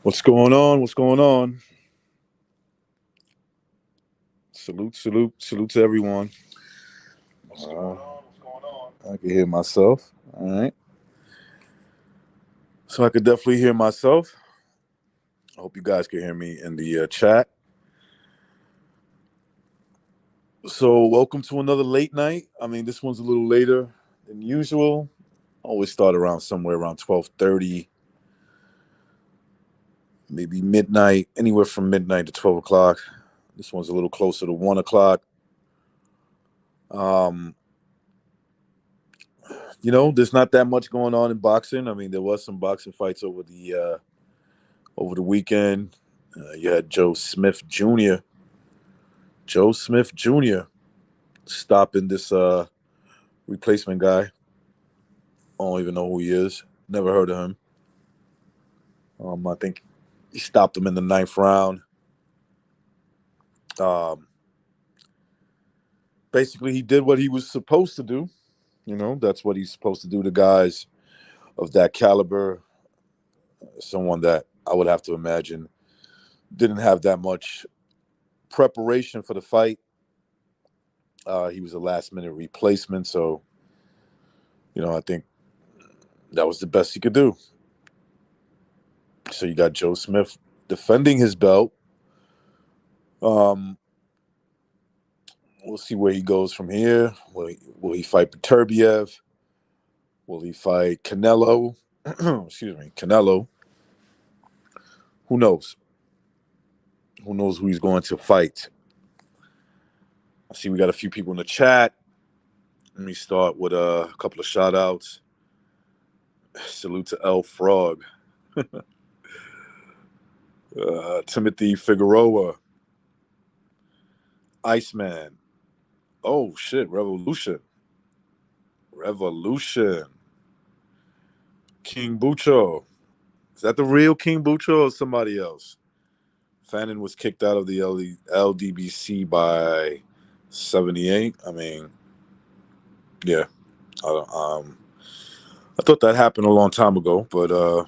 What's going on? What's going on? Salute, salute, salute to everyone. Uh, I can hear myself. All right. So I could definitely hear myself. I hope you guys can hear me in the chat. So welcome to another late night. I mean, this one's a little later than usual. I always start around somewhere around 12:30, maybe midnight, anywhere from midnight to 12 o'clock. This one's a little closer to 1 o'clock. Um, there's not that much going on in boxing. I mean, there was some boxing fights over the weekend. You had Joe Smith Jr. Joe Smith Jr. stopping this replacement guy. I don't even know who he is. Never heard of him. I think he stopped him in the ninth round. Um, Basically, he did what he was supposed to do. That's what he's supposed to do to guys of that caliber. Someone that I would have to imagine didn't have that much preparation for the fight. He was a last minute replacement, so I think that was the best he could do. So you got Joe Smith defending his belt. Um, we'll see where he goes from here. Will he fight Beterbiev? Will he fight Canelo? Excuse me, Canelo. Who knows? Who knows who he's going to fight? I see we got a few people in the chat. Let me start with a couple of shout outs. Salute to L Frog. Timothy Figueroa. Iceman. Oh shit, Revolution. Revolution. King Bucho. Is that the real King Bucho or somebody else? Fannin was kicked out of the LDBC by 78. I mean, yeah. I thought that happened a long time ago, but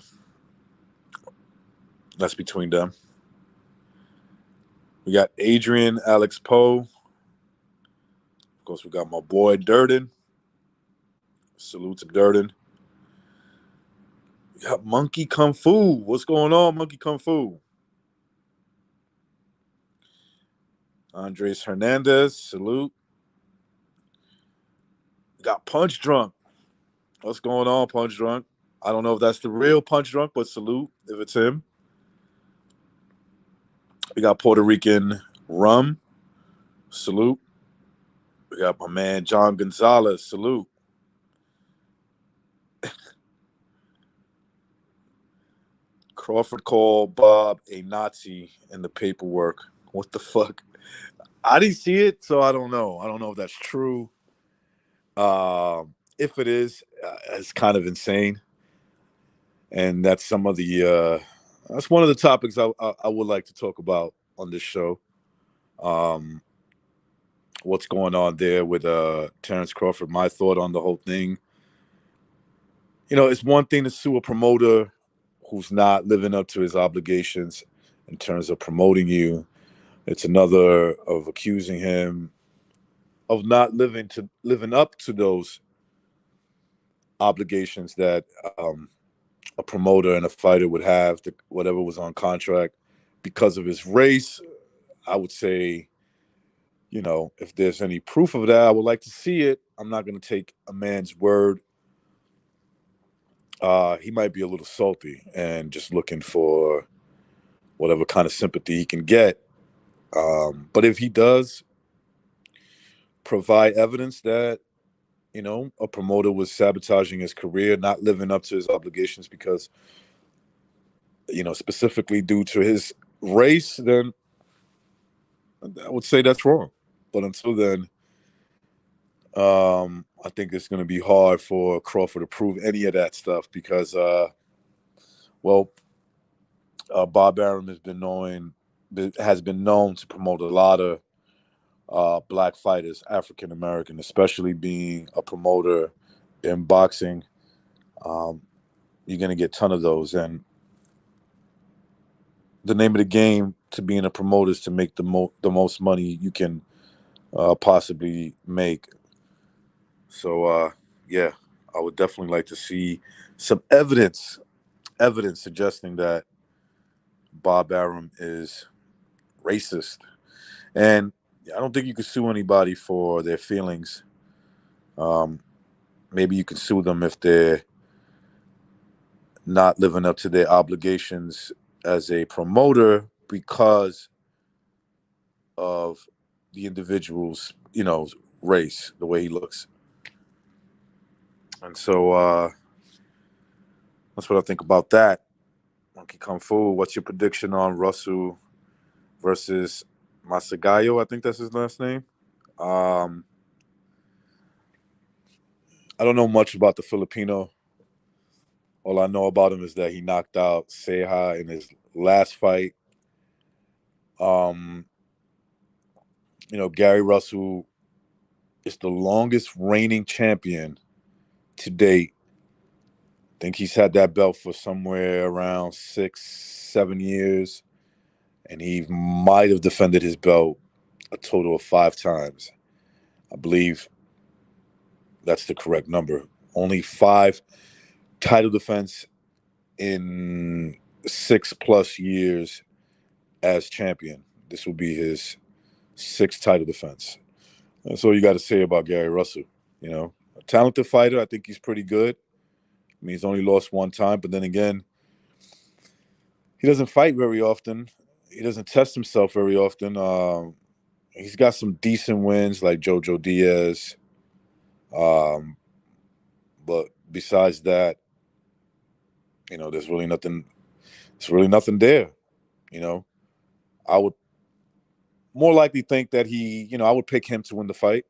that's between them. We got Adrian Alex Poe. Of course, we got my boy Durden. Salute to Durden. We got Monkey Kung Fu. What's going on, Monkey Kung Fu? Andres Hernandez. Salute. We got Punch Drunk. What's going on, Punch Drunk? I don't know if that's the real Punch Drunk, but salute if it's him. We got Puerto Rican Rum. Salute. We got my man John Gonzalez. Salute. Crawford called Bob a Nazi in the paperwork. What the fuck? I didn't see it, so I don't know. I don't know if that's true. If it is, it's kind of insane. And that's that's one of the topics I would like to talk about on this show. What's going on there with Terrence Crawford? My thought on the whole thing. It's one thing to sue a promoter who's not living up to his obligations in terms of promoting you. It's another of accusing him of not living up to those obligations that a promoter and a fighter would have, whatever was on contract, because of his race. I would say, if there's any proof of that, I would like to see it. I'm not going to take a man's word. He might be a little salty and just looking for whatever kind of sympathy he can get. But if he does provide evidence that, a promoter was sabotaging his career, not living up to his obligations because, specifically due to his race, then I would say that's wrong. But until then, I think it's going to be hard for Crawford to prove any of that stuff because, Bob Arum has been known to promote a lot of black fighters, African American, especially being a promoter in boxing. You're going to get a ton of those, and the name of the game to being a promoter is to make the most money you can possibly make. So yeah, I would definitely like to see some evidence suggesting that Bob Arum is racist. And I don't think you could sue anybody for their feelings. Um, Maybe you can sue them if they're not living up to their obligations as a promoter because of the individual's, race, the way he looks. And so that's what I think about that. Monkey Kung Fu, what's your prediction on Russell versus Masagayo? I think that's his last name. Um, I don't know much about the Filipino. All I know about him is that he knocked out Seha in his last fight. Um, Gary Russell is the longest reigning champion to date. I think he's had that belt for somewhere around 6, 7 years, and he might have defended his belt a total of 5 times. I believe that's the correct number. Only 5 title defense in 6+ years as champion. This will be his 6th title defense. That's all you got to say about Gary Russell. A talented fighter. I think he's pretty good. I mean, he's only lost 1 time, but then again, he doesn't fight very often. He doesn't test himself very often. He's got some decent wins like Jojo Diaz. But besides that, there's really nothing. There's really nothing there. I would more likely think that I would pick him to win the fight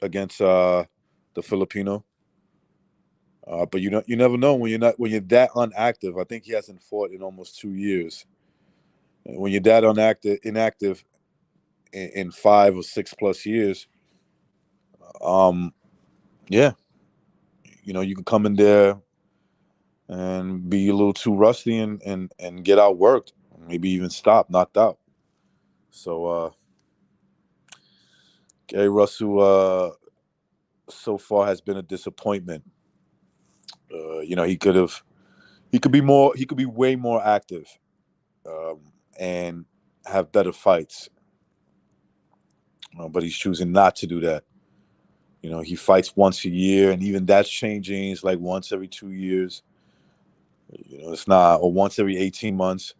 against the Filipino. But you never know when you're that inactive. I think he hasn't fought in almost 2 years. When you're that inactive in 5 or 6+ years, yeah, you can come in there and be a little too rusty and get outworked, maybe even knocked out. So Gary Russell so far has been a disappointment. He could be way more active and have better fights, but he's choosing not to do that. He fights once a year, and even that's changing. It's like once every 2 years. It's not, or once every 18 months.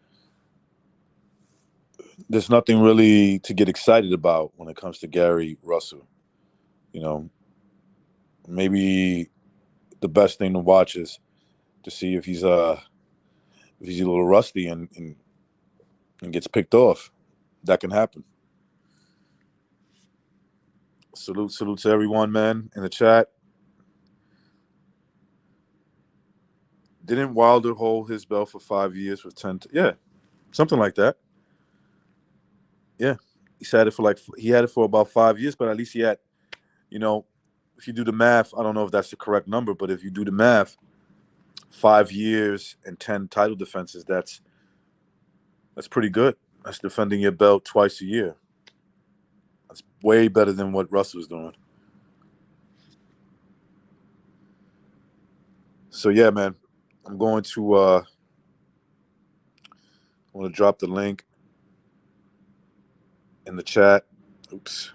There's nothing really to get excited about when it comes to Gary Russell. Maybe the best thing to watch is to see if he's a little rusty and gets picked off. That can happen. Salute to everyone, man, in the chat. Didn't Wilder hold his belt for 5 years with 10? Yeah, something like that. Yeah, he had it for about 5 years, but at least he had, if you do the math, I don't know if that's the correct number, but if you do the math, 5 years and 10 title defenses, that's pretty good. That's defending your belt twice a year. That's way better than what Russell's doing. So yeah, man, I'm going to drop the link in the chat. Oops.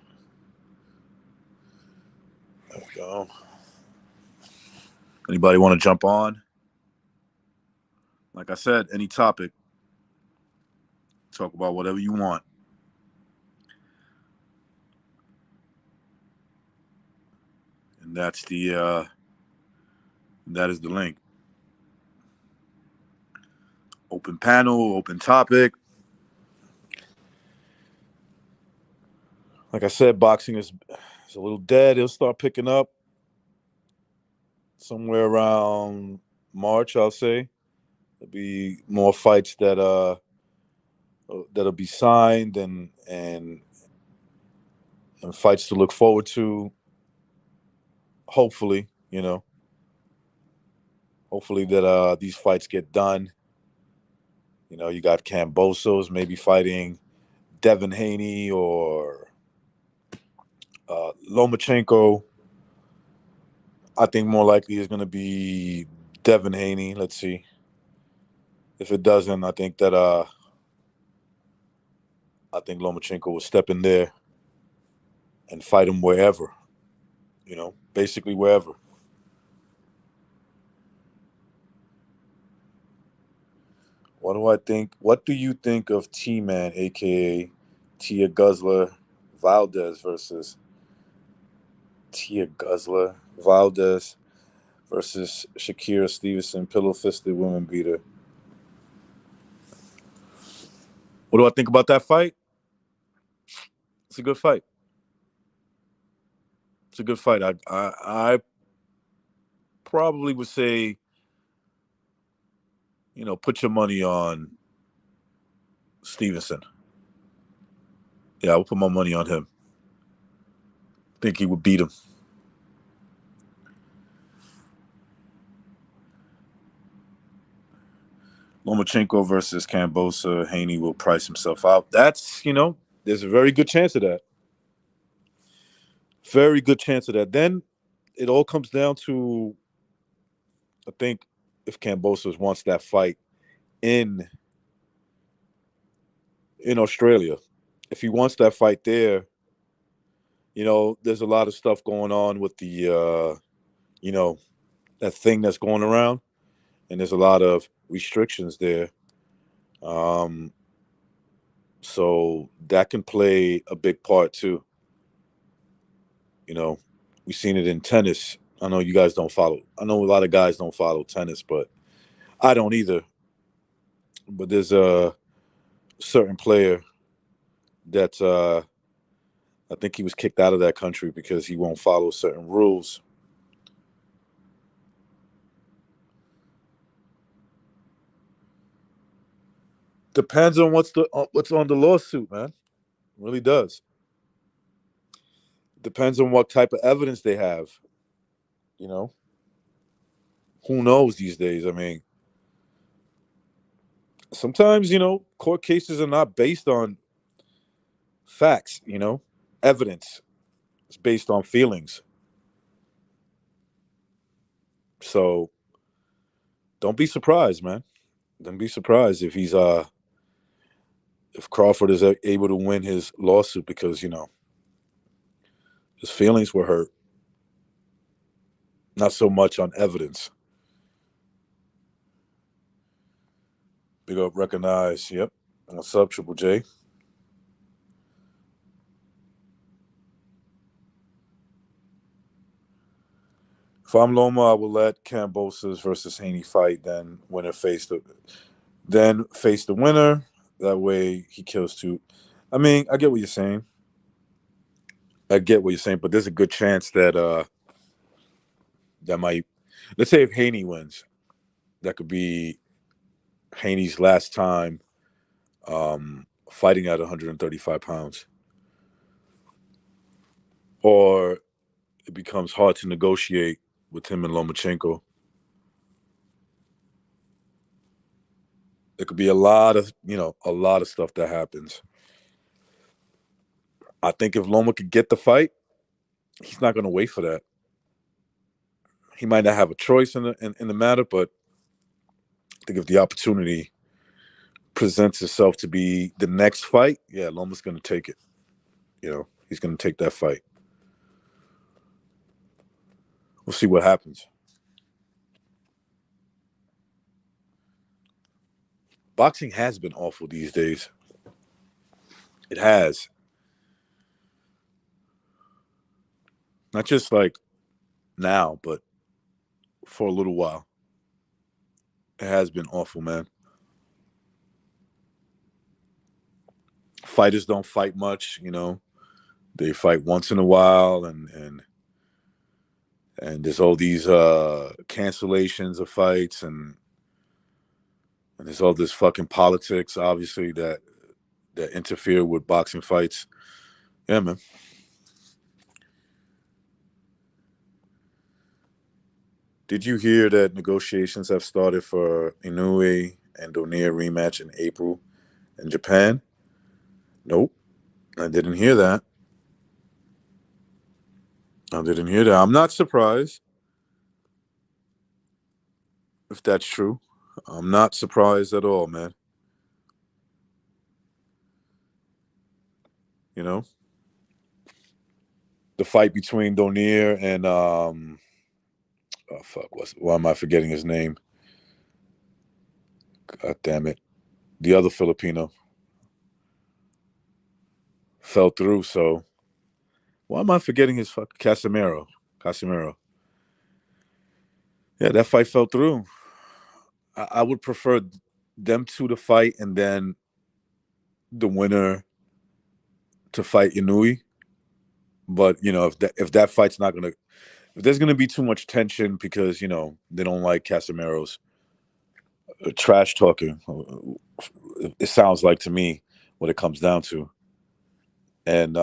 There we go. Anybody want to jump on? Like I said, any topic. Talk about whatever you want. And that is the link. Open panel, open topic. Like I said, boxing is a little dead. It'll start picking up somewhere around March, I'll say. There'll be more fights that'll be signed and fights to look forward to. Hopefully, hopefully that these fights get done. You got Kambosos maybe fighting Devin Haney or Lomachenko. I think more likely is going to be Devin Haney. Let's see. If it doesn't, I think Lomachenko will step in there and fight him wherever. Basically wherever. What do I think? What do you think of T-Man, aka Tia Guzzler Valdez versus Tia Guzzler Valdez versus Shakira Stevenson, pillow fisted woman beater? What do I think about that fight? It's a good fight. It's a good fight. I probably would say, put your money on Stevenson. Yeah, I would put my money on him. Think he would beat him. Lomachenko versus Kambosa. Haney will price himself out. There's a very good chance of that. Very good chance of that. Then it all comes down to, I think, if Kambosos wants that fight in Australia. If he wants that fight there, there's a lot of stuff going on with that thing that's going around, and there's a lot of restrictions there. So that can play a big part too. We've seen it in tennis. I know you guys don't follow. I know a lot of guys don't follow tennis, but I don't either. But there's a certain player that I think he was kicked out of that country because he won't follow certain rules. Depends on what's on the lawsuit, man. It really does. Depends on what type of evidence they have. You know, who knows these days? I mean, sometimes court cases are not based on facts. Evidence. It's based on feelings. So don't be surprised, man. Don't be surprised if Crawford is able to win his lawsuit because his feelings were hurt, not so much on evidence. Big up, recognize. Yep. What's up, Triple J? If I'm Loma, I will let Kambosos versus Haney fight, then face the winner. That way he kills two. I mean, I get what you're saying. I get what you're saying, but there's a good chance that might, let's say if Haney wins, that could be Haney's last time fighting at 135 pounds. Or it becomes hard to negotiate with him and Lomachenko. There could be a lot of stuff that happens. I think if Loma could get the fight, he's not going to wait for that. He might not have a choice in the matter, but I think if the opportunity presents itself to be the next fight, yeah, Loma's going to take it. He's going to take that fight. We'll see what happens. Boxing has been awful these days. It has. Not just like now, but for a little while. It has been awful, man. Fighters don't fight much. They fight once in a while, and there's all these cancellations of fights, and there's all this fucking politics, obviously, that interfere with boxing fights. Yeah, man. Did you hear that negotiations have started for Inoue and Donaire rematch in April in Japan. Nope, I didn't hear that. I didn't hear that. I'm not surprised if that's true. I'm not surprised at all, man. You know, the fight between Donaire and oh fuck, why am I forgetting his name? God damn it, the other Filipino fell through. So why am I forgetting his fuck Casimiro? Casimiro. Yeah, that fight fell through. I would prefer them two to fight and then the winner to fight Inui. But if that fight's not gonna, if there's gonna be too much tension because they don't like Casimiro's trash talking, it sounds like to me what it comes down to, and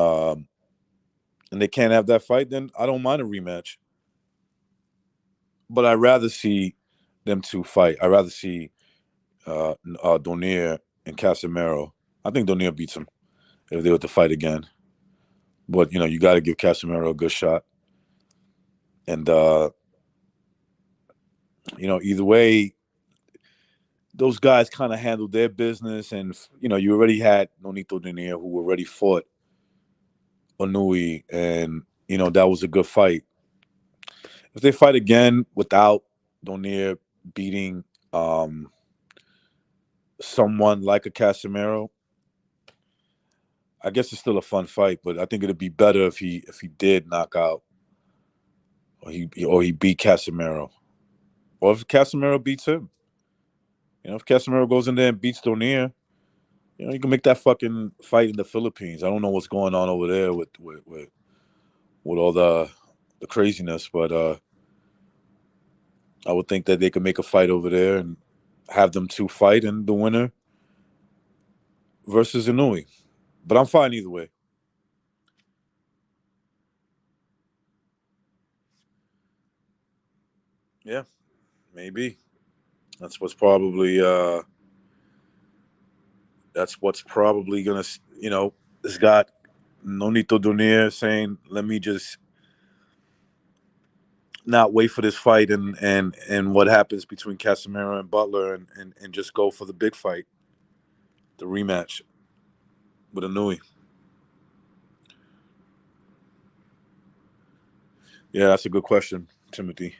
they can't have that fight, then I don't mind a rematch. But I'd rather see them two fight. I'd rather see Donaire and Casimiro. I think Donaire beats him if they were to fight again. But you got to give Casimiro a good shot, and either way, those guys kind of handled their business, and you already had Nonito Donaire who already fought Onui, and that was a good fight. If they fight again without Donaire beating um, someone like a Casimiro, I guess it's still a fun fight, but I think it'd be better if he did knock out or he beat Casimiro, or if Casimiro beats him. If Casimiro goes in there and beats Donaire, you can make that fucking fight in the Philippines. I don't know what's going on over there with all the craziness, but I would think that they could make a fight over there and have them two fight, and the winner versus Inui. But I'm fine either way. Yeah, maybe. That's what's probably uh that's what's probably gonna it's got Nonito Donaire saying, let me just not wait for this fight and what happens between Casemiro and Butler, and just go for the big fight, the rematch with Inui. Yeah, that's a good question, Timothy.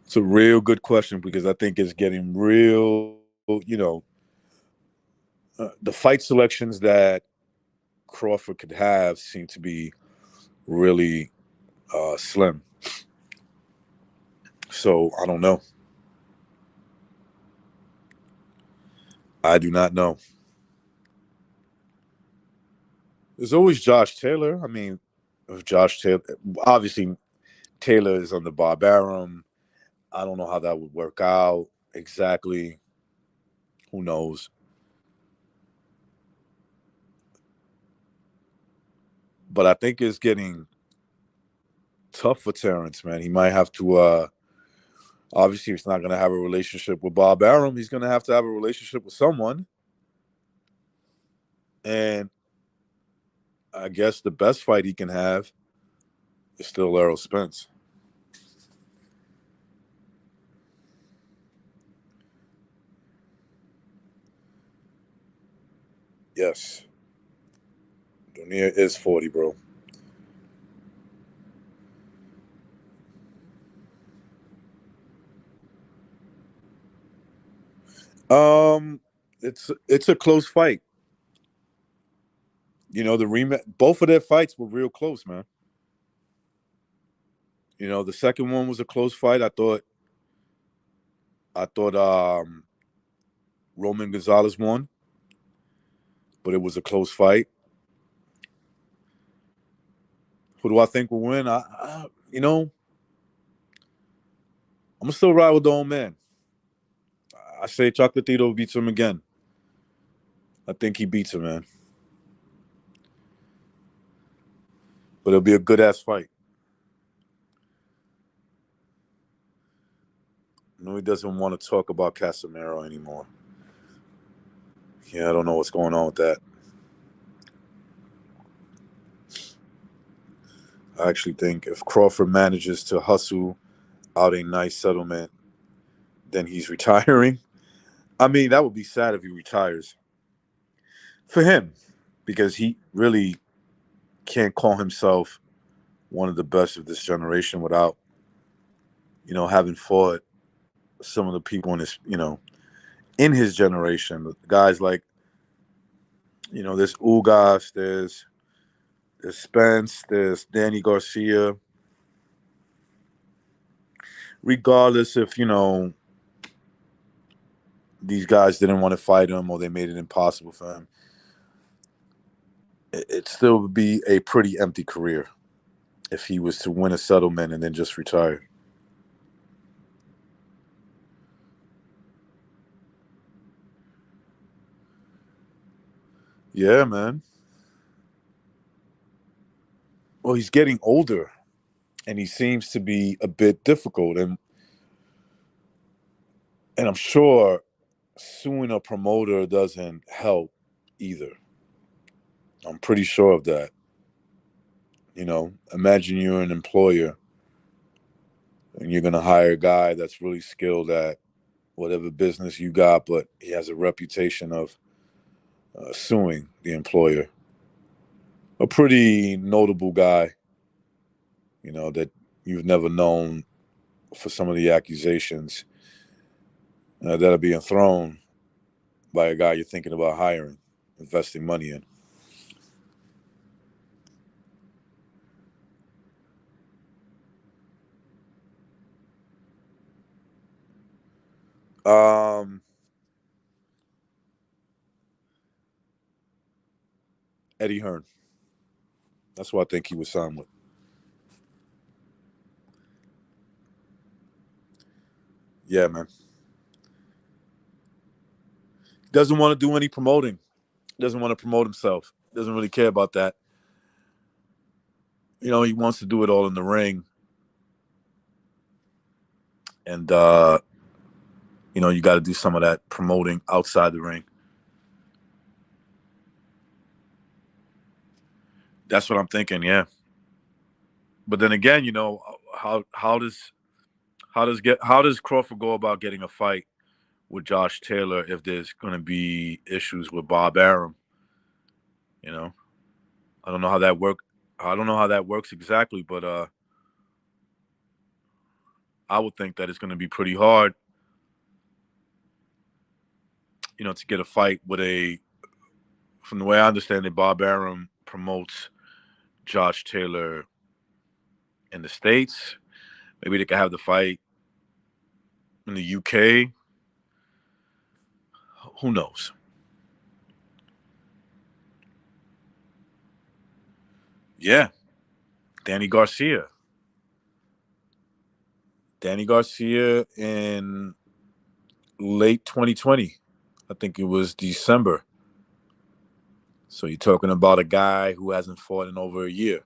It's a real good question because I think it's getting real. The fight selections that Crawford could have seem to be really slim. So I don't know. I do not know. There's always Josh Taylor. I mean, if Josh Taylor, obviously Taylor is on the Bob Arum. I don't know how that would work out exactly. Who knows? But I think it's getting tough for Terrence, man. He might have to. Obviously, he's not going to have a relationship with Bob Arum. He's going to have a relationship with someone. And I guess the best fight he can have is still Errol Spence. Yes. Donaire is 40, bro. Um, it's a close fight. The rematch. Both of their fights were real close, man. The second one was a close fight. I thought Roman Gonzalez won, but it was a close fight. Who do I think will win? I'm gonna still ride with the old man. I say Chocolatito beats him again. I think he beats him, man. But it'll be a good ass fight. No, he doesn't want to talk about Casemiro anymore. Yeah, I don't know what's going on with that. I actually think if Crawford manages to hustle out a nice settlement, then he's retiring. I mean, that would be sad if he retires for him because he really can't call himself one of the best of this generation without, having fought some of the people in his generation. Guys like, there's Ugas, there's Spence, there's Danny Garcia. Regardless if, these guys didn't want to fight him or they made it impossible for him, it still would be a pretty empty career if he was to win a settlement and then just retire. Yeah, man. Well, he's getting older and he seems to be a bit difficult, and I'm sure suing a promoter doesn't help either. I'm pretty sure of that. Imagine you're an employer and you're going to hire a guy that's really skilled at whatever business you got, but he has a reputation of suing the employer. A pretty notable guy, that you've never known for some of the accusations that are being thrown by a guy you're thinking about hiring, investing money in. Um, Eddie Hearn. That's what I think he was signed with. Yeah, man. Doesn't want to do any promoting. Doesn't want to promote himself. Doesn't really care about that. He wants to do it all in the ring. And, you got to do some of that promoting outside the ring. That's what I'm thinking, yeah. But then again, how does Crawford go about getting a fight with Josh Taylor if there's going to be issues with Bob Arum? You know, I don't know how that work. I don't know how that works exactly, but I would think that it's going to be pretty hard, to get a fight with a. From the way I understand it, Bob Arum promotes Josh Taylor in the States. Maybe they could have the fight in the UK. Who knows? Yeah, Danny Garcia. Danny Garcia in late 2020. I think it was December. So you're talking about a guy who hasn't fought in over a year.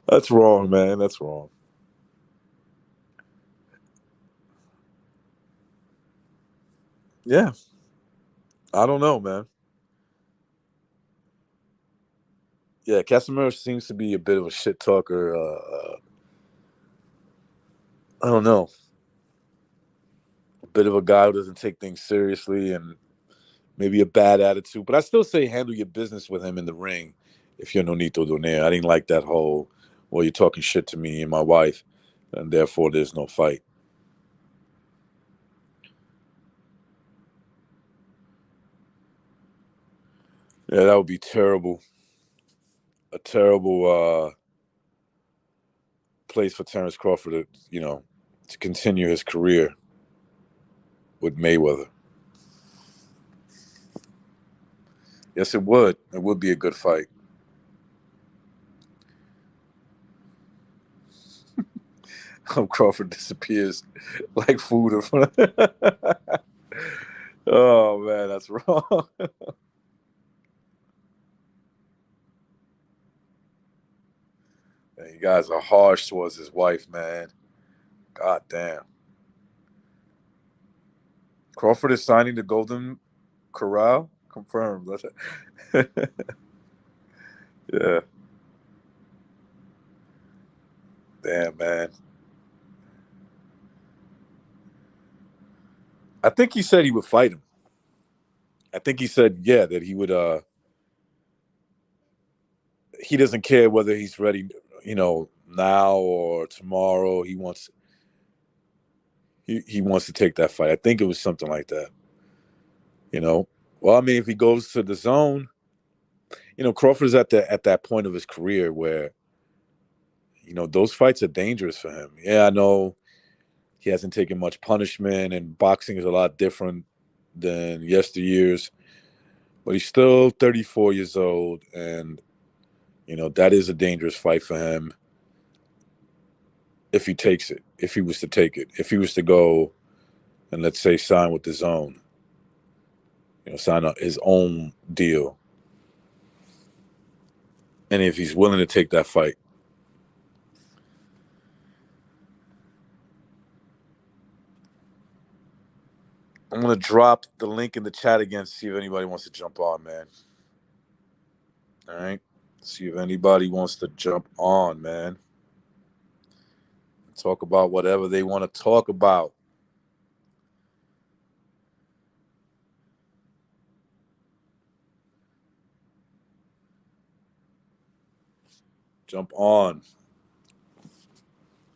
That's wrong, man. That's wrong. Yeah, I don't know, man. Yeah, Casimiro seems to be a bit of a shit talker. I don't know, a bit of a guy who doesn't take things seriously and maybe a bad attitude. But I still say handle your business with him in the ring if you're Nonito Donaire. I didn't like that whole, well, you're talking shit to me and my wife, and therefore there's no fight. Yeah, that would be terrible. A terrible place for Terrence Crawford to continue his career with Mayweather. Yes, it would. It would be a good fight. Crawford disappears like food in front of Oh man, that's wrong. Man, you guys are harsh towards his wife, man. God damn. Crawford is signing the Golden Corral. Confirmed. Yeah. Damn, man. I think he said he would fight him. I think he said, yeah, that he would. He doesn't care whether he's ready, now or tomorrow. He wants to take that fight. I think it was something like that. You know. Well, I mean, if he goes to the zone, Crawford's at that point of his career where those fights are dangerous for him. Yeah, I know he hasn't taken much punishment, and boxing is a lot different than yesteryears. But he's still 34 years old, and that is a dangerous fight for him if he takes it. If he was to take it, if he was to go and let's say sign with the zone, sign up his own deal, and if he's willing to take that fight. I'm gonna drop the link in the chat again, see if anybody wants to jump on, man. All right, see if anybody wants to jump on, man. Talk about whatever they want to talk about. Jump on.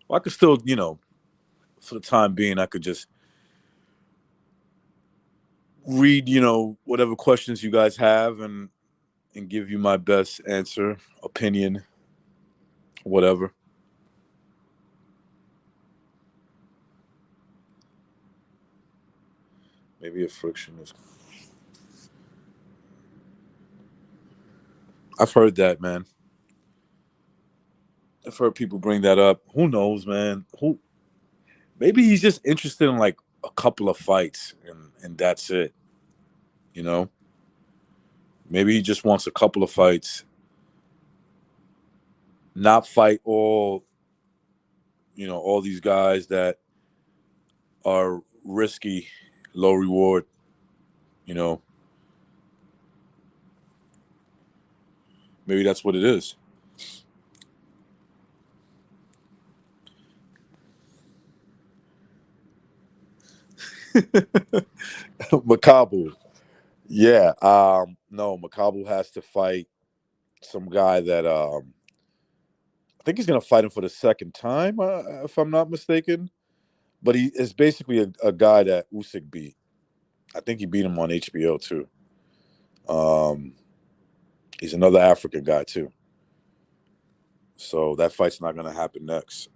Well, I could still, for the time being, I could just read, whatever questions you guys have and give you my best answer, opinion, whatever. Maybe a friction is. I've heard that, man. I've heard people bring that up. Who knows, man? Maybe he's just interested in like a couple of fights and that's it. You know? Maybe he just wants a couple of fights, not fight all these guys that are risky, low reward, you know. Maybe that's what it is. Makabu. Yeah. No, Makabu has to fight some guy that I think he's gonna fight him for the second time, if I'm not mistaken. But he is basically a guy that Usyk beat. I think he beat him on HBO too. Um, he's another African guy too. So that fight's not gonna happen next.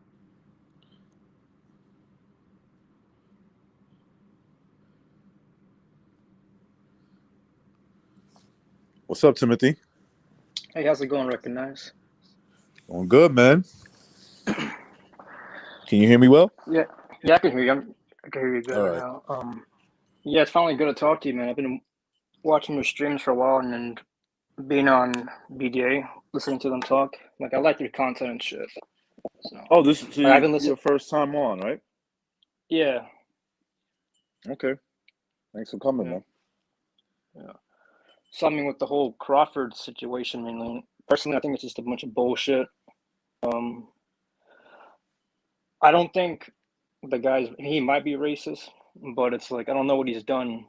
What's up, Timothy? Hey, how's it going, Recognize? Going good, man. Can you hear me well? Yeah, I can hear you. I can hear you good All right right. now. Yeah, it's finally good to talk to you, man. I've been watching your streams for a while and being on BDA, listening to them talk. Like, I like your content and shit. So, Oh, this is like, I've been your listening. first time on, right? Yeah, Okay. Thanks for coming, yeah, man. yeah. So, I mean, with the whole Crawford situation, mainly, personally, I think it's just a bunch of bullshit. Um, I don't think he might be racist, but it's like, I don't know what he's done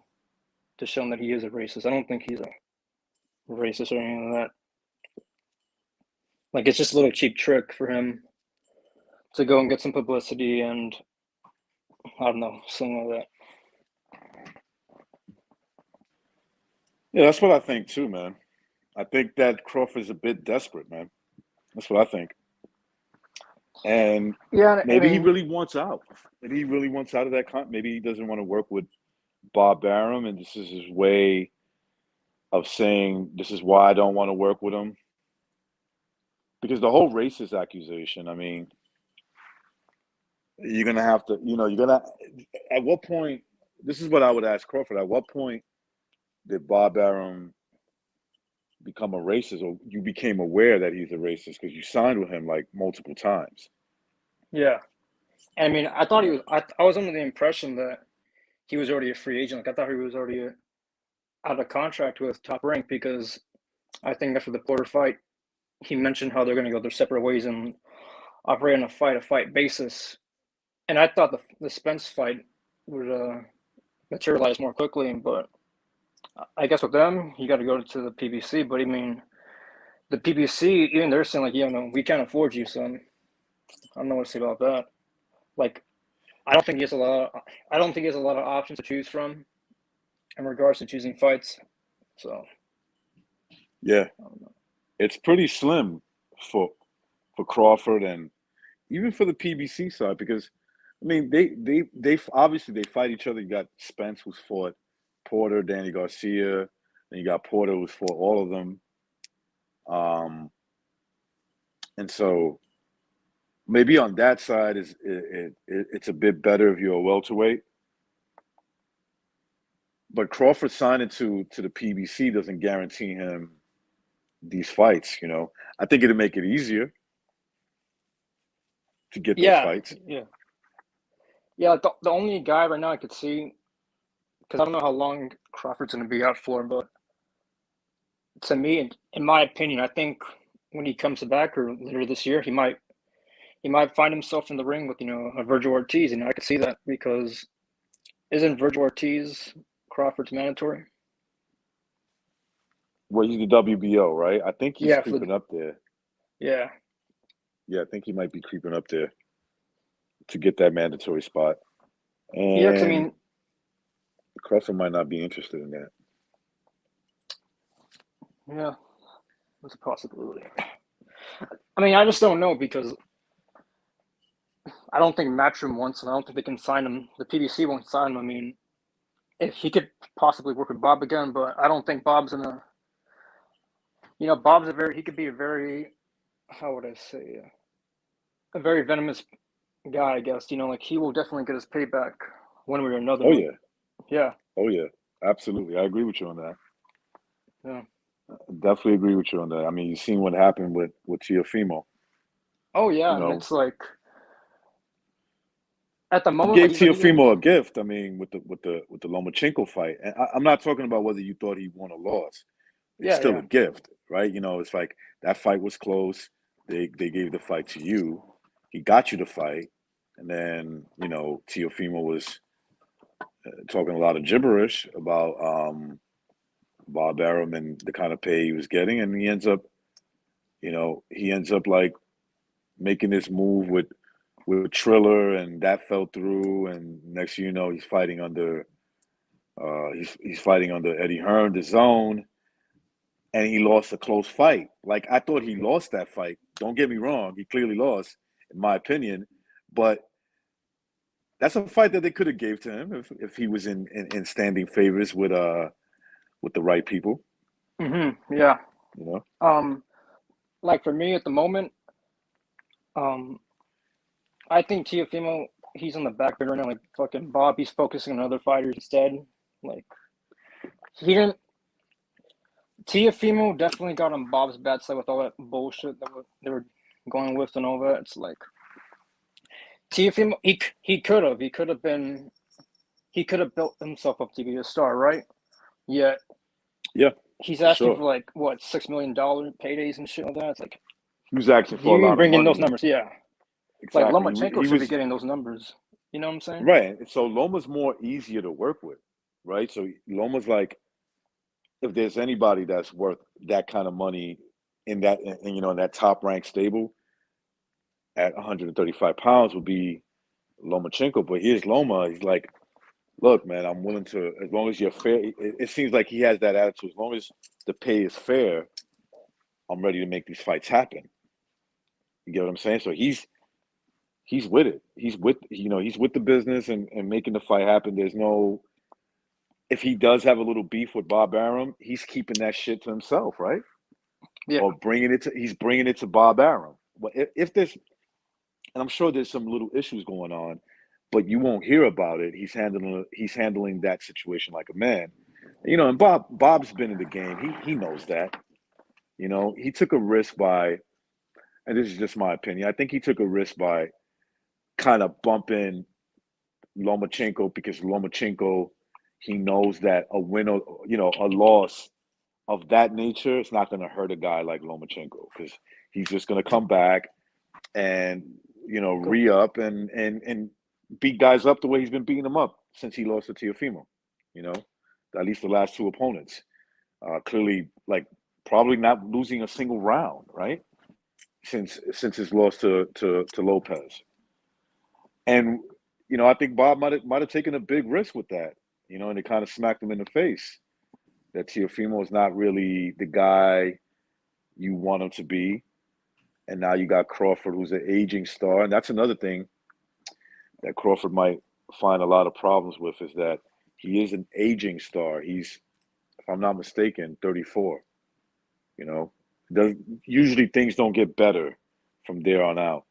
to show that he is a racist. I don't think he's a racist or anything like that. Like it's just a little cheap trick for him to go and get some publicity and I don't know, something like Yeah, that's what I think too, man. I think that Crawford's a bit desperate, man. That's what I think. And that. Yeah, I maybe he mean, really wants out. Maybe he really wants out of that. Maybe he doesn't want to work with Bob Barum, and this is his way of saying this is why I don't want to work with him. Because the whole racist accusation, I mean, you're gonna have to, you're gonna. At what point this is what I would ask Crawford. At what point did Bob Arum become a racist, or you became aware that he's a racist because you signed with him like multiple times? Yeah. I mean, I thought he Right. was. I was under the impression that he was already a free agent. Like I thought he was already out of contract with Top Rank because I think after the Porter fight, he mentioned how they're going to go their separate ways and operate on a fight basis. And I thought the Spence fight would materialize more quickly, but I guess with them, you got to go to the PBC. But I mean, the PBC, even they're saying like, yeah, no, we can't afford you, son. I don't know what to say about that. Like, I don't think he has a lot. I don't think he has a lot of options to choose from in regards to choosing fights. So Yeah, I don't know. it's pretty slim for Crawford and even for the PBC side because I mean they obviously they fight each other. You got Spence who's fought Porter, Danny Garcia, and you got Porter who's fought all of them. Um, and so maybe on that side it's a bit better if you're a welterweight. But Crawford signing to the PBC doesn't guarantee him these fights. I think it'd make it easier to get those Yeah, fights. yeah, yeah. Like the only guy right now I could see because I don't know how long Crawford's going to be out for, but to me, in my opinion, I think when he comes back or later this year, he might find himself in the ring with a Virgil Ortiz, and I could see that because isn't Virgil Ortiz Crawford's mandatory? Well, he's the WBO, right? I think he's Yeah, for creeping up there. yeah, Yeah, I think he might be creeping up there to get that mandatory spot. yeah. Because I And mean, Crawford might not be interested in that. yeah, that's a possibility. I mean, I just don't know because I don't think Matchroom wants him. I don't think they can sign him. The PBC won't sign him. I mean, if he could possibly work with Bob again, but I don't think Bob's gonna. Bob's he could be a very, how would I say, a very venomous guy. I guess like he will definitely get his payback one way or another. Oh Like, yeah, yeah, oh yeah, absolutely. I agree with you on that. yeah. Definitely agree with you on that. I mean, you've seen what happened with Teofimo. Oh You yeah, and know, it's like at the he moment, gave like even Teofimo a gift. I mean, with the Lomachenko fight, and I'm not talking about whether you thought he won or lost. It's yeah, still yeah. a gift, right? It's like that fight was close. They gave the fight to you. He got you the fight, and then Teofimo was talking a lot of gibberish about Bob Arum and the kind of pay he was getting, and he ends up like making this move with Triller, and that fell through, and next thing you know, he's fighting under Eddie Hearn, the Zone, and he lost a close fight. Like I thought he lost that fight. Don't get me wrong, he clearly lost, in my opinion, but that's a fight that they could have gave to him if he was in standing favors with the right people. Yeah. You know. Um, like for me at the moment, um, I think Teofimo he's on the back burner right now. Like fucking Bob, he's focusing on other fighters instead. Like he didn't. Teofimo definitely got on Bob's bad side with all that bullshit that they were going with and all that. It's like Teofimo, he could have built himself up to be a star, right? Yet Yeah, he's for asking sure. for like what $6 million paydays and shit like that. It's like He was asking do for a you even lot of bring in those money. numbers? Yeah, like Exactly. Lomachenko He should be was getting those numbers. You know what I'm saying? right. So Loma's more easier to work with, right? So Loma's like, if there's anybody that's worth that kind of money in that top ranked stable at 135 pounds would be Lomachenko. But here's Loma. He's like, look, man, I'm willing to, as long as you're fair. It seems like he has that attitude. As long as the pay is fair, I'm ready to make these fights happen. You get what I'm saying? So he's with it. He's with the business and making the fight happen. There's no, if he does have a little beef with Bob Arum, he's keeping that shit to himself, right? Yeah, Or he's bringing it to Bob Arum. But if there's, and I'm sure there's some little issues going on, but you won't hear about it. He's handling that situation like a man. And Bob's been in the game. He knows that. He took a risk by, and this is just my opinion. I think he took a risk by kind of bumping Lomachenko because Lomachenko, he knows that a win or a loss of that nature is not going to hurt a guy like Lomachenko because he's just going to come back and re up and beat guys up the way he's been beating them up since he lost to Teofimo. You know, at least the last two opponents. Clearly, like probably not losing a single round, right? Since his loss to Lopez, and I think Bob might have taken a big risk with that, and it kind of smacked him in the face that Teofimo is not really the guy you want him to be, and now you got Crawford, who's an aging star, and that's another thing that Crawford might find a lot of problems with is that he is an aging star. He's, if I'm not mistaken, 34. Usually things don't get better from there on out.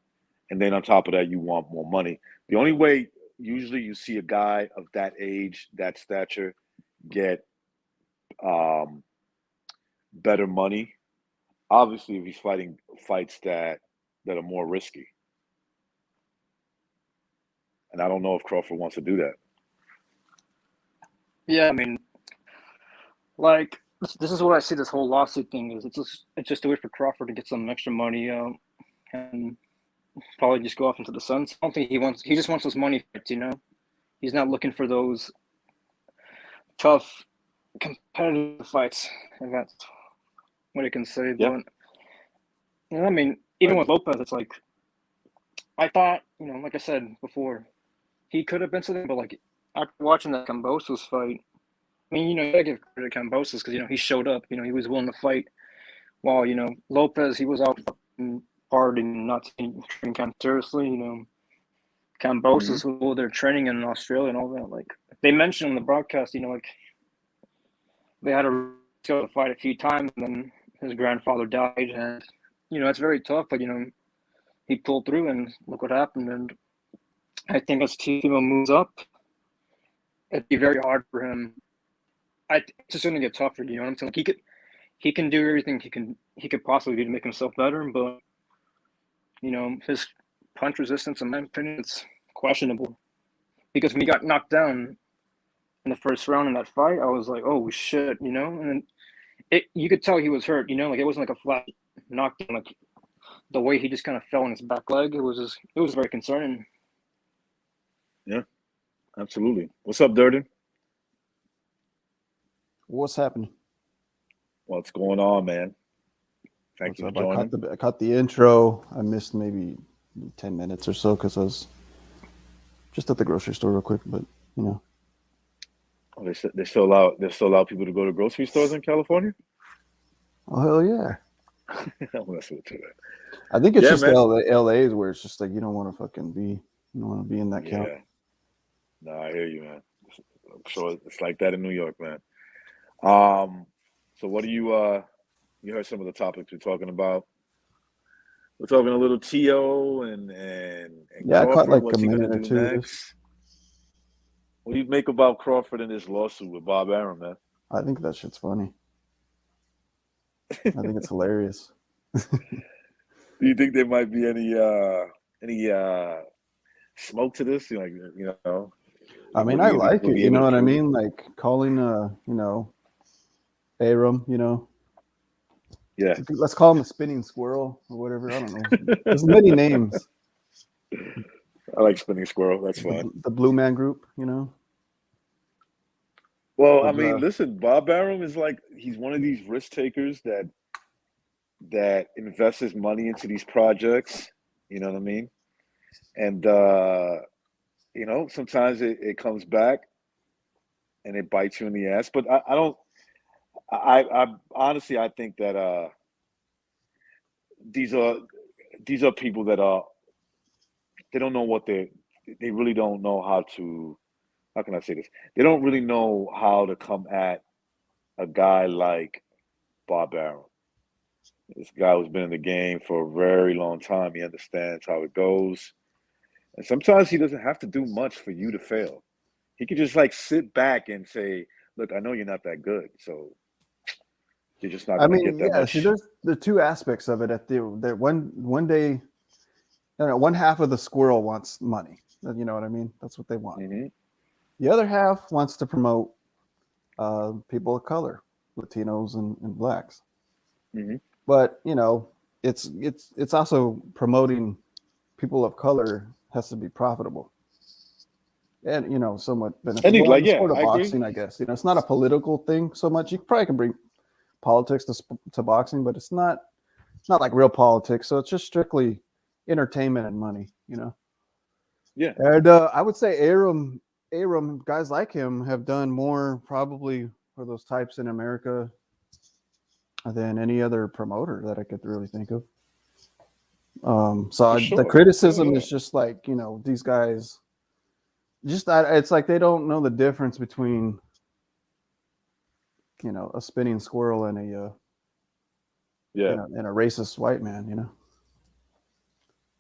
And then on top of that, you want more money. The only way usually you see a guy of that age, that stature, get better money, obviously if he's fighting fights that are more risky. And I don't know if Crawford wants to do that. Yeah, I mean, like this is what I see. This whole lawsuit thing is it's just a way for Crawford to get some extra money and probably just go off into the sun. I don't think he just wants those money fights. He's not looking for those tough competitive fights, and that's what I can say. Yeah. But I mean, even with Lopez, it's like I thought, like I said before, he could have been something, but like after watching that Kambosos fight, I mean, you gotta give credit to Kambosos because he showed up. He was willing to fight. While Lopez, he was out partying, not taking training camp seriously. Kambosos was over there training in Australia and all that. Like they mentioned on the broadcast, like they had to go to fight a few times, and then his grandfather died, and it's very tough. But he pulled through, and look what happened. And I think as Teofimo moves up, it'd be very hard for him. It's just going to get tougher. You know what I'm saying? Like he can do everything he could possibly do to make himself better, but his punch resistance, in my opinion, it's questionable. Because when he got knocked down in the first round in that fight, I was like, oh shit, and you could tell he was hurt, like it wasn't like a flat knockdown, like the way he just kind of fell on his back leg, it was very concerning. Yeah, absolutely. What's up, Durden? What's happening? What's going on, man? Thank you for joining. I caught the intro. I missed maybe 10 minutes or so because I was just at the grocery store real quick, but Oh, they still allow people to go to grocery stores in California? Oh hell yeah! I'm messing with you, man. I think it's just LA is where it's just like you don't want to be in that count. No, I hear you, man. I'm sure it's like that in New York, man. So what do you heard some of the topics we're talking about? We're talking a little T.O. and yeah, Crawford. I caught like What's a he minute gonna or do two. next? What do you make about Crawford and his lawsuit with Bob Arum, man? I think that shit's funny. I think it's hilarious. Do you think there might be any smoke to this? I mean, I like it. You know what I mean? Like calling, Arum, Yeah. Let's call him a spinning squirrel or whatever. I don't know. There's many names. I like spinning squirrel. That's fine. The Blue Man Group, Well, I mean, listen, Bob Arum is like he's one of these risk takers that invests his money into these projects. You know what I mean? And sometimes it comes back and it bites you in the ass. But I honestly I think that these are people that they don't know what they really don't know how can I say this? They don't really know how to come at a guy like Bob Arum. This guy who's been in the game for a very long time. He understands how it goes. And sometimes he doesn't have to do much for you to fail. He could just like sit back and say, "Look, I know you're not that good, so you're just not I going to get mean, that yeah. See, much." there's the two aspects of it. At the one day, one half of the squirrel wants money. You know what I mean? That's what they want. Hmm. The other half wants to promote people of color, Latinos and blacks. Hmm. But it's also promoting people of color has to be profitable and somewhat And he, beneficial. Well, in like, the yeah, sport of I agree. boxing, I guess it's not a political thing so much. You probably can bring politics to boxing, but it's not like real politics. So it's just strictly entertainment and money. Yeah, And I would say Arum, guys like him have done more probably for those types in America than any other promoter that I could really think of. for The sure. criticism Yeah. is just like these guys, just that it's like they don't know the difference between a spinning squirrel and Yeah. and a racist white man.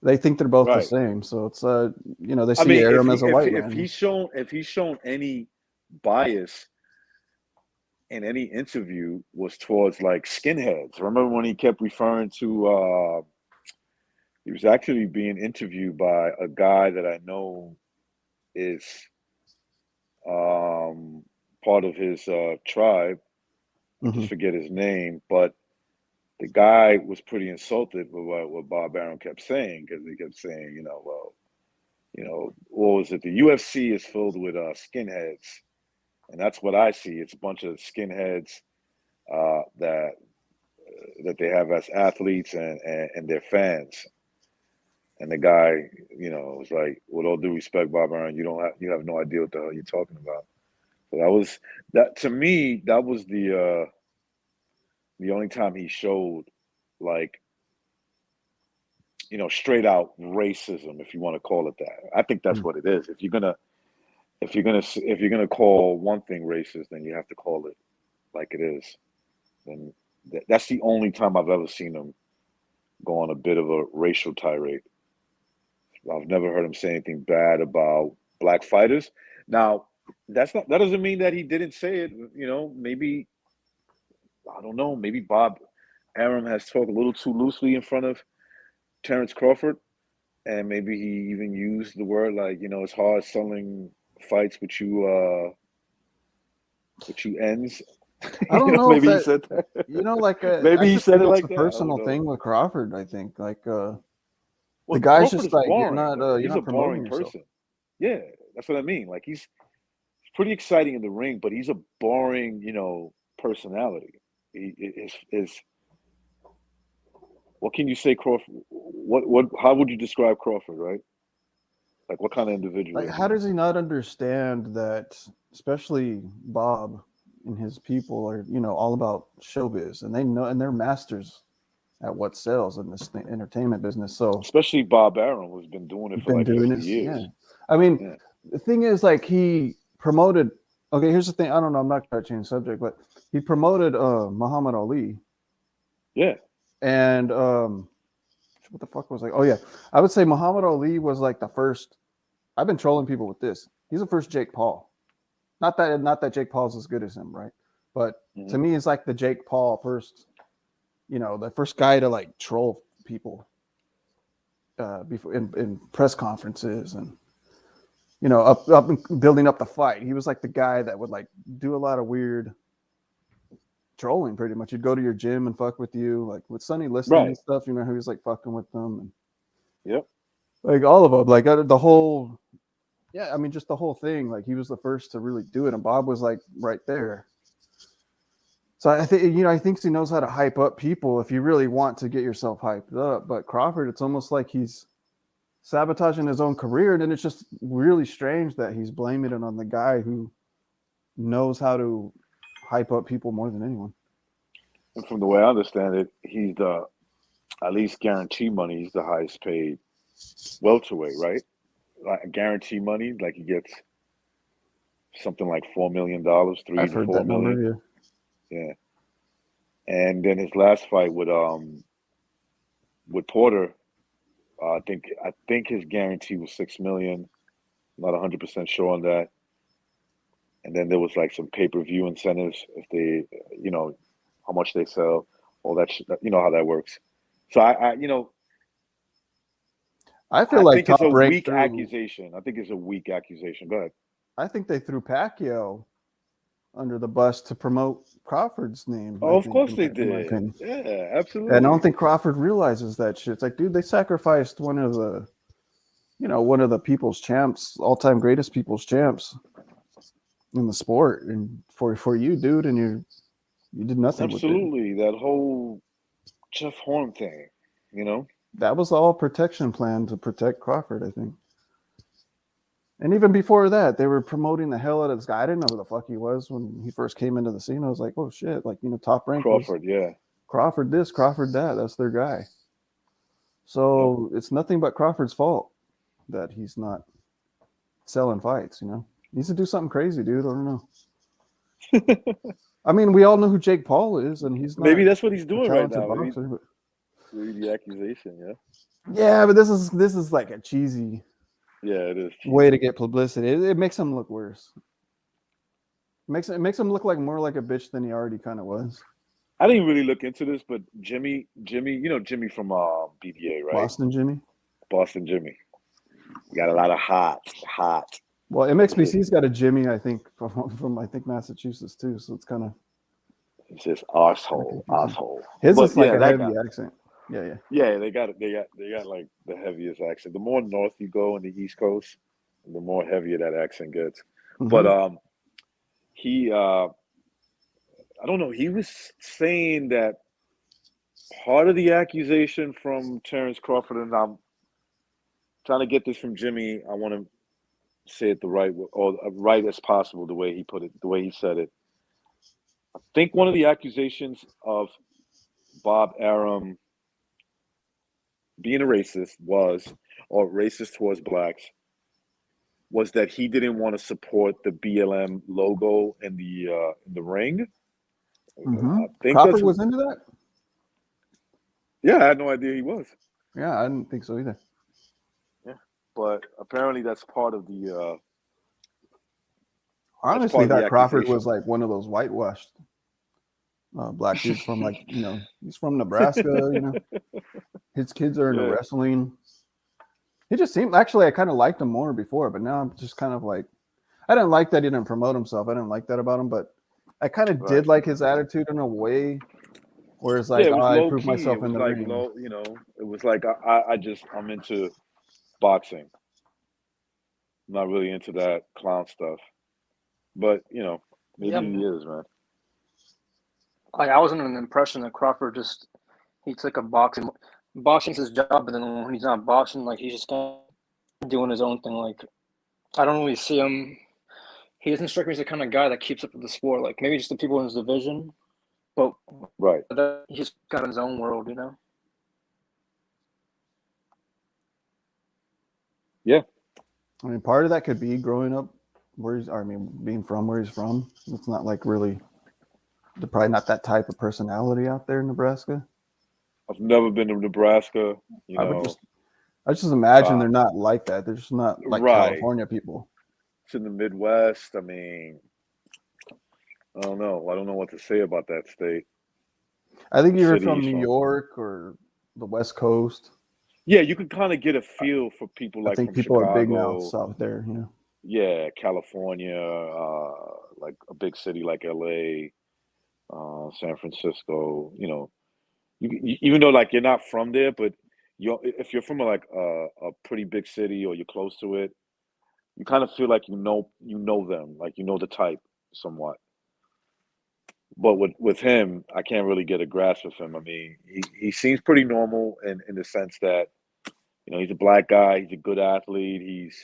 They think they're both the Right. same. So it's they I see mean, Arum as a white if man. he's shown any bias in any interview was towards like skinheads. Remember when he kept referring to he was actually being interviewed by a guy that I know is um part of his tribe. I Hmm. just forget his name, but the guy was pretty insulted with what Bob Arum kept saying, because he kept saying, well, what was it? The UFC is filled with skinheads, and that's what I see. It's a bunch of skinheads that they have as athletes and their fans. And the guy, was like, with all due respect, Bob Arum, you have no idea what the hell you're talking about. So that to me, that was the only time he showed like straight out racism, if you want to call it that. I think that's what it is. If you're gonna call one thing racist, then you have to call it like it is. And that's the only time I've ever seen him go on a bit of a racial tirade. I've never heard him say anything bad about black fighters. Now, that doesn't mean that he didn't say it. Maybe, I don't know. Maybe Bob Arum has talked a little too loosely in front of Terrence Crawford, and maybe he even used the word like, it's hard selling fights with you ends. I don't know if Maybe he that said that. I Maybe he just said think it it's like a that. I don't personal know. thing with Crawford. I think like the Well, guy's Crawford just is like boring, though. you're He's a not promoting boring yourself. person. Yeah, that's what I mean. Like, he's pretty exciting in the ring, but he's a boring, personality. He is. What can you say, Crawford? What? How would you describe Crawford? Right? Like, what kind of individual Like, is how he? does he not understand that, especially Bob and his people are, all about showbiz, and they know, and they're masters at what sells in this entertainment business. So Especially Bob Arum, who's been doing it for been like doing 50 this, years. yeah. I mean, Yeah. the thing is, like, he promoted. Okay, here's the thing. I don't know. I'm not trying to change the subject, but he promoted Muhammad Ali, Yeah. and what the fuck was like? Oh yeah, I would say Muhammad Ali was like the first. I've been trolling people with this. He's the first Jake Paul. Not that Jake Paul's as good as him, right? But to Hmm. me, it's like the Jake Paul first. The first guy to like troll people before in press conferences and up building up the fight. He was like the guy that would like do a lot of weird trolling. Pretty much, he'd go to your gym and fuck with you, like with Sonny Liston Right. and stuff. He was like fucking with them and Yep. like all of them, like the whole. Yeah, I mean, just the whole thing. Like, he was the first to really do it, and Bob was like right there. So I think I think he knows how to hype up people if you really want to get yourself hyped up. But Crawford, it's almost like he's sabotaging his own career, and then it's just really strange that he's blaming it on the guy who knows how to hype up people more than anyone. And from the way I understand it, he's at least guarantee money, he's the highest paid welterweight, right? Like guarantee money, like he gets something like $4 million, three I've to heard four that million. number. Yeah. And then his last fight with Porter, I think his guarantee was 6 million. Not 100% sure on that. And then there was like some pay-per-view incentives if they, how much they sell, all that shit. You know how that works. So I feel I like think it's a Top Rank weak threw. accusation. I think it's a weak accusation. Go ahead. I think they threw Pacquiao under the bus to promote Crawford's name. Oh, I of think, course they in my did. opinion, Yeah, and I absolutely. don't think Crawford realizes that shit. It's like, dude, they sacrificed one of the people's champs, all-time greatest people's champs in the sport, and for you, dude, and you did nothing with it. Absolutely. That whole Jeff Horn thing, you know? That was all protection plan to protect Crawford, I think. And even before that, they were promoting the hell out of this guy. I didn't know who the fuck he was when he first came into the scene. I was like, oh shit, like, Top Rank was Crawford, yeah. Crawford this, Crawford that. That's their guy. So it's nothing but Crawford's fault that he's not selling fights, He needs to do something crazy, dude. I don't know. I mean, we all know who Jake Paul is, and he's not Maybe that's what he's a doing right talented now. Maybe, boxer. maybe the accusation, yeah. Yeah, but this is like a cheesy Yeah, it is. way to get publicity. It makes him look worse. It makes him look like more like a bitch than he already kind of was. I didn't really look into this, but Jimmy, Jimmy from BBA, right? Boston Jimmy. Boston Jimmy. Got a lot of hot. Well, MXBC's got a Jimmy, I think, from I think Massachusetts too. So it's kind of. It's just arsehole. His But is like yeah, a that heavy guy. accent. Yeah. Yeah, they got like the heaviest accent. The more north you go in the East Coast, the more heavier that accent gets. Mhm. But he I don't know, he was saying that part of the accusation from Terrence Crawford, and I'm trying to get this from Jimmy. I want to say it the right or right as possible, the way he put it, the way he said it. I think one of the accusations of Bob Arum being a racist or racist towards blacks, was that he didn't want to support the BLM logo in the ring. Mm-hmm. I think Crawford was into that. Yeah, I had no idea he was. Yeah, I didn't think so either. Yeah, but apparently that's part of the. Honestly, that Crawford was like one of those whitewashed black dudes from he's from Nebraska. His kids are into wrestling. He just seemed I kind of liked him more before, but now I'm just kind of like, I didn't like that he didn't promote himself. I didn't like that about him, but I kind of did like his attitude in a way. Where it's like, it was I low proved key. myself It was in the like ring. low, it was like I'm into boxing. I'm not really into that clown stuff. But, maybe he is, man. I was under an impression that Crawford he took a boxing's his job, but then when he's not boxing, like he's just kind of doing his own thing. Like I don't really see him. He doesn't strike me as the kind of guy that keeps up with the sport. Like maybe just the people in his division, but right, he's got his own world, Yeah. I mean, part of that could be growing up being from where he's from. It's not like really, they're probably not that type of personality out there in Nebraska. I've never been to Nebraska. I just imagine they're not like that. They're just not like California people. It's in the Midwest. I mean, I don't know. I don't know what to say about that state. I think you're from New York or the West Coast. Yeah, you can kind of get a feel for people like from people Chicago, are big mouths out there, Yeah, California, like a big city like LA, San Francisco. Even though like you're not from there, but if you're from a pretty big city or you're close to it, you kind of feel like you know them, like the type somewhat. But with him, I can't really get a grasp of him. I mean, he seems pretty normal in the sense that he's a black guy, he's a good athlete, he's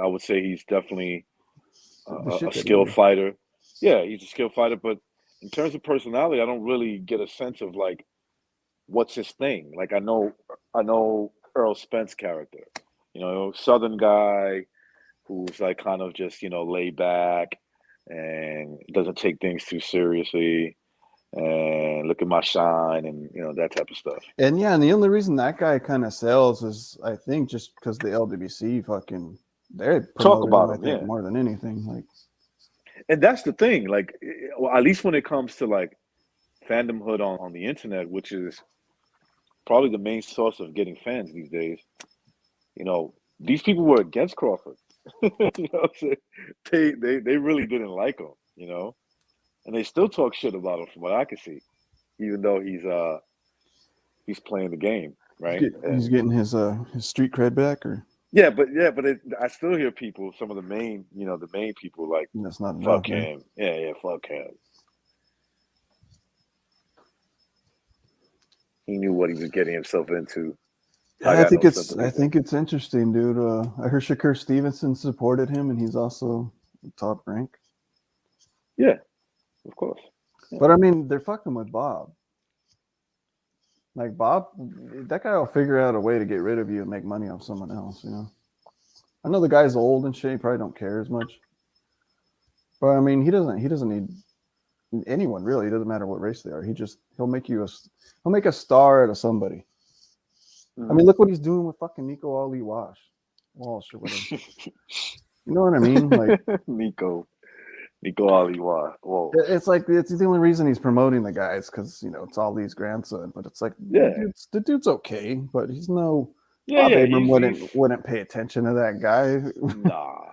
I would say he's definitely a skilled fighter. Yeah, he's a skilled fighter, but in terms of personality, I don't really get a sense of like what's his thing. Like I know Earl Spence character, Southern guy who's like kind of just laid back and doesn't take things too seriously. and look at my shine, and that type of stuff. And yeah, and the only reason that guy kind of sells is, I think, just because the LWC fucking they promoted about him, I him, think, yeah. more than anything. Like, And that's the thing, like, well, at least when it comes to like fandomhood on the internet, which is probably the main source of getting fans these days. These people were against Crawford. So they really didn't like him, and they still talk shit about him from what I can see, even though he's playing the game, right? he's getting his street cred back, or but I still hear people, some of the main people, like, that's not fuck enough. him, yeah, fuck him. He knew what he was getting himself into. I think it's interesting, dude. I heard Shakur Stevenson supported him, and he's also top rank. Yeah, of course. Yeah. But I mean, they're fucking with Bob. Like, Bob, that guy will figure out a way to get rid of you and make money off someone else. I know the guy's old and shit. He probably don't care as much. But I mean, he doesn't need anyone really. It doesn't matter what race they are. He'll make a star out of somebody. I mean, look what he's doing with fucking Nico Ali Walsh or whatever. You know what I mean? Like Nico Ali Walsh. Whoa. It's like it's the only reason he's promoting the guys, because it's Ali's grandson. But it's like, the dude's okay, but he's no. Bob Arum wouldn't pay attention to that guy. Nah.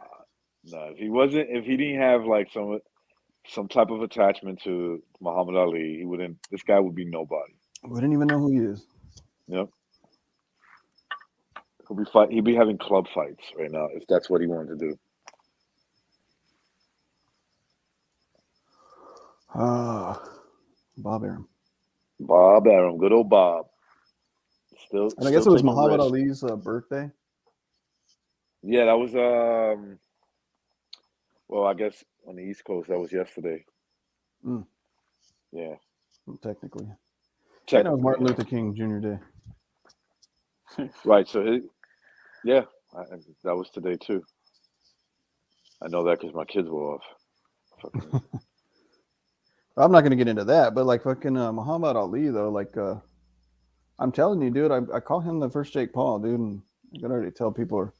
If he didn't have like some type of attachment to Muhammad Ali, he wouldn't. This guy would be nobody. Wouldn't even know who he is. Yep. He'd be having club fights right now if that's what he wanted to do. Bob Arum. Good old Bob. And I guess it was Muhammad Ali's birthday. Yeah, that was well, I guess on the East Coast that was yesterday. Yeah. Technically. It was Martin Luther King Jr. Day. Right. So that was today too. I know that because my kids were off. I'm not going to get into that, but like fucking Muhammad Ali though, like I'm telling you, dude, I call him the first Jake Paul, dude, and I can already tell people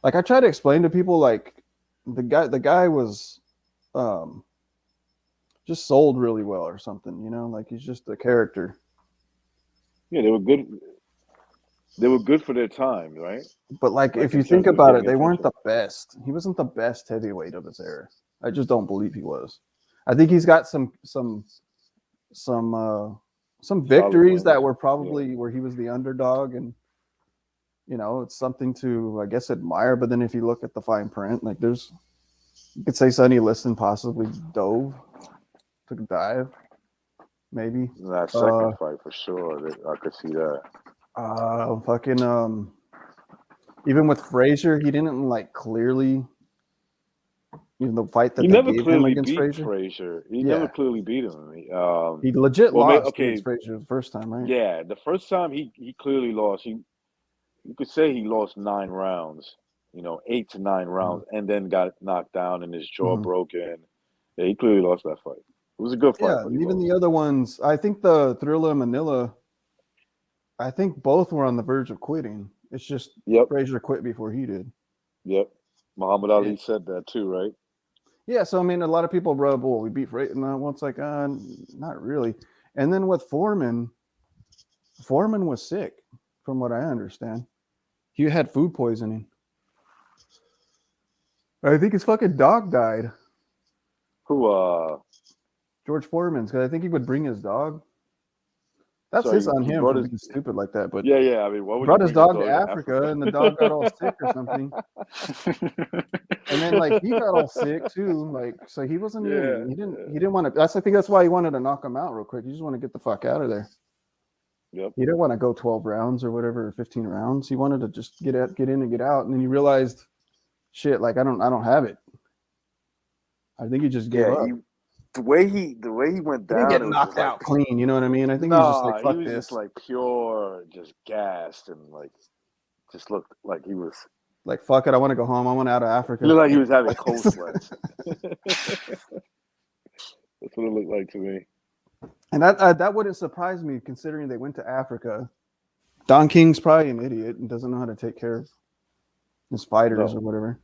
like, I try to explain to people, like, the guy was just sold really well or something, like he's just a character. Yeah, they were good. They were good for their time, right? But like if you think about it, they weren't the best. He wasn't the best heavyweight of his era. I just don't believe he was. I think he's got some victories that were probably where he was the underdog, and it's something to, I guess, admire. But then if you look at the fine print, like you could say Sonny Liston possibly took a dive, maybe. That second fight for sure. I could see that. Even with Frazier, he didn't like clearly. Even the fight that he never gave him against Frazier. He never clearly beat him. He legit lost against Frazier the first time, right? Yeah, the first time he clearly lost. You could say he lost 9 rounds, 8 to 9 rounds, and then got knocked down and his jaw broken. Yeah, he clearly lost that fight. It was a good fight. Yeah, even the other ones, I think the Thrilla and Manila, I think both were on the verge of quitting. It's just Frazier quit before he did. Yep. Muhammad Ali said that too, right? Yeah, so I mean, a lot of people rub, we beat Frazier. No, it's like, not really. And then with Foreman was sick, from what I understand. He had food poisoning. I think his fucking dog died. Who? George Foreman's, because I think he would bring his dog. That's on him for being stupid like that. But yeah. I mean, what would brought his dog to Africa, and the dog got all sick or something. And then like he got all sick too. Like, so he wasn't even. He didn't want to. I think that's why he wanted to knock him out real quick. He just want to get the fuck out of there. Yep. He didn't want to go 12 rounds or whatever, or 15 rounds. He wanted to just get in and get out. And then he realized, shit, like I don't have it. I think he just gave up. The way he went down, he didn't get knocked out clean. You know what I mean? I think he was just like, fuck he was this. Just like pure, just gassed, and like just looked like he was like, fuck it, I want to go home. I want out of Africa. He looked like he was having cold sweats. That's what it looked like to me. And that wouldn't surprise me considering they went to Africa. Don King's probably an idiot and doesn't know how to take care of his fighters No. or whatever.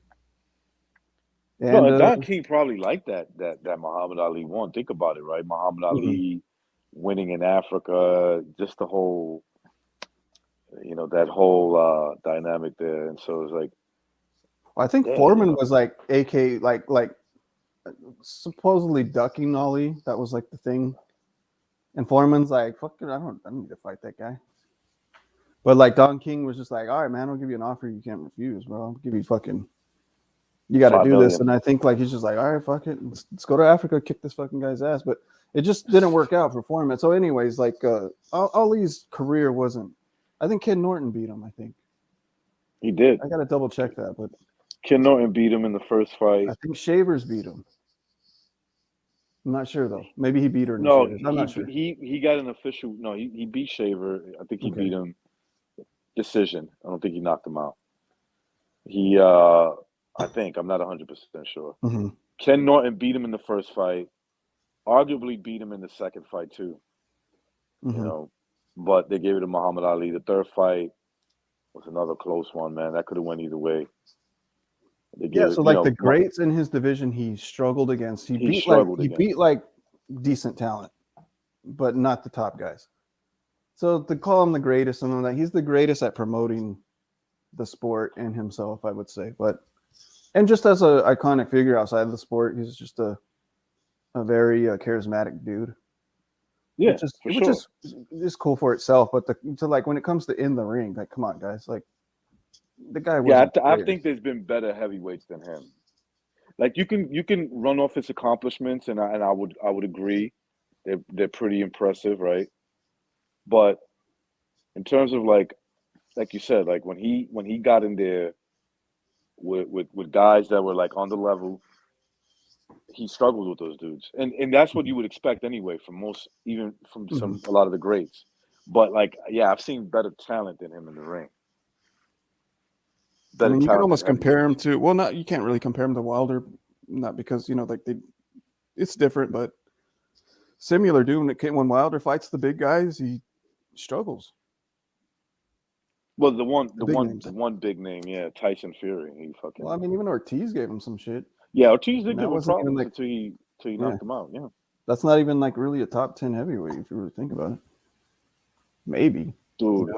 No, And and Don King probably liked that Muhammad Ali won. Think about it, right? Muhammad Ali winning in Africa, just the whole, that whole dynamic there. And so it's like, I think yeah, Foreman was like AK like supposedly ducking Ali. That was like the thing. And Foreman's like, fuck it, I don't need to fight that guy. But like Don King was just like, all right, man, I'll give you an offer you can't refuse, bro. I'll give you you got to do this. And I think like he's just like, all right, fuck it, let's go to Africa, kick this fucking guy's ass. But it just didn't work out for Foreman. So, anyways, like Ali's career wasn't. I think Ken Norton beat him. I think he did. I got to double check that, but Ken Norton beat him in the first fight. I think Shavers beat him. I'm not sure though. Maybe he beat her. No, Shavers. I'm not sure. He got an official. No, he beat Shaver. I think he beat him decision. I don't think he knocked him out. I think I'm not 100% sure. Mm-hmm. Ken Norton beat him in the first fight. Arguably beat him in the second fight too. Mm-hmm. But they gave it to Muhammad Ali. The third fight was another close one, man. That could have went either way. So like the greats in his division, he struggled against. He beat like decent talent, but not the top guys. So to call him the greatest and all that, he's the greatest at promoting the sport and himself, I would say. And just as an iconic figure outside of the sport, he's just a very charismatic dude. Yeah, which is cool for itself. But like when it comes to in the ring, like come on, guys, like the guy. I think there's been better heavyweights than him. Like you can run off his accomplishments, and I would agree, they're pretty impressive, right? But in terms of like you said, like when he got in there with guys that were like on the level, he struggled with those dudes, and that's what you would expect anyway from even from a lot of the greats. But like, yeah, I've seen better talent than him in the ring. I mean, you can almost compare him to. Well, not you can't really compare him to Wilder, not because like it's different, but similar. Dude, when Wilder fights the big guys, he struggles. Well, the one big name, yeah, Tyson Fury. He fucking. Well, I mean, even Ortiz gave him some shit. Yeah, Ortiz did give him problems until he knocked him out. Yeah, that's not even like really a top 10 heavyweight if you really think about it. Maybe, dude.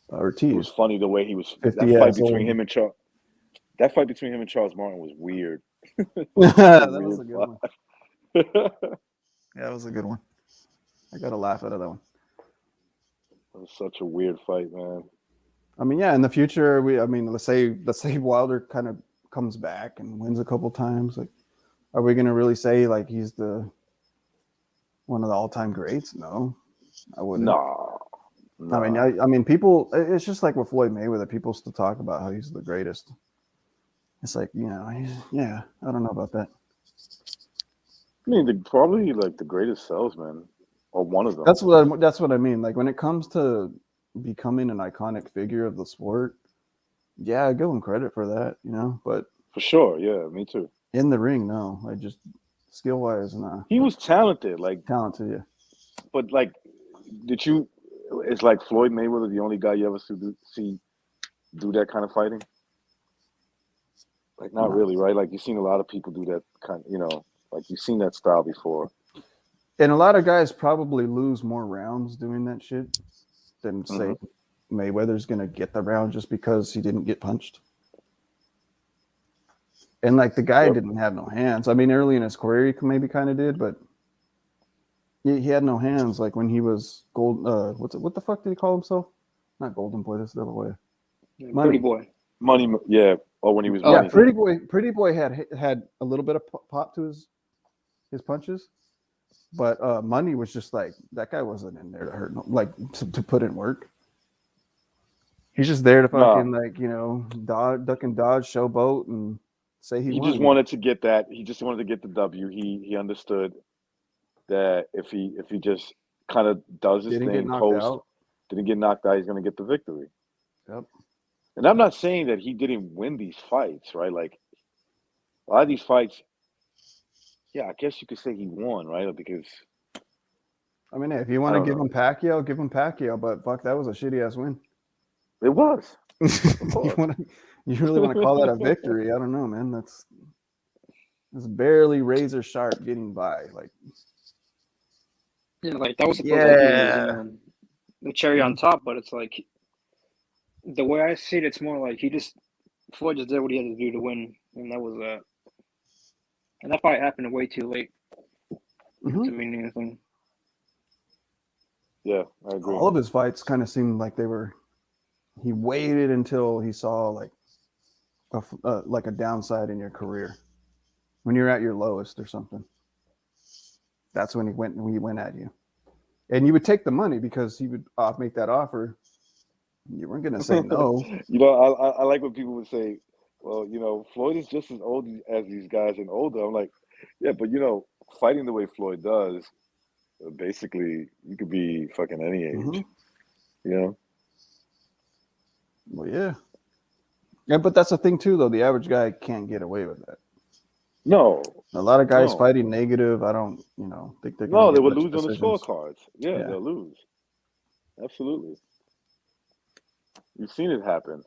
Ortiz. It was funny the way he was. That fight between him and Charles Martin was weird. That was a good one. Yeah, that was a good one. I got a laugh out of that one. It was such a weird fight, man. I mean, yeah, in the future, let's say Wilder kind of comes back and wins a couple times. Like, are we gonna really say like he's one of the all-time greats? No, I wouldn't. No. I mean, people. It's just like with Floyd Mayweather. People still talk about how he's the greatest. It's like, I don't know about that. I mean, probably like the greatest salesman, or one of them. That's what I mean. Like when it comes to becoming an iconic figure of the sport, yeah, I give him credit for that, But for sure, yeah, me too. In the ring, no. I just skill wise, nah. He was talented, yeah. But like, is like Floyd Mayweather the only guy you ever see do that kind of fighting? Like, not really, right? Like, you've seen a lot of people do that kind of, like you've seen that style before. And a lot of guys probably lose more rounds doing that shit than say Mayweather's going to get the round just because he didn't get punched. And like the guy didn't have no hands. I mean, early in his career, he maybe kind of did, but he had no hands. Like when he was what the fuck did he call himself? Not Golden Boy. That's the other way. Pretty Boy. Money, yeah. Or when he was Money. Yeah, Pretty Boy had a little bit of pop to his punches, but Money was just like that guy wasn't in there to hurt, like to put in work. He's just there to fucking duck and dodge, showboat, and say he won. Just wanted to get that. He just wanted to get the W. He understood that if he just kind of does his thing, didn't get knocked out, he's going to get the victory. Yep. And I'm not saying that he didn't win these fights, right? Like a lot of these fights, yeah, I guess you could say he won, right? Because I mean, hey, if you I want to don't give know. him Pacquiao, give him Pacquiao. But fuck, that was a shitty ass win. It was. you want to, you really want to call that a victory? I don't know, man. That's barely razor sharp getting by. Like, Yeah, like that was supposed to be, yeah, the cherry on Mhm. top, but it's like the way I see it, it's more like Floyd just did what he had to do to win, and that was and that fight happened way too late Mhm. to mean anything. Yeah, I agree. all of his fights kind of seemed like they were. He waited until he saw like a downside in your career, when you're at your lowest or something. That's when he went at you, and you would take the money because he would make that offer. You weren't gonna say no. You know, I like when people would say, "Well, you know, Floyd is just as old as these guys and older." I'm like, yeah, but you know, fighting the way Floyd does, basically, you could be fucking any age. Mhm. You know? Well, yeah. Yeah, but that's the thing too, though. The average guy can't get away with that. No, A lot of guys no, fighting negative. I don't, think they're gonna no. They get would much lose on the decisions. scorecards. Yeah, Yeah. they'll lose. Absolutely. You've seen it happen.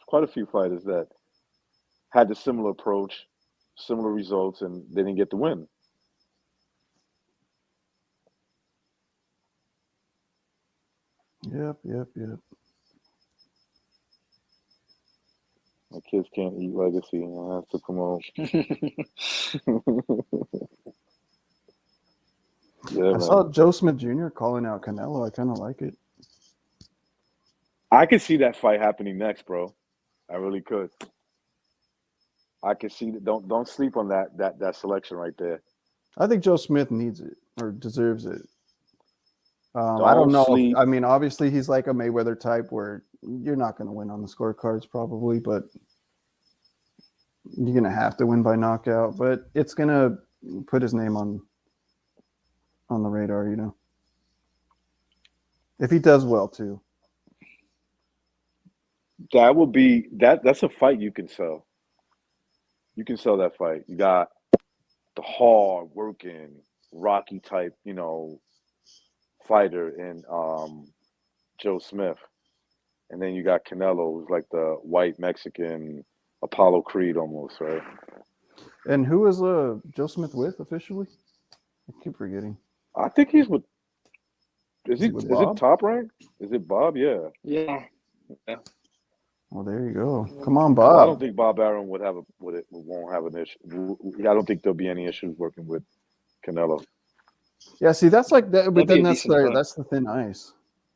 Quite a few fighters that had the similar approach, similar results, and they didn't get the win. Yep. My kids can't eat legacy. I have to promote. Yeah, I man. saw Joe Smith Jr. calling out Canelo. I kind of like it. I could see that fight happening next, bro. I really could. I could see that. Don't sleep on that selection right there. I think Joe Smith needs it or deserves it. I don't Don't know. sleep. I mean, obviously he's like a Mayweather type where you're not going to win on the scorecards probably, but you're going to have to win by knockout. But it's going to put his name on the radar, if he does well too. That would be that's a fight you can sell. You can sell that fight. You got the hard working Rocky type, fighter in Joe Smith. And then you got Canelo, who's like the white Mexican Apollo Creed almost, right? And who is Joe Smith with officially? I keep forgetting. I think he's with is Is he he with is it Bob? Top Rank? Is it Bob? Yeah. Yeah. Well, there you go. Come on, Well, I don't Bob. think Bob Arum won't have an issue. I don't think there'll be any issues working with Canelo. Yeah, see, that's like that, but That'd be then a decent fight. that's the thin ice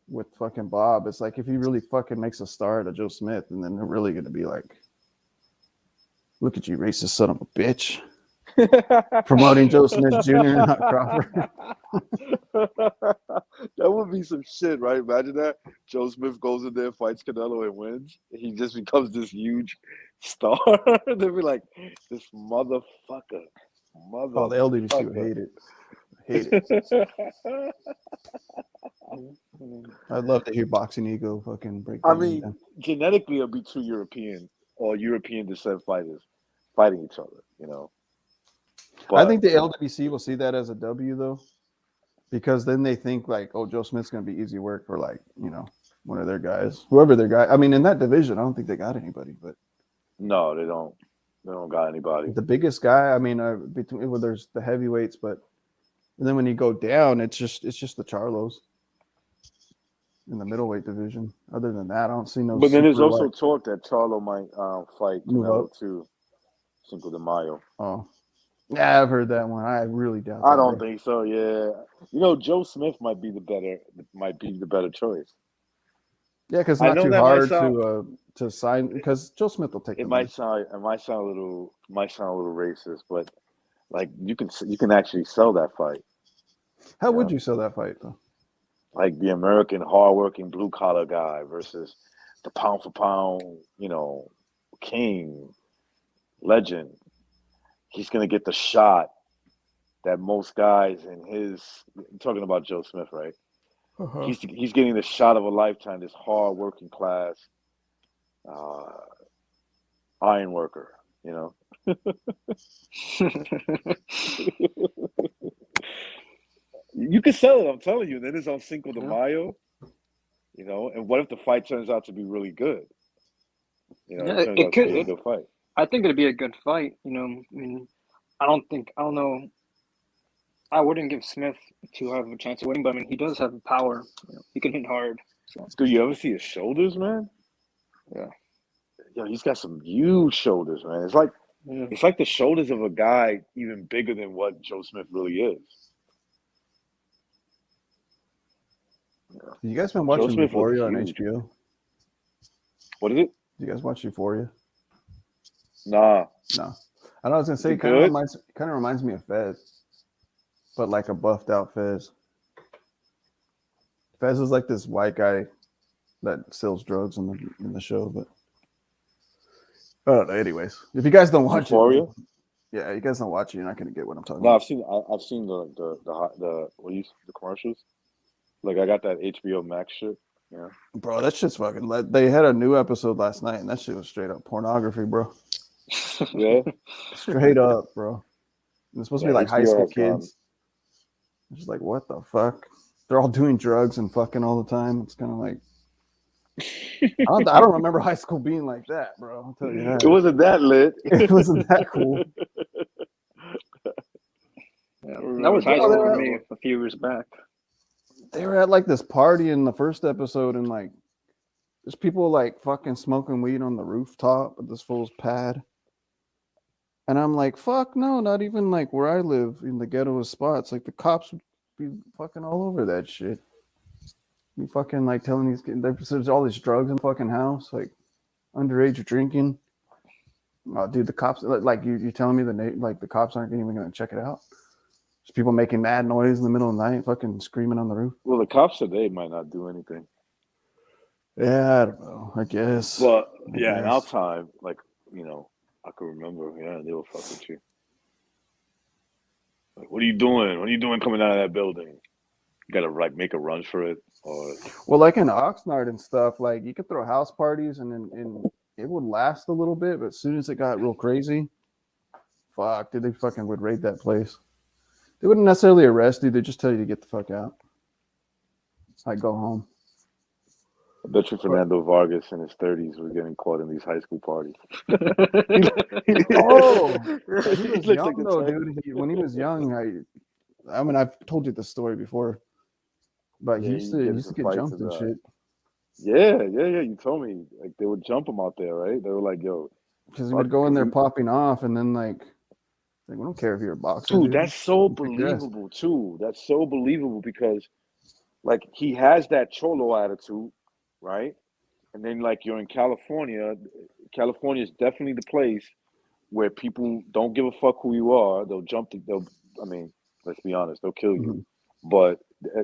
with fucking Bob. It's like if he really fucking makes a star out of Joe Smith, and then they're really gonna be like, "Look at you, racist son of a bitch, promoting Joe Smith Jr., not Crawford." That would be some shit, right? Imagine that. Joe Smith goes in there, fights Canelo, and wins. He just becomes this huge star. They'd be like, this motherfucker. Oh, the LDDC would hate it. Hate it. I'd love to hear Boxing Ego fucking break I down. mean, genetically, it'll be two European or European descent fighters fighting each other, I But think the LWC will see that as a W though, because then they think like, oh, Joe Smith's gonna be easy work for like, one of their guys, whoever their guy. I mean, in that division, I don't think they got anybody, but no, they don't. They don't got anybody. the biggest guy, I mean, there's the heavyweights, but and then when you go down, it's just the Charlos in the middleweight division. Other than that, I don't see no. But then there's super also light talk that Charlo might fight move Canelo up. too, Cinco de Mayo. Oh, yeah, I've heard that one. I really doubt. I that, don't bro. think so. Yeah, Joe Smith might be the better choice. Yeah, because it's I not know too that might hard sound to sign because Joe Smith will take the money. it might sound a little racist, but like you can actually sell that fight. How would you sell that fight though? Like the American hardworking blue collar guy versus the pound for pound, king, legend. He's gonna get the shot that most guys I'm talking about Joe Smith, right? Uh-huh. He's getting the shot of a lifetime, this hard working class uh, iron worker, You can sell it. I'm telling you. Then it's on Cinco de Yeah. Mayo. You know, and what if the fight turns out to be really good? You know, Yeah, it turns it out to could. be a good fight. I think it'd be a good fight. You know, I mean, I don't know. I wouldn't give Smith too have a chance of winning, but I mean, he does have power. You know, he can hit hard. So Do you ever see his shoulders, man? yeah, Yo, he's got some huge shoulders, man. yeah. It's like the shoulders of a guy even bigger than what Joe Smith really is. You guys been Joe watching Smith looks Euphoria on huge. HBO? What is it? You guys watch Euphoria? Nah. No. I know I was gonna say it it kind of good? reminds me of Fez, but like a buffed out Fez. Fez is like this white guy that sells drugs in the show, but I don't know. Anyways, if you guys don't watch Euphoria? it, yeah, you guys don't watch it, you're not gonna get what I'm talking No, about. I've seen the commercials. Like I got that HBO Max shit. Yeah. Bro, that shit's fucking. They had a new episode last night, and that shit was straight up pornography, bro. Yeah. Straight up, bro. It's supposed to be like high HBO school has gone. kids. It's just like, what the fuck? They're all doing drugs and fucking all the time. It's kind of like, I don't remember high school being like that, bro. I'll tell you that. It wasn't that lit. It wasn't that cool. Yeah, that was high Oh, school they for were- me a few years back. They were at like this party in the first episode, and like, there's people like fucking smoking weed on the rooftop of this fool's pad. And I'm like, fuck no, not even like where I live in the ghetto spots. Like the cops would be fucking all over that shit. Be fucking like telling these kids there's all these drugs in the fucking house, like underage drinking. Oh, dude, the cops like you telling me the cops aren't even gonna check it out? There's people making mad noise in the middle of the night, fucking screaming on the roof. Well, the cops said they might not do anything. Yeah, I don't know. I guess. But I yeah, in our guess. time, like, you know, I could remember, yeah, they would fuck with you. Like, what are you doing? What are you doing coming out of that building? You gotta like make a run for it, or Well, like in Oxnard and stuff, like you could throw house parties and it would last a little bit, but as soon as it got real crazy, fuck, dude, they fucking would raid that place. They wouldn't necessarily arrest you; they just tell you to get the fuck out. Like go home. I bet you Fernando Vargas in his 30s was getting caught in these high school parties. Oh, he He was looks young like the though, type- dude. When he was young, I mean, I've told you this story before, but Yeah, he used he to gets used to in get fights jumped and, and shit Yeah. You told me like they would jump him out there, right? They were like, "Yo, because he would go in there popping off, and then like we don't care if you're a boxer, dude, that's so Kick your ass. believable too. That's so believable because, like, he has that cholo attitude, right? And then like you're in California. California is definitely the place where people don't give a fuck who you are. They'll jump. I mean, let's be honest. They'll kill you. Mhm. But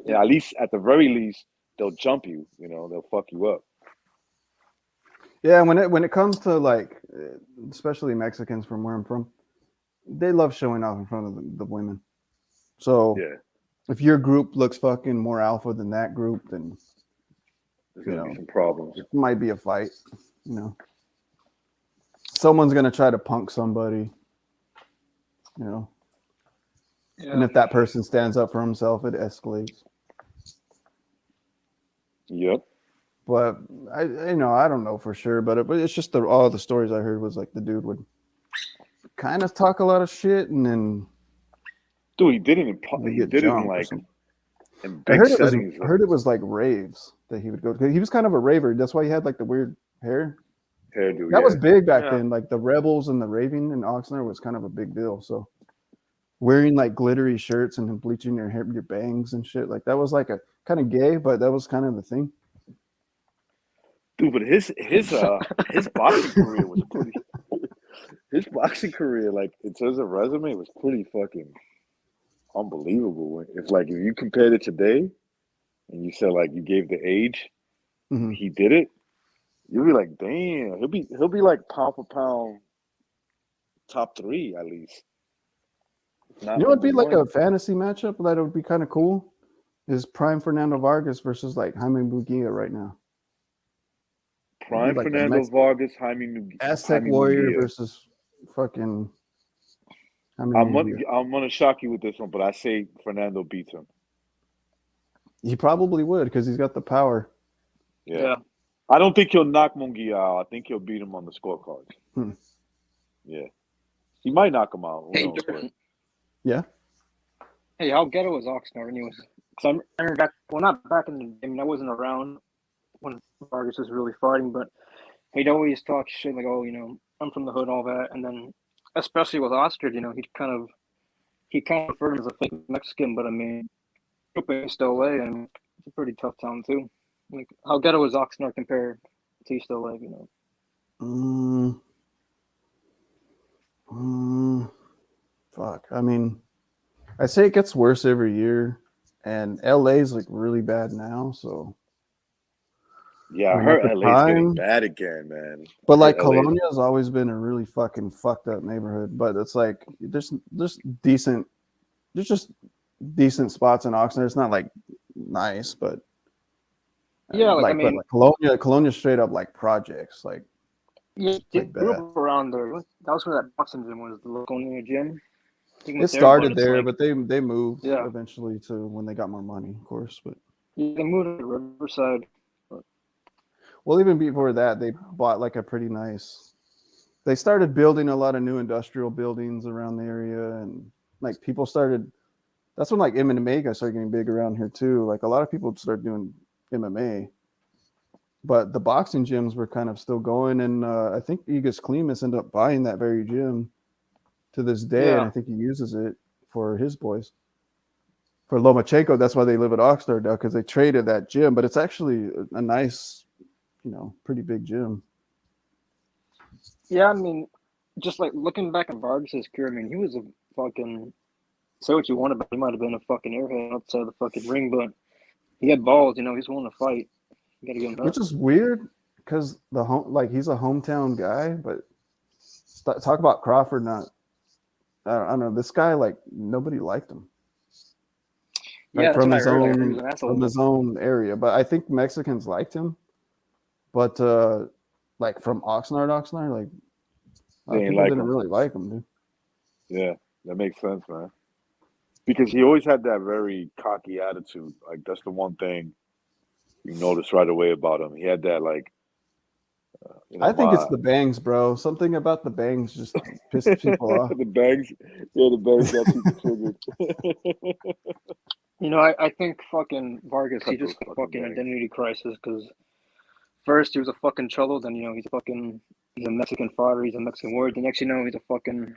at least, at the very least, they'll jump you. You know, they'll fuck you up. Yeah, when it comes to like, especially Mexicans from where I'm from, they love showing off in front of the women. So Yeah, if your group looks fucking more alpha than that group, then there's gonna You be know. some problems. it might be a fight. You know, someone's gonna try to punk somebody. You know, and Yeah. if that person stands up for himself, it escalates. Yep. But I don't know for sure, but it's just all the stories I heard was like the dude would kind of talk a lot of shit, and then Dude, he did it in they he get did it in jumped or like something. in I big heard it settings. was like raves that he would go to. He was kind of a raver. That's why he had like the weird hair. Hairdo. That was big back Yeah. then. Like the rebels and the raving in Oxnard was kind of a big deal. So wearing like glittery shirts and then bleaching your hair, your bangs and shit, like that was like a kind of gay, but that was kind of the thing. Dude, but his boxing career was pretty. His boxing career, like in terms of resume, was pretty fucking unbelievable. If you compared it today, and you said like you gave the age, Mhm. he did it, you'd be like, damn, he'll be like pound for pound top 3 at least. Not You know, it'd be number like a one. fantasy matchup that would be kind of cool. Is Prime Fernando Vargas versus like Jaime Munguia right now? Prime like a Fernando Vargas, Jaime Aztec Jaime Warrior Munguia. versus fucking Jaime Munguia. I'm gonna shock you with this one, but I say Fernando beats him. He probably would because he's got the power. Yeah. Yeah. I don't think he'll knock Munguia out. I think he'll beat him on the scorecards. Hmm. Yeah. He might knock him out. Who Hey, knows? But Jordan. Yeah. Hey, how ghetto was Oxnard? Anyways, because I remember back, well, not back in the, I mean, I wasn't around when Vargas was really fighting, but he'd always talk shit like, oh, I'm from the hood, all that, and then especially with Oscar, he kind of referred him as a fake Mexican, but I mean, East LA, and it's a pretty tough town too. Like, how ghetto was Oxnard compared to East LA? Fuck. I mean, I say it gets worse every year, and LA's like really bad now. So, yeah, I I mean, heard at the LA's getting time- bad again, man. but I like heard LA's Colonia has always been a really fucking fucked up neighborhood. But it's like there's decent, there's just decent spots in Oxnard. It's not like nice, but Yeah, like, I but mean- Colonia straight up like projects. Like Yeah, like grew that. up around there. That was where that boxing gym was, the Laconia gym. I think It was started but it's there, like- but they moved Yeah. eventually to when they got more money, of course. But Yeah, they moved to Riverside. well, even before that, they bought like a pretty nice. They started building a lot of new industrial buildings around the area, and like people started. That's when like MMA got started getting big around here too. Like a lot of people started doing MMA, but the boxing gyms were kind of still going, and I think Igis Klimas ended up buying that very gym to this day, and Yeah. I think he uses it for his boys. For Lomachenko, that's why they live at Oxnard now, because they traded that gym, but it's actually a nice, pretty big gym. Yeah, I mean, just like looking back at Vargas' career, I mean, he was a fucking, say what you want about, he might have been a fucking airhead outside the fucking ring, but he had balls, he's willing to fight. You gotta give him that. Which is weird because he's a hometown guy, but talk about Crawford not. I don't know. This guy, like, nobody liked him. Yeah, that's from what I his heard. I heard own he was an asshole. from his own area, but I think Mexicans liked him. But like from Oxnard, like They ain't people like didn't him. really like him, dude. Yeah, that makes sense, man. Because he always had that very cocky attitude. Like that's the one thing you notice right away about him. He had that like. I think it's the bangs, bro. Something about the bangs just pissed people off. the bangs. Yeah, the bangs got people triggered. I think fucking Vargas, he Cut just those got a fucking fucking bangs. identity crisis because first he was a fucking cholo, then he's a Mexican fighter, he's a Mexican warrior. The next he's a fucking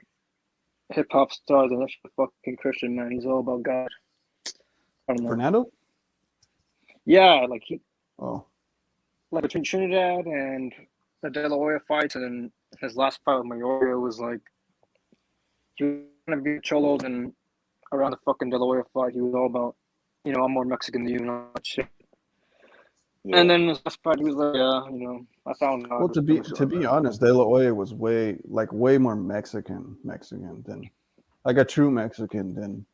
hip hop star, the next fucking Christian man. He's all about God. I don't know. Fernando? Yeah, like between Trinidad and the De La Hoya fights, and then his last fight with Mayoria was like he was gonna be a cholo, and around the fucking De La Hoya fight, he was all about, I'm more Mexican than you and all that shit. Yeah. And then his last fight, he was like, yeah, I found out. Well, to be honest, De La Hoya was way more Mexican than like a true Mexican than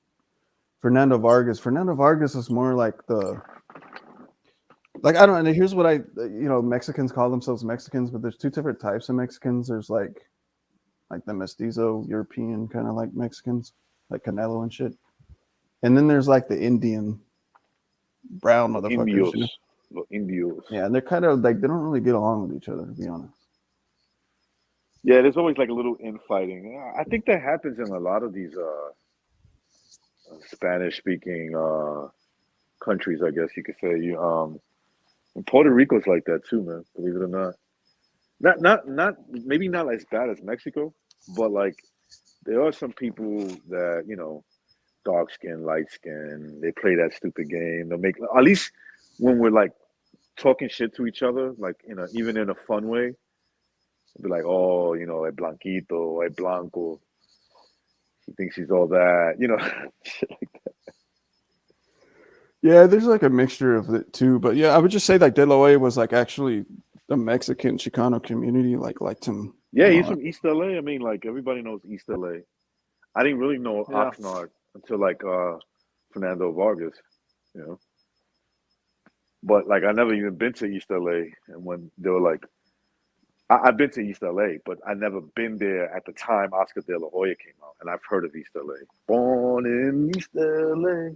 Fernando Vargas. Fernando Vargas is more like I don't know. Here's what Mexicans call themselves Mexicans, but there's two different types of Mexicans. There's like the mestizo European kind of like Mexicans, like Canelo and shit. And then there's like the Indian brown motherfuckers. Indios. Indios. Yeah, and they're kind of like they don't really get along with each other, to be honest. Yeah, there's always like a little infighting. I think that happens in a lot of these Spanish-speaking countries. I guess you could say. And Puerto Rico's like that too, man. Believe it or not. Not maybe not as bad as Mexico, but like there are some people that dark skin, light skin. They play that stupid game. They'll make at least when we're like talking shit to each other, like even in a fun way. Be like, oh, el blanquito, el blanco. He thinks he's all that, shit like that. Yeah, there's like a mixture of it too. But yeah, I would just say like De La Hoya was like actually the Mexican Chicano community liked him. Yeah, he's from East LA. I mean, like everybody knows East LA. I didn't really know Yeah. Oxnard until like Fernando Vargas, But like I never even been to East LA, and when they were like, I've been to East LA, but I never been there at the time Oscar De La Hoya came out, and I've heard of East LA. Born in East LA.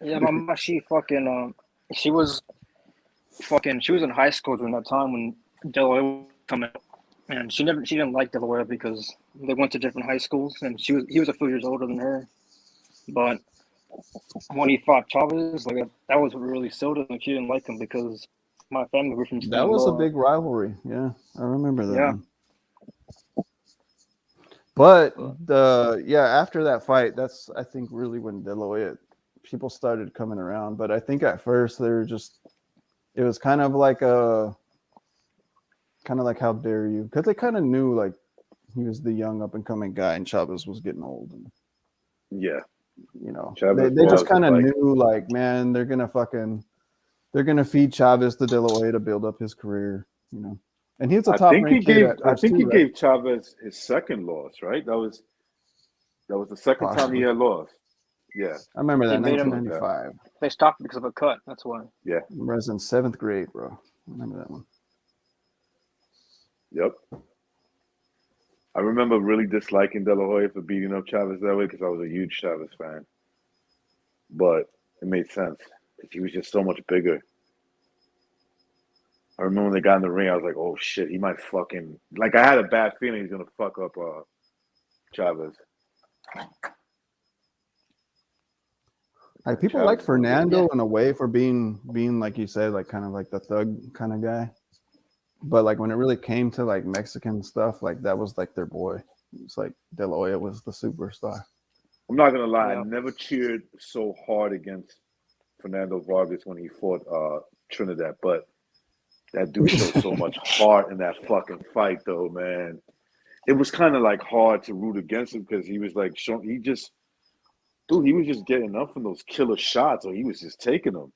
Yeah, my mom, she fucking she was in high school during that time when De La Hoya was coming out, and she didn't like De La Hoya because they went to different high schools, and he was a few years older than her. But when he fought Chavez, like that was what really sold it. Like she didn't like him because my family were from That was a Sinaloa. big rivalry. Yeah, I remember that Yeah. one. But after that fight, that's I think really when De La Hoya, people started coming around. But I think at first they were just, it was kind of like how dare you, because they kind of knew like he was the young up and coming guy and Chavez was getting old, and Yeah. they just kind of knew like, man, they're gonna feed Chavez to De La Hoya to build up his career, And he's a top ranked kid. I think he gave Chavez his second loss, right? That was the second time he had lost. Yeah, I remember that. They made him- 1995. They stopped because of a cut. That's why. I was in 7th grade, bro. I remember that one. Yep. I remember really disliking De La Hoya for beating up Chavez that way because I was a huge Chavez fan. But it made sense because he was just so much bigger. I remember when they got in the ring, I was like, oh shit, he might fucking, like, I had a bad feeling he's gonna fuck up Chavez. Like people like Fernando in a way for being like you said, like kind of like the thug kind of guy. But like when it really came to like Mexican stuff, like that was like their boy. It's like De La Hoya was the superstar. I'm not gonna lie, I never cheered so hard against Fernando Vargas when he fought Trinidad, but that dude showed so much heart in that fucking fight, though, man. It was kind of like hard to root against him because he was like he was just getting up from those killer shots, or he was just taking them.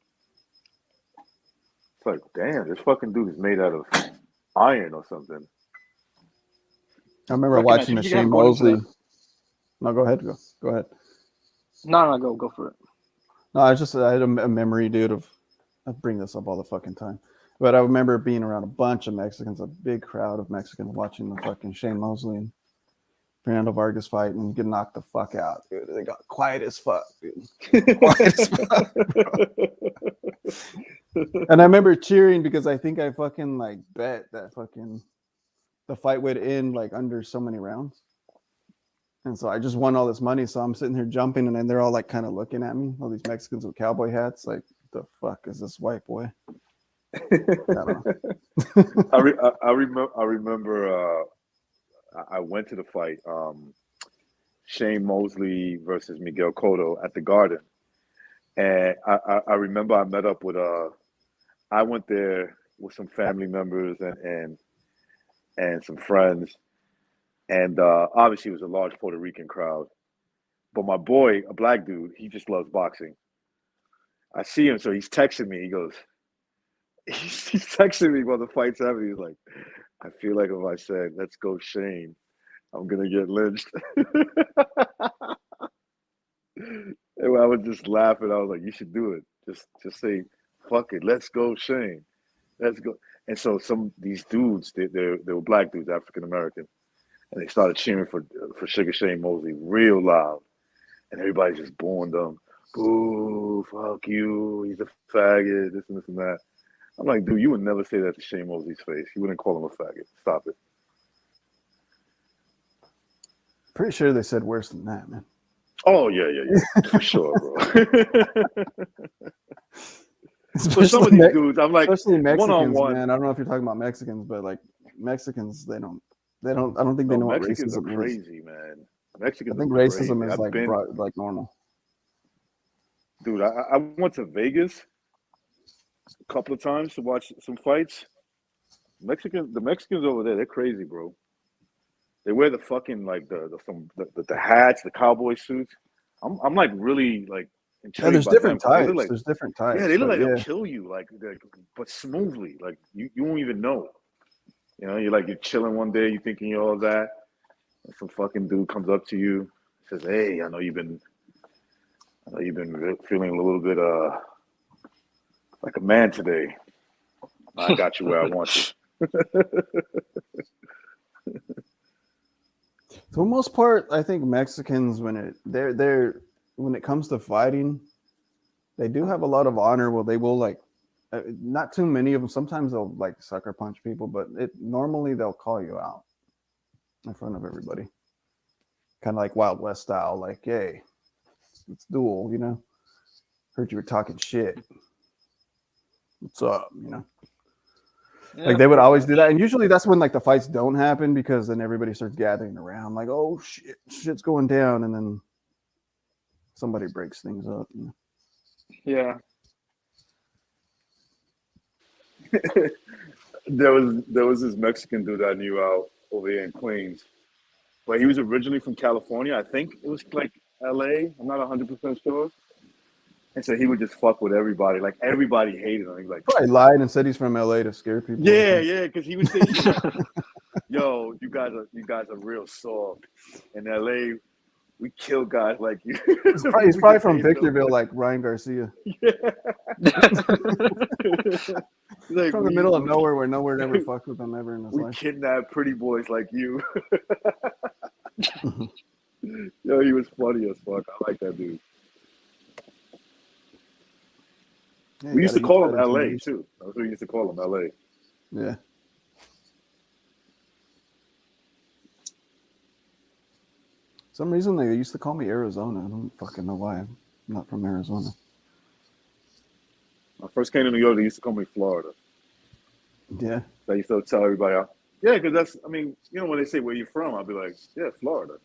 It's like, damn, this fucking dude is made out of iron or something. I remember watching the Shane Mosley. No, go ahead. Go ahead. No, go for it. No, I had a memory, dude, I bring this up all the fucking time. But I remember being around a bunch of Mexicans, a big crowd of Mexicans watching the fucking Shane Mosley and Fernando Vargas fight and get knocked the fuck out, dude. They got quiet as fuck, dude. Quiet as fuck, bro. And I remember cheering because I think I fucking like bet that fucking the fight would end like under so many rounds. And so I just won all this money. So I'm sitting here jumping and then they're all like kind of looking at me, all these Mexicans with cowboy hats. Like, the fuck is this white boy? I remember I went to the fight, Shane Mosley versus Miguel Cotto at the Garden. And I remember I met up with I went there with some family members and some friends. And obviously it was a large Puerto Rican crowd. But my boy, a black dude, he just loves boxing. I see him, so he's texting me. He's texting me while the fight's happening. He's like, I feel like if I said, let's go Shane, I'm going to get lynched. And I was just laughing. I was like, you should do it. Just say, fuck it. Let's go Shane. Let's go. And so these dudes, they were black dudes, African-American. And they started cheering for Sugar Shane Mosley real loud. And everybody just booing them. Boo, fuck you. He's a faggot, this and this and that. I'm like, dude, you would never say that to Shane Mosley's face. You wouldn't call him a faggot. Stop it. Pretty sure they said worse than that, man. Oh, yeah. For sure, bro. For some of these dudes, I'm like, especially Mexicans, one-on-one. man. I don't know if you're talking about Mexicans, but like Mexicans, I don't think they know what racism are crazy, is. Man. Mexicans I think are racism crazy. is like normal. Dude, I went to Vegas a couple of times to watch some fights. The Mexicans over there, they're crazy, bro. They wear the fucking like the hats, the cowboy suits. I'm like really like intrigued. Yeah, there's by different them. types. There's different types. Yeah, they look like they'll kill you, but smoothly. Like you won't even know. You know, you're chilling one day, you thinking you're all that, and some fucking dude comes up to you, says, "Hey, I know you've been feeling a little bit like a man today. I got you where I want you." For the most part, I think Mexicans, when they're when it comes to fighting, they do have a lot of honor. Well, they will like, not too many of them. Sometimes they'll like sucker punch people, but normally they'll call you out in front of everybody, kind of like Wild West style. Like, hey, let's duel. You know, heard you were talking shit. What's up? You know. Yeah, Like they would pretty always much. do that, and usually that's when like the fights don't happen because then everybody starts gathering around, like, oh shit, shit's going down, and then somebody breaks things up. You know? Yeah. There was this Mexican dude I knew out over here in Queens, but he was originally from California. I think it was like L.A. I'm not 100% sure. And so he would just fuck with everybody. Like everybody hated him. He was like, Probably lied and said he's from LA to scare people. yeah, because he was saying, "Yo, you guys are real soft. In L.A., we kill guys like you." He's probably from Victorville, like Ryan Garcia. Yeah. Like, From the middle of nowhere where nowhere never fucked with him ever in his we life. kidnap pretty boys like you. Yo, he was funny as fuck. I like that dude. Yeah, We you used to gotta call use him that LA intimidation. too. That's what we used to call him, LA. Yeah. Some reason they used to call me Arizona. I don't fucking know why. I'm not from Arizona. When I first came to New York, they used to call me Florida. Yeah. I used to tell everybody, yeah, because that's, I mean, you know, when they say where you from, I'll be like, yeah, Florida.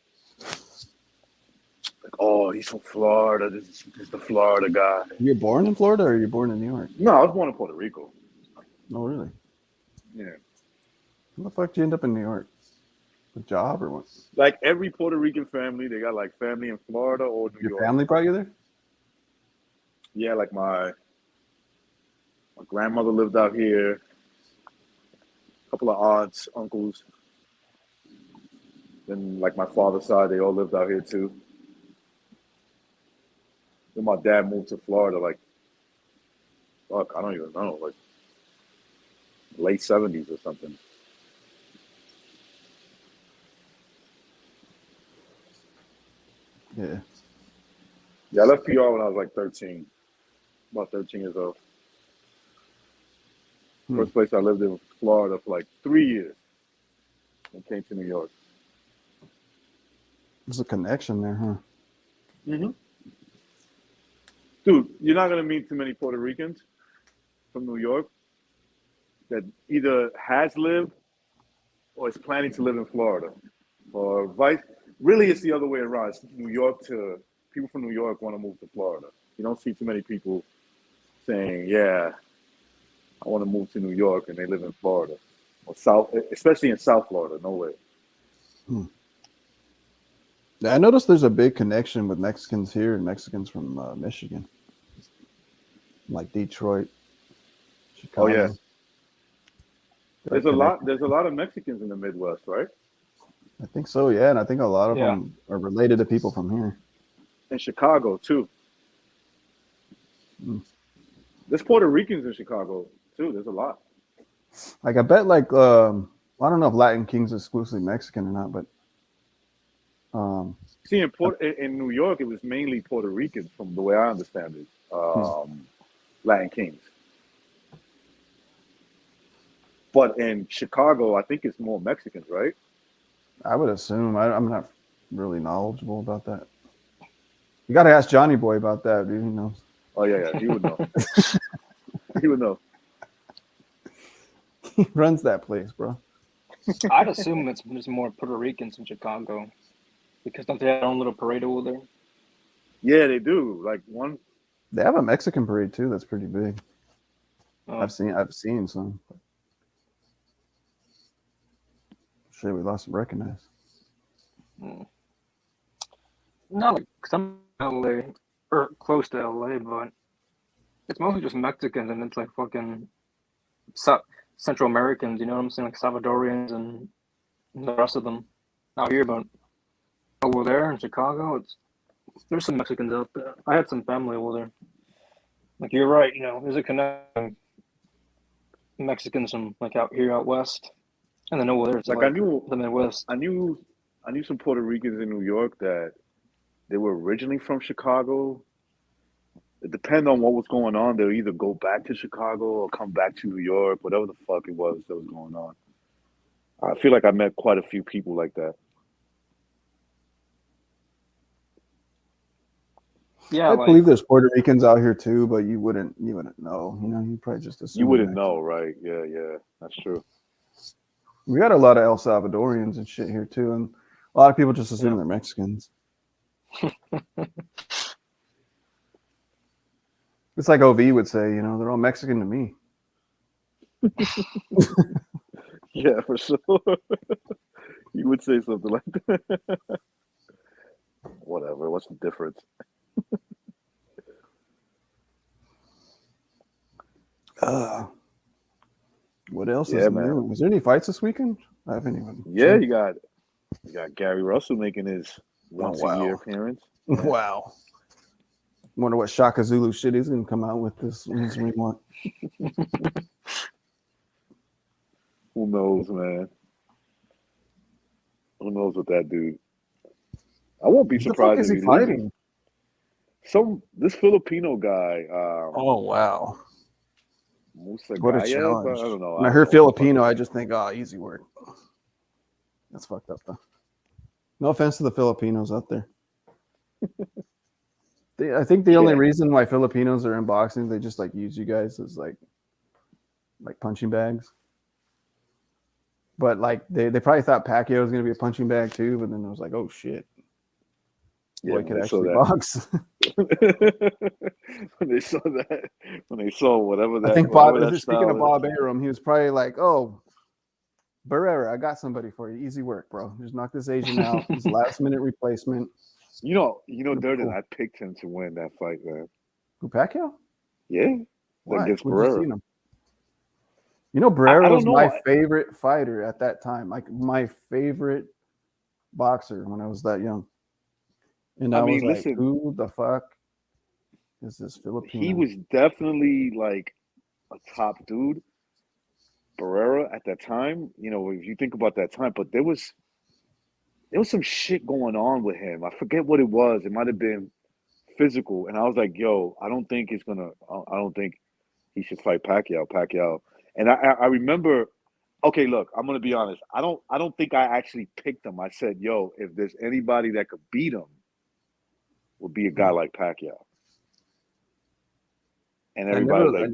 Like, oh, he's from Florida. This is the Florida guy. You were born in Florida or you born in New York? No, I was born in Puerto Rico. Oh, really? Yeah. How the fuck did you end up in New York? A job or what? Like every Puerto Rican family, they got like family in Florida or New Your York. family brought you there? Yeah, like my grandmother lived out here. A couple of aunts, uncles. Then like my father's side, they all lived out here too. Then my dad moved to Florida like, fuck, I don't even know, like late 70s or something. Yeah. Yeah, I left PR when I was like 13, about 13 years old. First place I lived in Florida for like 3 years and came to New York. There's a connection there, huh? Mm-hmm. Dude, you're not going to meet too many Puerto Ricans from New York that either has lived or is planning to live in Florida. Or vice. Really, it's the other way around. It's New York to people from New York want to move to Florida. You don't see too many people saying, yeah, I want to move to New York and they live in Florida. Or South, especially in South Florida, no way. Yeah, I noticed there's a big connection with Mexicans here and Mexicans from Michigan, like Detroit, Chicago. Oh yeah. They're There's a lot of Mexicans in the Midwest, right? I think so, yeah, and I think a lot of Yeah. them are related to people from here. In Chicago too. Mm. There's Puerto Ricans in Chicago too. There's a lot. Like I bet, like I don't know if Latin King's exclusively Mexican or not, but See, in New York, it was mainly Puerto Ricans, from the way I understand it. Latin Kings. But in Chicago, I think it's more Mexicans, right? I would assume. I'm not really knowledgeable about that. You got to ask Johnny Boy about that, dude. He knows. Oh yeah, he would know. He would know. He runs that place, bro. I'd assume there's more Puerto Ricans in Chicago because don't they have their own little parade over there? Yeah, they do. Like one. They have a Mexican parade too. That's pretty big. Oh. I've seen some. Shit, we lost some recognize. Not like some LA or close to LA, but it's mostly just Mexicans and it's like fucking Central Americans. You know what I'm saying? Like Salvadorians and the rest of them out here, but over there in Chicago, there's some Mexicans out there. I had some family over there. Like you're right, you know, there's a connection. Mexicans from like out here out west, and then over there it's Like like I knew the Midwest. I knew some Puerto Ricans in New York that they were originally from Chicago. It depends on what was going on. They'll either go back to Chicago or come back to New York, whatever the fuck it was that was going on. I feel like I met quite a few people like that. Yeah, I like believe there's Puerto Ricans out here too, but you wouldn't know. You know, you probably just assume You wouldn't Mexican. know, right? Yeah, that's true. We got a lot of El Salvadorians and shit here too, and a lot of people just assume Yeah. they're Mexicans. It's like OV would say, you know, they're all Mexican to me. Yeah, for sure. You would say something like that. Whatever. What's the difference? What else Yeah, is man. new? Was there any fights this weekend? I haven't even. Yeah, checked. you got Gary Russell making his once a year wow. appearance. Yeah. Wow. Wonder what Shaka Zulu shit he's gonna come out with this rematch. Who knows, man? Who knows with that dude? I won't be What the fuck surprised is if he he loses. fighting? This Filipino guy, Oh wow. Musa What a Gayev, challenge. I don't know. When I don't heard know Filipino, what I the fuck just think, oh, easy work. That's fucked up though. No offense to the Filipinos out there. I think the only Yeah. reason why Filipinos are in boxing, they just like use you guys as like punching bags. But like they probably thought Pacquiao was gonna be a punching bag too, but then it was like, oh shit, Yeah, boy when could they saw actually that. box. When they saw whatever I think whatever Bob. that Speaking of style is. Bob Arum, he was probably like, "Oh, Barrera, I got somebody for you. Easy work, bro. Just knock this Asian out. His last minute replacement." You know, Durden, Cool. I picked him to win that fight, man. Who, Pacquiao? Yeah, Why? against What'd you see Barrera. in him? You know, I Barrera don't was my know. favorite fighter at that time. Like my favorite boxer when I was that young. And I was mean, like, listen, who the fuck is this Filipino? he was definitely like a top dude, Barrera at that time. You know, if you think about that time, but there was some shit going on with him. I forget what it was. It might have been physical, and I was like, yo, I don't think he should fight Pacquiao. And I remember. Okay, look, I'm gonna be honest. I don't think I actually picked him. I said, yo, if there's anybody that could beat him, would be a guy like Pacquiao. And I everybody's never, like,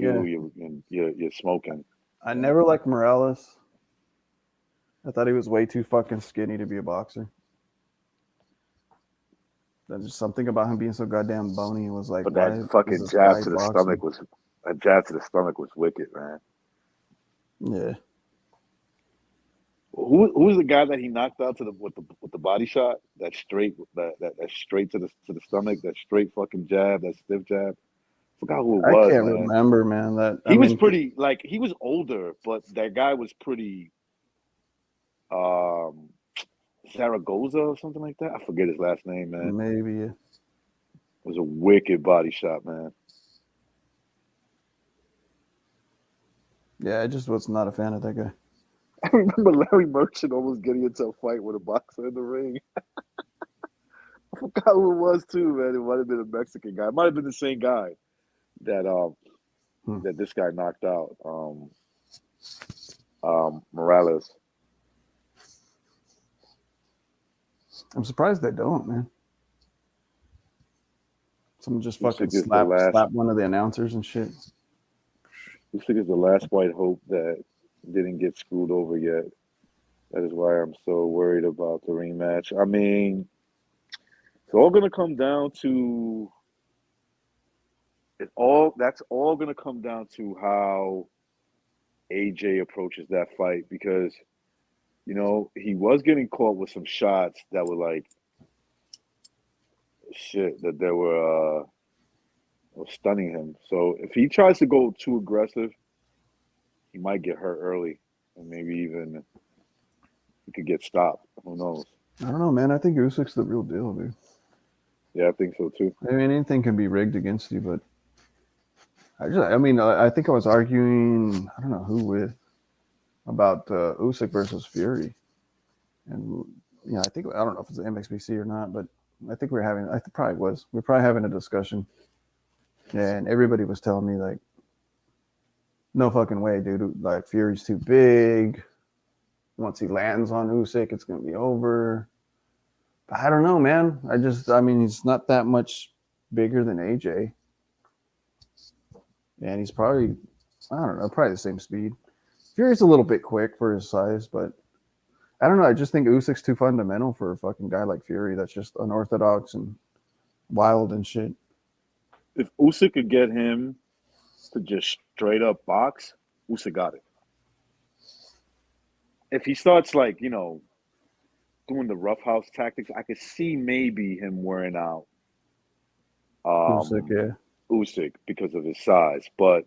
dude, you're smoking. I never liked Morales. I thought he was way too fucking skinny to be a boxer. There's just something about him being so goddamn bony. Was like, But why that is fucking this jab guy to the boxing? stomach was wicked, man. Yeah. Who was the guy that he knocked out with the body shot? That straight to the stomach, that straight fucking jab, that stiff jab. Forgot who it I was, can't man. remember, man. That He was pretty, like, he was older, but that guy was pretty Zaragoza or something like that. I forget his last name, man. maybe. It was a wicked body shot, man. Yeah, I just was not a fan of that guy. I remember Larry Merchant almost getting into a fight with a boxer in the ring. I forgot who it was too, man. It might have been a Mexican guy. It might have been the same guy that that this guy knocked out. Morales. I'm surprised they don't, man. Someone just Looks fucking like it's the last- slap one of the announcers and shit. Looks like it's the last white hope that didn't get screwed over yet. That is why I'm so worried about the rematch. I mean, it's all gonna come down to that's all gonna come down to how AJ approaches that fight, because he was getting caught with some shots that were like shit, that they were stunning him. So if he tries to go too aggressive, he might get hurt early, and maybe even he could get stopped. Who knows? I don't know, man. I think Usyk's the real deal, dude. Yeah, I think so too. I mean, anything can be rigged against you, but I think I was arguing, I don't know who with, about Usyk versus Fury, and I don't know if it's the MXBC or not, but I think we're having. I probably was. We're probably having a discussion. Yeah, and everybody was telling me like, no fucking way, dude. Like Fury's too big. Once he lands on Usyk, it's gonna be over. But I don't know, man. I mean, he's not that much bigger than AJ, and he's probably, I don't know, probably the same speed. Fury's a little bit quick for his size, but I don't know. I just think Usyk's too fundamental for a fucking guy like Fury that's just unorthodox and wild and shit. If Usyk could get him to just straight up box, Usyk got it. If he starts like, doing the roughhouse tactics, I could see maybe him wearing out Usyk, yeah. Usyk because of his size. But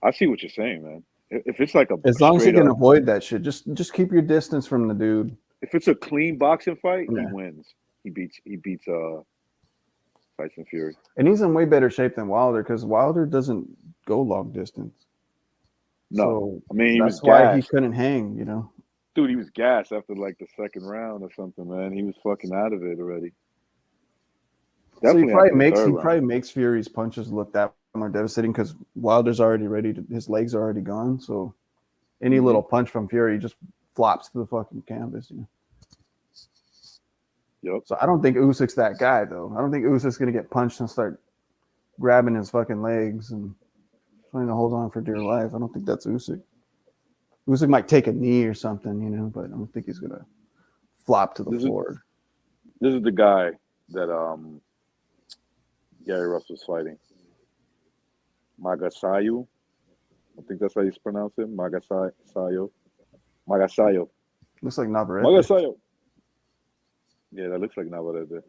I see what you're saying, man. If it's like a As long as you straight can up, avoid that shit, just keep your distance from the dude. if it's a clean boxing fight, Yeah. he wins. He beats Tyson Fury. And he's in way better shape than Wilder because Wilder doesn't go long distance. No, So I mean he that's was why he gassed. couldn't hang, you know. Dude, he was gassed after like the second round or something, man. He was fucking out of it already. So he Definitely probably after the makes third he round. probably makes Fury's punches look that more devastating because Wilder's already ready to, his legs are already gone. So any Mhm. little punch from Fury just flops to the fucking canvas, you know. Yep. So I don't think Usyk's that guy though. I don't think Usyk's gonna get punched and start grabbing his fucking legs and trying to hold on for dear life. I don't think that's Usyk. Usyk might take a knee or something, you know, but I don't think he's gonna flop to the floor. This is the guy that Gary Russell's fighting. Magasayo. I think that's how you pronounce it. Magasayo. Looks like Navarrete. Magasayo. Yeah, that looks like Navarrete.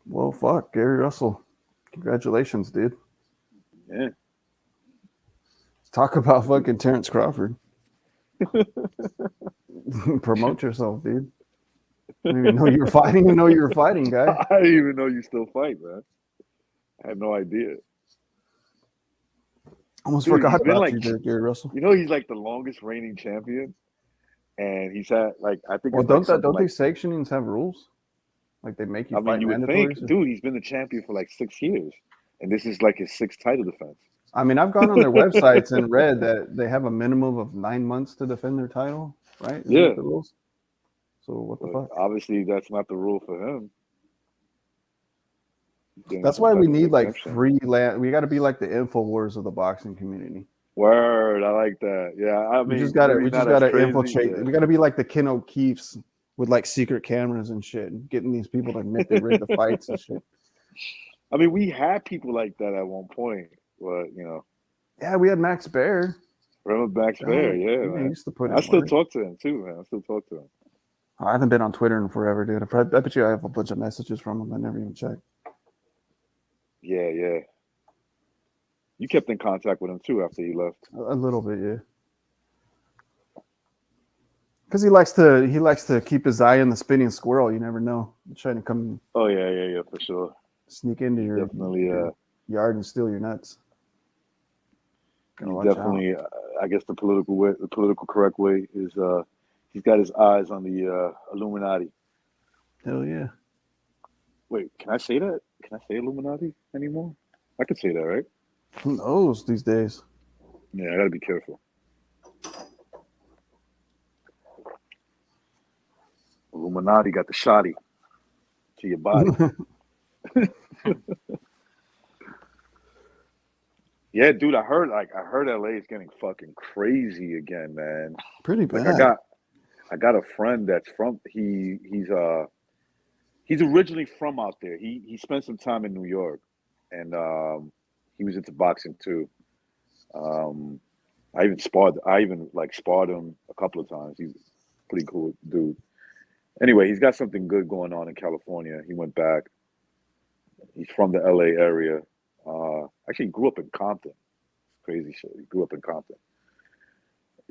Well, fuck, Gary Russell. Congratulations, dude. Yeah. Talk about fucking Terrence Crawford. Promote yourself, dude. I didn't even know you were fighting. Didn't know you were fighting, guy. I didn't even know you still fight, man. I had no idea. Almost Dude, forgot he's been about like- you, there, Gary Russell. He's like the longest reigning champion, and he's had like I think. Well, it's like don't something like, these sanctionings have rules? Like they make you I mean, fight you would mandatories? think, dude, he's been the champion for like 6 years, and this is like his 6th title defense. I mean, I've gone on their websites and read that they have a minimum of 9 months to defend their title, right? Isn't Yeah. that the rules? So what the But fuck? obviously, that's not the rule for him. Getting That's some why we type of need like exemption. free land. We got to be like the InfoWars of the boxing community. Word, I like that. Yeah, I mean, We just gotta maybe not as crazy, infiltrate. yeah. We gotta be like the Ken O'Keefe's with like secret cameras and shit, and getting these people to admit they rigged the fights and shit. I mean, we had people like that at one point, but Yeah, we had Max Baer. remember Max Baer? Yeah, he man. used to put. I in still work. talk to him too, man. I still talk to him. I haven't been on Twitter in forever, dude. I bet you I have a bunch of messages from him. I never even checked. Yeah, yeah. You kept in contact with him too after he left. A little bit, yeah. Because he likes to keep his eye on the spinning squirrel. You never know. He's trying to come Oh yeah, for sure. sneak into your Definitely, yard and steal your nuts. Gotta watch definitely. I guess the political correct way is he's got his eyes on the Illuminati. out. Hell yeah. Wait, can I say that? Can I say Illuminati anymore? I could say that, right? Who knows these days? Yeah, I gotta be careful. Illuminati got the shotty to your body. Yeah, dude, I heard LA is getting fucking crazy again, man. Pretty bad. Like I got a friend that's from he's originally from out there. He spent some time in New York, and he was into boxing too. I even sparred him a couple of times. He's a pretty cool dude. Anyway, he's got something good going on in California. He went back. He's from the LA area. Actually, he grew up in Compton. Crazy shit. He grew up in Compton.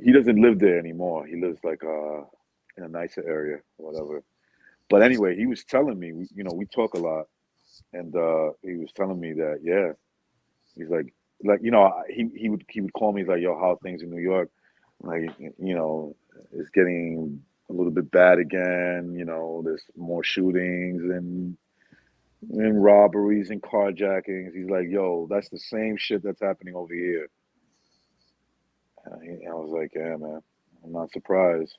He doesn't live there anymore. He lives like in a nicer area or whatever. But anyway, he was telling me, we talk a lot, and he was telling me that he's like he would call me like, yo, how are things in New York? Like, it's getting a little bit bad again. There's more shootings and robberies and carjackings. He's like, yo, that's the same shit that's happening over here. I was like, yeah, man, I'm not surprised.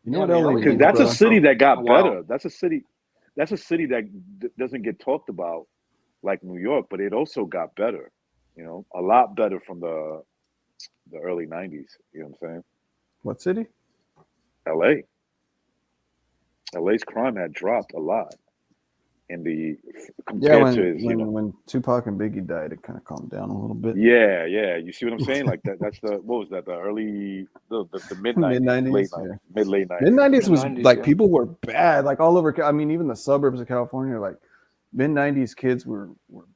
You know Yeah, what man, LA LA Because needs, that's a bro? city that got Wow. better. That's a city that doesn't get talked about like New York, but it also got better. A lot better from the early '90s. You know what I'm saying? What city? LA. LA's crime had dropped a lot Yeah, compared to his, when Tupac and Biggie died, it kind of calmed down a little bit. yeah. You see what I'm saying? Like that's what was that? The mid Mid '90s, late 90s, yeah. '90s, late Mid '90s. 90s was Mid-90s, like yeah. people were bad, like all over. I mean, even the suburbs of California, like mid 90s kids were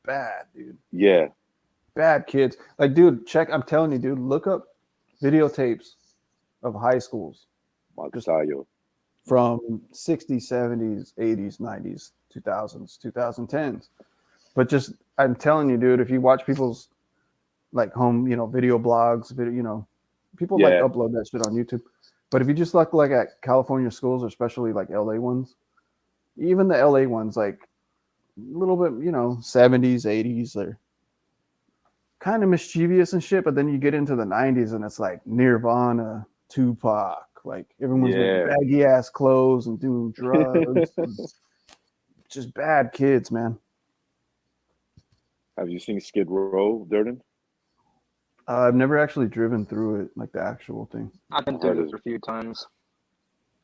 bad, dude. Yeah, Bad kids. Like, dude, I'm telling you, dude, look up videotapes of high schools Marcasayo. from 60s, 70s, 80s, 90s, 2000s, 2010s. But just, I'm telling you, dude, if you watch people's like home, video blogs, people like Yeah. upload that shit on YouTube. But if you just look like at California schools, especially like LA ones, even the LA ones, like a little bit, 70s, 80s, they're kind of mischievous and shit. But then you get into the 90s and it's like Nirvana, Tupac, like everyone's wearing Yeah. baggy ass clothes and doing drugs. And just bad kids, man. Have you seen Skid Row, Durden? I've never actually driven through it, like the actual thing. I've been through it a few times.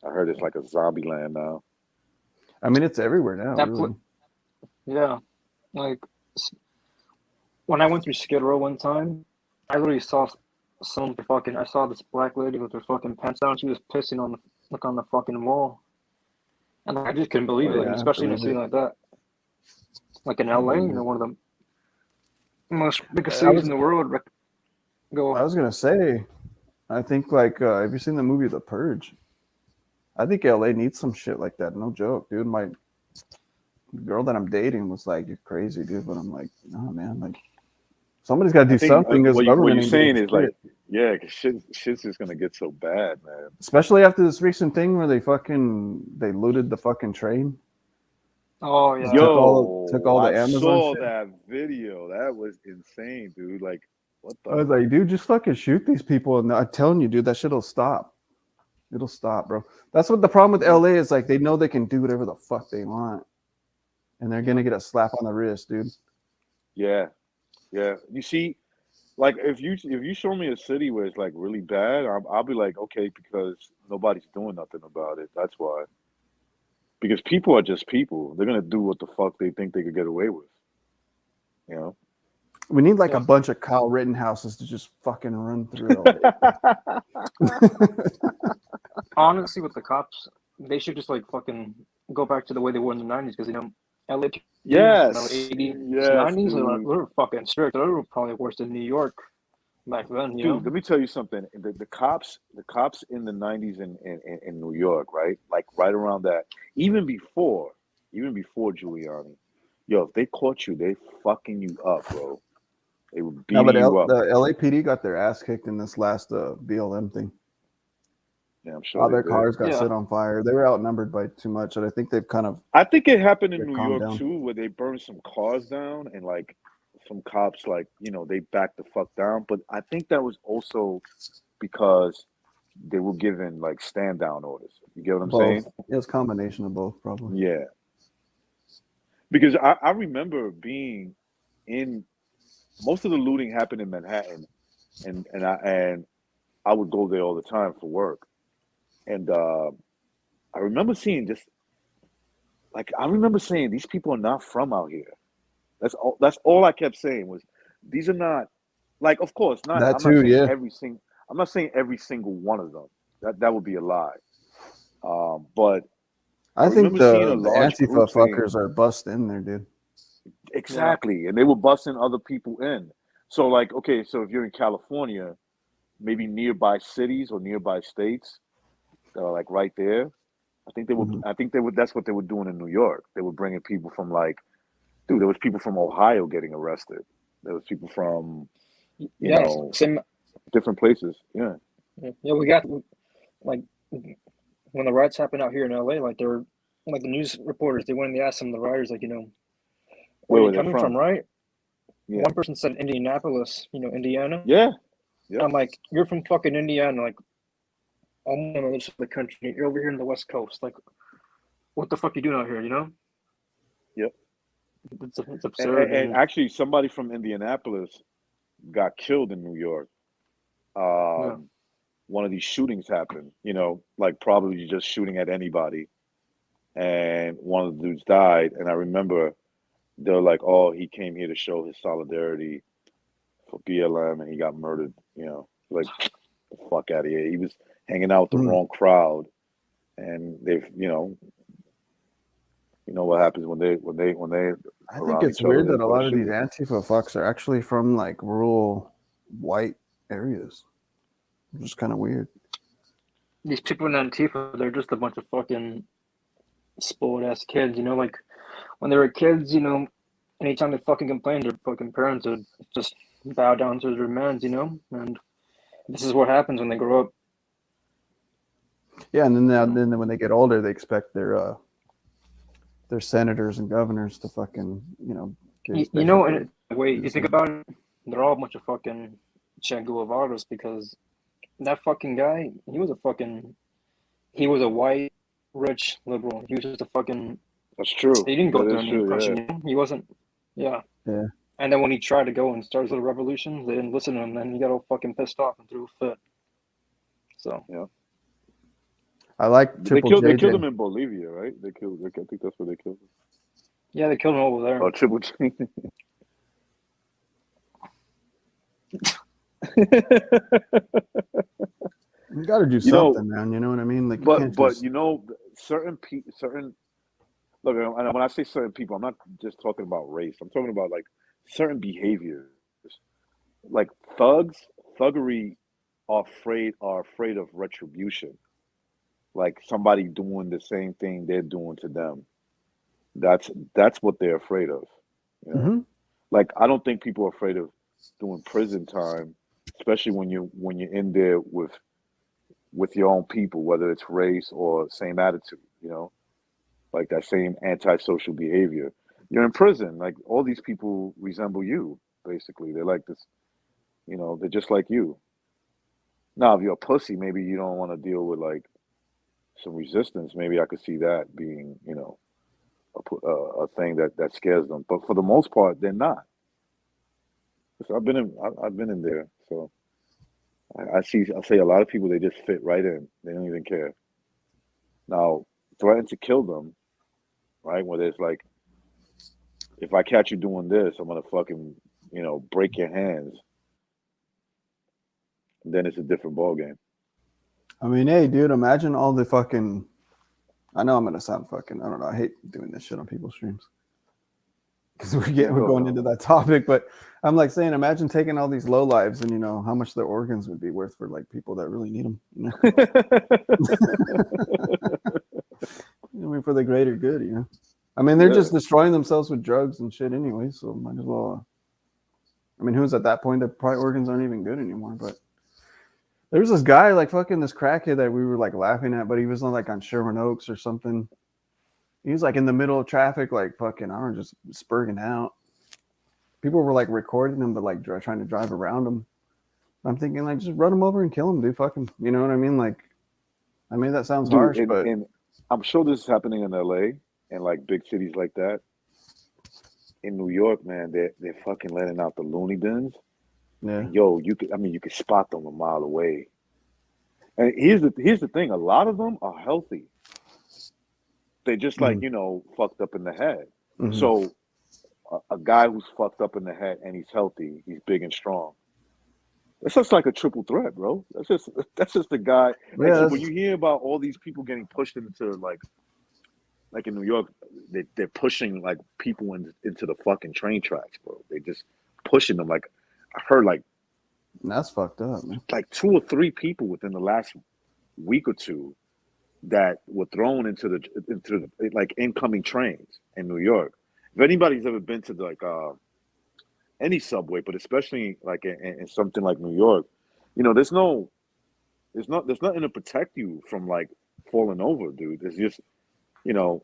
I heard it's like a zombie land now. I mean, it's everywhere now, That really. Yeah, like when I went through Skid Row one time, I literally saw I saw this black lady with her fucking pants down. She was pissing on the fucking wall, and I just couldn't believe Oh, it, yeah, I especially in a believe city it. like that, like in LA, believe it. one of the most biggest I cities was- in the world. Go. I was gonna say, I think like, have you seen the movie The Purge? I think LA needs some shit like that. No joke, dude. My girl that I'm dating was like, "You're crazy, dude," but I'm like, "No, man. Like, somebody's got to do I think something." Because what government you're ain't doing saying is shit. like, yeah, because shit's just gonna get so bad, man. Especially after this recent thing where they looted the fucking train. Oh yeah. Took all the I Amazon saw shit. that video. That was insane, dude. Like, what the? I was like, dude, just fucking shoot these people. And I'm telling you, dude, that shit'll stop. It'll stop, bro. That's what the problem with LA is. Like, they know they can do whatever the fuck they want, and they're gonna get a slap on the wrist, dude. Yeah. You see, like if you show me a city where it's like really bad, I'll be like, okay, because nobody's doing nothing about it. That's why. Because people are just people. They're gonna do what the fuck they think they could get away with. You know. We need like Yeah. a bunch of Kyle Rittenhouses to just fucking run through LA. Honestly, with the cops, they should just like fucking go back to the way they were in the '90s, because LA. Yes. 80s, Yes, 90s, dude. they were fucking strict. They were probably worse than New York back then. Dude, let me tell you something. The cops in the '90s in New York, right? Like right around that, even before Giuliani, yo, if they caught you, they fucking you up, bro. They were No, beating but you up. the LAPD got their ass kicked in this last BLM thing. Yeah, I'm sure All they their did. cars got Yeah. set on fire. They were outnumbered by too much, and I think they've kind of. I think it happened in They're New calmed York down. too, where they burned some cars down and like some cops, like, they backed the fuck down. But I think that was also because they were given like stand down orders. You get what I'm saying? Both. It was a combination of both, probably. Yeah. Because I remember being in most of the looting happened in Manhattan, and I would go there all the time for work, and I remember seeing just like I remember saying these people are not from out here. That's all I kept saying was these are not, like, of course not. That I'm too, not saying yeah. I'm not saying every single one of them. That would be a lie. But I think remember seeing a the large Antifa group saying- fuckers are bust in there, dude. exactly, and they were busting other people in. So like, okay, so if you're in California, maybe nearby cities or nearby states that are like right there, I think they would. Mhm. I think they would. That's what they were doing in New York. They were bringing people from like, dude. There was people from Ohio getting arrested. There was people from, you know, same. different places. Yeah. Yeah, we got like when the riots happened out here in LA, like they were like the news reporters, they went and they asked some of the rioters, like, where Where are were you they coming from? from, right? Yeah. One person said Indianapolis, Indiana. Yeah. Yeah. I'm like, you're from fucking Indiana, like almost on the other side of the country. You're over here in the West Coast. Like, what the fuck you doing out here, Yep. It's And, absurd. and actually, somebody from Indianapolis got killed in New York. Yeah. One of these shootings happened, like probably just shooting at anybody. And one of the dudes died. And I remember they're like, oh, he came here to show his solidarity for BLM and he got murdered, like the fuck out of here. He was hanging out with the Mm. wrong crowd. And they've, what happens when they I think around it's each other, weird they that a put lot of these shooter. Antifa fucks are actually from like rural white areas. It's just kind of weird. These people in Antifa, they're just a bunch of fucking spoiled ass kids, like when they were kids, anytime they fucking complained, their fucking parents would just bow down to their demands, and this is what happens when they grow up. Yeah, and then when they get older, they expect their senators and governors to fucking give In a way, you think about it, they're all a bunch of fucking Che Guevaras because that fucking guy, he was a white, rich liberal. He was just a fucking. That's true. He didn't go That through is any true, oppression. yeah. He wasn't. Yeah. Yeah. And then when he tried to go and start his little revolution, they didn't listen to him. Then he got all fucking pissed off and threw a fit. So. Yeah. I like Triple JJ. They killed him in Bolivia, right? I think that's where they killed him. Yeah, they killed him over there. Oh, Triple J. You got to do something, man. You know what I mean? Like, but certain look. And when I say certain people, I'm not just talking about race. I'm talking about like certain behaviors, like thuggery are afraid of retribution, like somebody doing the same thing they're doing to them. That's what they're afraid of. Mhm. Like I don't think people are afraid of doing prison time, especially when you're in there with your own people, whether it's race or same attitude, like that same antisocial behavior. You're in prison, like all these people resemble you, basically. They're like this, they're just like you. Now, if you're a pussy, maybe you don't want to deal with like some resistance. Maybe I could see that being, a thing that scares them. But for the most part, they're not. So I've been in there, so I say a lot of people, they just fit right in. They don't even care. Now, threaten to kill them, right? Where there's like, if I catch you doing this, I'm gonna fucking, break your hands. And then it's a different ballgame. I mean, hey, dude, imagine all the fucking. I know I'm gonna sound fucking. I don't know. I hate doing this shit on people's streams because we're going into that topic, but I'm like saying, imagine taking all these lowlives and how much their organs would be worth for like people that really need them. I mean, for the greater good, I mean, they're just destroying themselves with drugs and shit anyway, so might as well. I mean, who's at that point? Their probably organs aren't even good anymore. But there was this guy, like fucking this crackhead that we were like laughing at, but he was on Sherman Oaks or something. He was like in the middle of traffic, like fucking, I don't know, just spurting out. People were like recording him, but like trying to drive around him. I'm thinking like, just run him over and kill him, dude. Fuck him. You know what I mean? Like, I mean, that sounds harsh, but and I'm sure this is happening in LA and like big cities like that. In New York, man, they're fucking letting out the loony bins. yeah. And yo, you could spot them a mile away. And here's the thing: a lot of them are healthy. They're just like fucked up in the head. Mhm. So a guy who's fucked up in the head and he's healthy, he's big and strong. That's just like a triple threat, bro. That's just the guy. Yeah, So when you hear about all these people getting pushed into like in New York, they're pushing like people into the fucking train tracks, bro. They just pushing them. Like I heard like that's fucked up, man. like 2 or 3 people within the last week or two that were thrown into the like incoming trains in New York. If anybody's ever been to like any subway, but especially like in something like New York, there's no There's nothing to protect you from like falling over, dude. It's just, you know,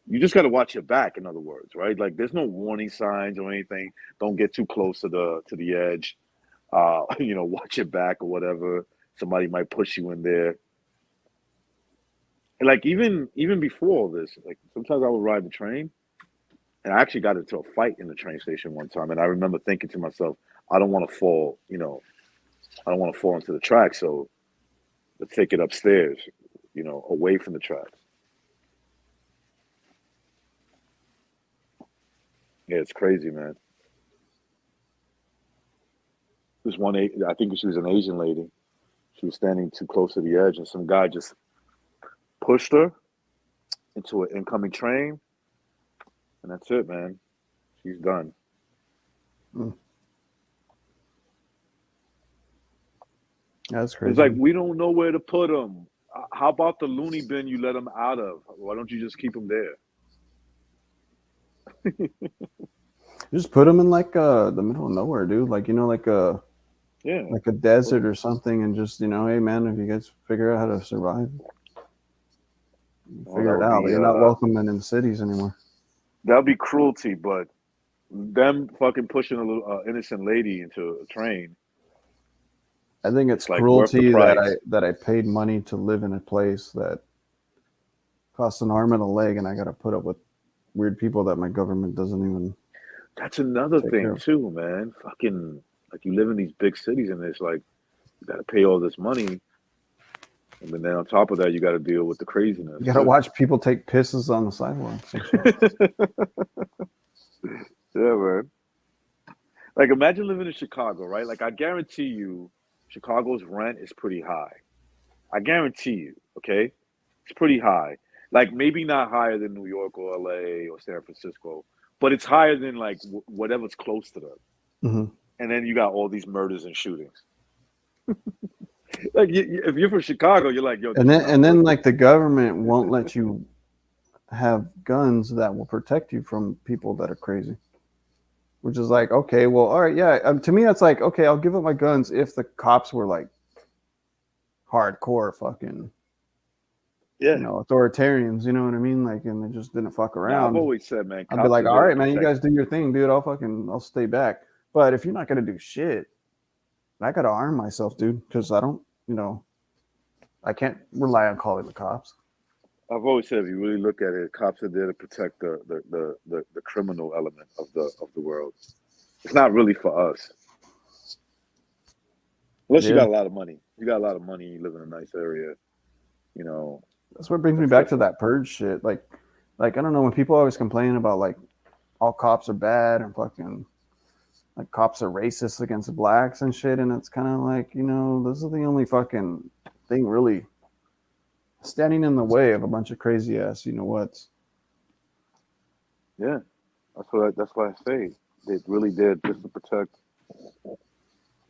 you just got to watch your back. In other words, right? Like, there's no warning signs or anything. Don't get too close to the edge. You know, watch your back or whatever. Somebody might push you in there. And like even before all this, like sometimes I would ride the train, and I actually got into a fight in the train station one time, and I remember thinking to myself, I don't want to fall. You know, I don't want to fall into the track, so let's take it upstairs. You know, away from the tracks. Yeah, it's crazy, man. This one, I think she was an Asian lady. She was standing too close to the edge, and some guy just pushed her into an incoming train, and that's it, man. She's done. That's crazy. It's like, we don't know where to put them. How about the loony bin you let them out of? Why don't you just keep them there? Just put them in like the middle of nowhere, dude. Like, you know, like a desert or something, and just, you know, hey man, if you guys figure out how to survive, figure it out. You're not welcome in the cities anymore. That'd be cruelty, but them fucking pushing a little innocent lady into a train. I think it's like cruelty worth the price. that I paid money to live in a place that costs an arm and a leg, and I got to put up with weird people that my government doesn't even. That's another thing too, man. Fucking, like, you live in these big cities, and it's like you got to pay all this money, and then on top of that, you got to deal with the craziness. You got to watch people take pisses on the sidewalks. Yeah, man. Like, imagine living in Chicago, right? Like, I guarantee you, Chicago's rent is pretty high. I guarantee you, okay? It's pretty high. Like, maybe not higher than New York or LA or San Francisco, but it's higher than like whatever's close to them. Mm-hmm. And then you got all these murders and shootings. Like, if you're from Chicago, you're like, yo. And then like the government won't let you have guns that will protect you from people that are crazy. Which is like, okay, well, all right, yeah. To me, that's like, okay, I'll give up my guns if the cops were like hardcore fucking, you know, authoritarians. You know what I mean? Like, and they just didn't fuck around. I've always said, man, I'd be like, all right, man, you guys do your thing, dude. I'll stay back. But if you're not gonna do shit, I gotta arm myself, dude, because I don't, you know, I can't rely on calling the cops. I've always said, if you really look at it, cops are there to protect the criminal element of the world. It's not really for us, unless you got a lot of money. You got a lot of money. You live in a nice area, you know. That's what brings me back to that purge shit. Like I don't know, when people always complain about like all cops are bad and fucking like cops are racist against blacks and shit, and it's kind of like, you know, this is the only fucking thing really standing in the way of a bunch of crazy ass, you know what's. Yeah, that's why I say they really did just to protect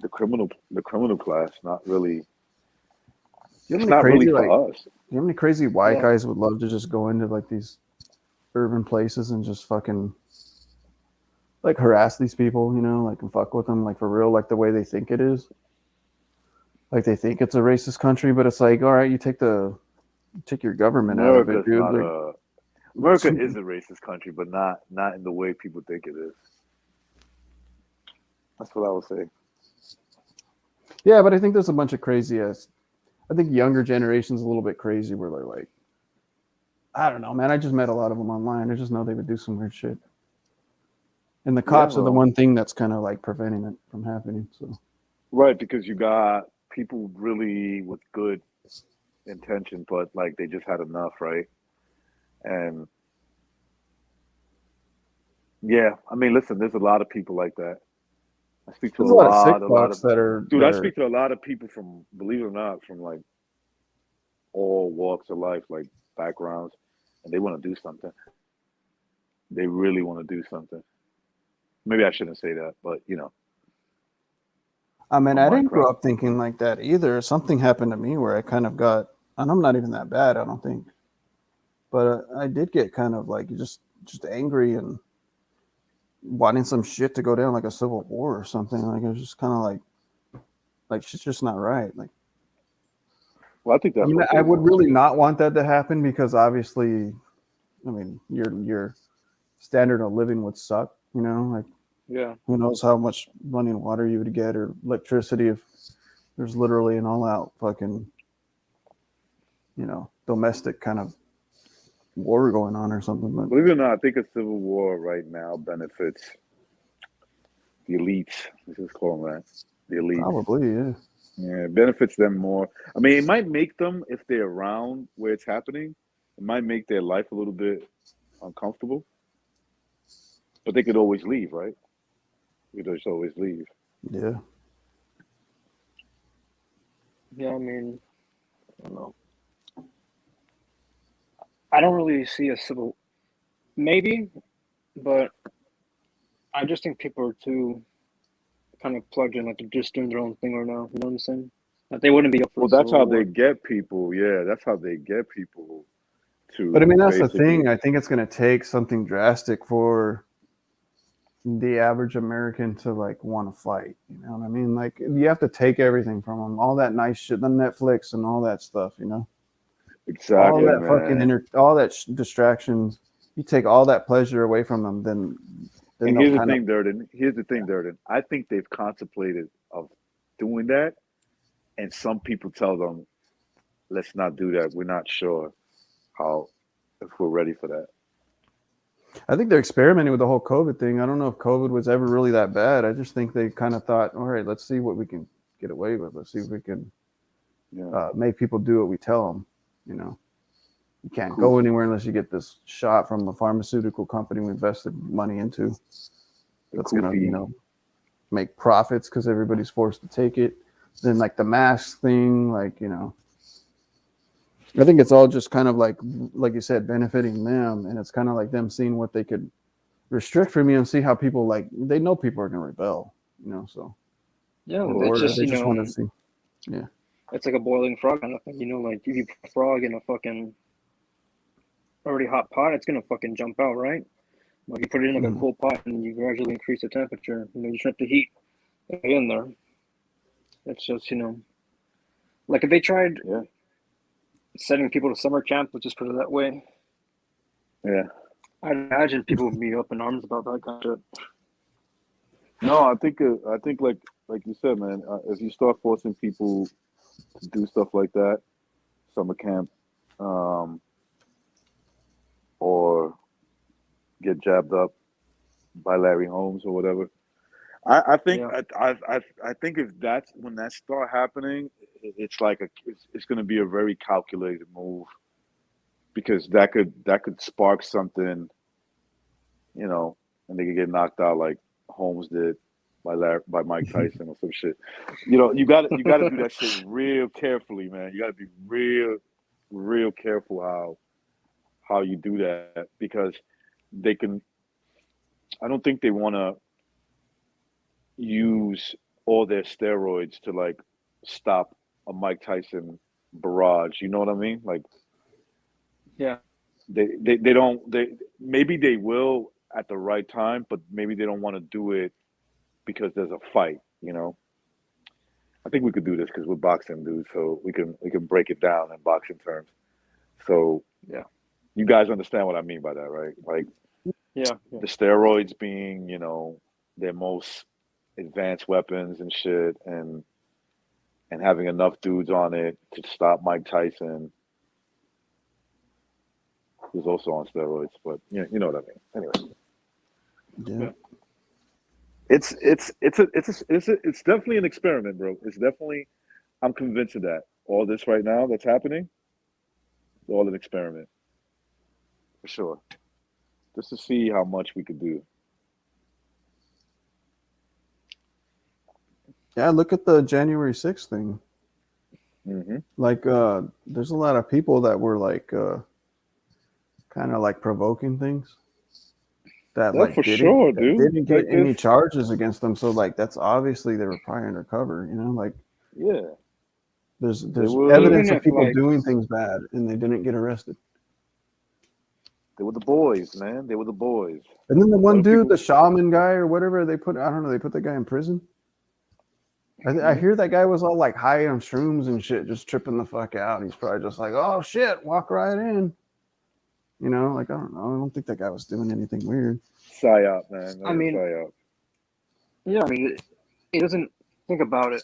the criminal class, not really. It's not really for us. You know how many crazy white guys would love to just go into like these urban places and just fucking like harass these people, you know, like, and fuck with them, like, for real, like the way they think it is. Like, they think it's a racist country, but it's like, all right, you take your government out of it, dude. America is a racist country, but not in the way people think it is. That's what I would say. Yeah, but I think there's a bunch of crazy ass. I think younger generation's a little bit crazy where they're like, I don't know, man. I just met a lot of them online. I just know they would do some weird shit. And the cops are the one thing that's kind of like preventing it from happening. So, right, because you got people really with good intention, but like they just had enough, right? And yeah, I mean, listen, there's a lot of people like that. I speak to a lot of that are, dude. I speak to a lot of people from, believe it or not, from like all walks of life, like backgrounds, and they want to do something. They really want to do something. Maybe I shouldn't say that, but you know. I mean, I didn't grow up thinking like that either. Something happened to me where I kind of got, and I'm not even that bad, I don't think, but I did get kind of like just angry and wanting some shit to go down, like a civil war or something. Like, it was just kind of like shit's just not right. Like, Well, I think I that's mean, what I they would want. really not want that to happen because obviously, I mean, your standard of living would suck. You know, like Yeah. who knows how much running water you would get or electricity if there's literally an all-out fucking, domestic kind of war going on or something. But Believe it or not, I think a civil war right now benefits the elites. Let's just call them that. The elites. probably, yeah. Yeah, it benefits them more. I mean, it might make them, if they're around where it's happening, it might make their life a little bit uncomfortable. But they could always leave, right? You could just always leave. Yeah. Yeah, I mean, I don't know. I don't really see a civil, maybe, but I just think people are too kind of plugged in, like they're just doing their own thing right now. You know what I'm saying? Like they wouldn't be up for Well, a that's civil how war. they get people. Yeah, that's how they get people But I to mean, that's the basically. thing. I think it's going to take something drastic for the average American to like want to fight. You know what I mean? Like you have to take everything from them, all that nice shit, the Netflix and all that stuff. All Exactly, that fucking man. all that distractions. You take all that pleasure away from them, then And they'll here's the kind of. thing, Durden. Here's the thing, Durden. I think they've contemplated of doing that, and some people tell them, "Let's not do that. We're not sure how if we're ready for that." I think they're experimenting with the whole COVID thing. I don't know if COVID was ever really that bad. I just think they kind of thought, all right, let's see what we can get away with. Let's see if we can Yeah. make people do what we tell them. You can't Cool. go anywhere unless you get this shot from a pharmaceutical company we invested money into. That's going to, make profits because everybody's forced to take it. Then like the mask thing, I think it's all just kind of like you said, benefiting them. And it's kind of like them seeing what they could restrict from you and see how people they know people are going to rebel, so. Yeah, Or it's just, they just want to see. Yeah. it's like a boiling frog kind of thing. Like if you put a frog in a fucking already hot pot, it's gonna fucking jump out, right? Like you put it in like a cool pot and you gradually increase the temperature. You shouldn't have to heat in there. It's just, like if they tried sending people to summer camp, let's just put it that way. Yeah. I'd imagine people would be up in arms about that kind of shit. No, I think like you said, man. If you start forcing people to do stuff like that, summer camp, or get jabbed up by Larry Holmes or whatever, I think I think if that's when that start happening, it's like it's going to be a very calculated move because that could spark something, and they could get knocked out like Holmes did by Mike Tyson or some shit. You got to do that shit real carefully, man. You got to be real careful how you do that because they can. I don't think they want to use all their steroids to like stop a Mike Tyson barrage. You know what I mean? Like, yeah, they don't. Maybe they will at the right time, but maybe they don't want to do it because there's a fight. I think we could do this because we're boxing dudes, so we can break it down in boxing terms. So yeah, you guys understand what I mean by that, right? Like, yeah. the steroids being, their most advanced weapons and shit, and having enough dudes on it to stop Mike Tyson, who's also on steroids. But you know what I mean. Anyway, Yeah. it's definitely an experiment, bro. It's definitely. I'm convinced of that. All this right now that's happening, all an experiment, for sure. Just to see how much we could do. Yeah, look at the January 6th thing. Mm-hmm. Like, there's a lot of people that were like, kind of like provoking things that That's for sure, dude. didn't get Like any this. charges against them. So like, that's obviously they were probably undercover. Like, Yeah. there's were- evidence Even of if, people like- doing things bad and they didn't get arrested. They were the boys, man. They were the boys. And then the one of dude, people- the shaman guy or whatever, they put the guy in prison. I hear that guy was all like high on shrooms and shit, just tripping the fuck out. He's probably just like, oh shit, walk right in. You know, like I don't know. I don't think that guy was doing anything weird. Psyop, man. That I is mean, psyop. yeah, I mean, he doesn't think about it.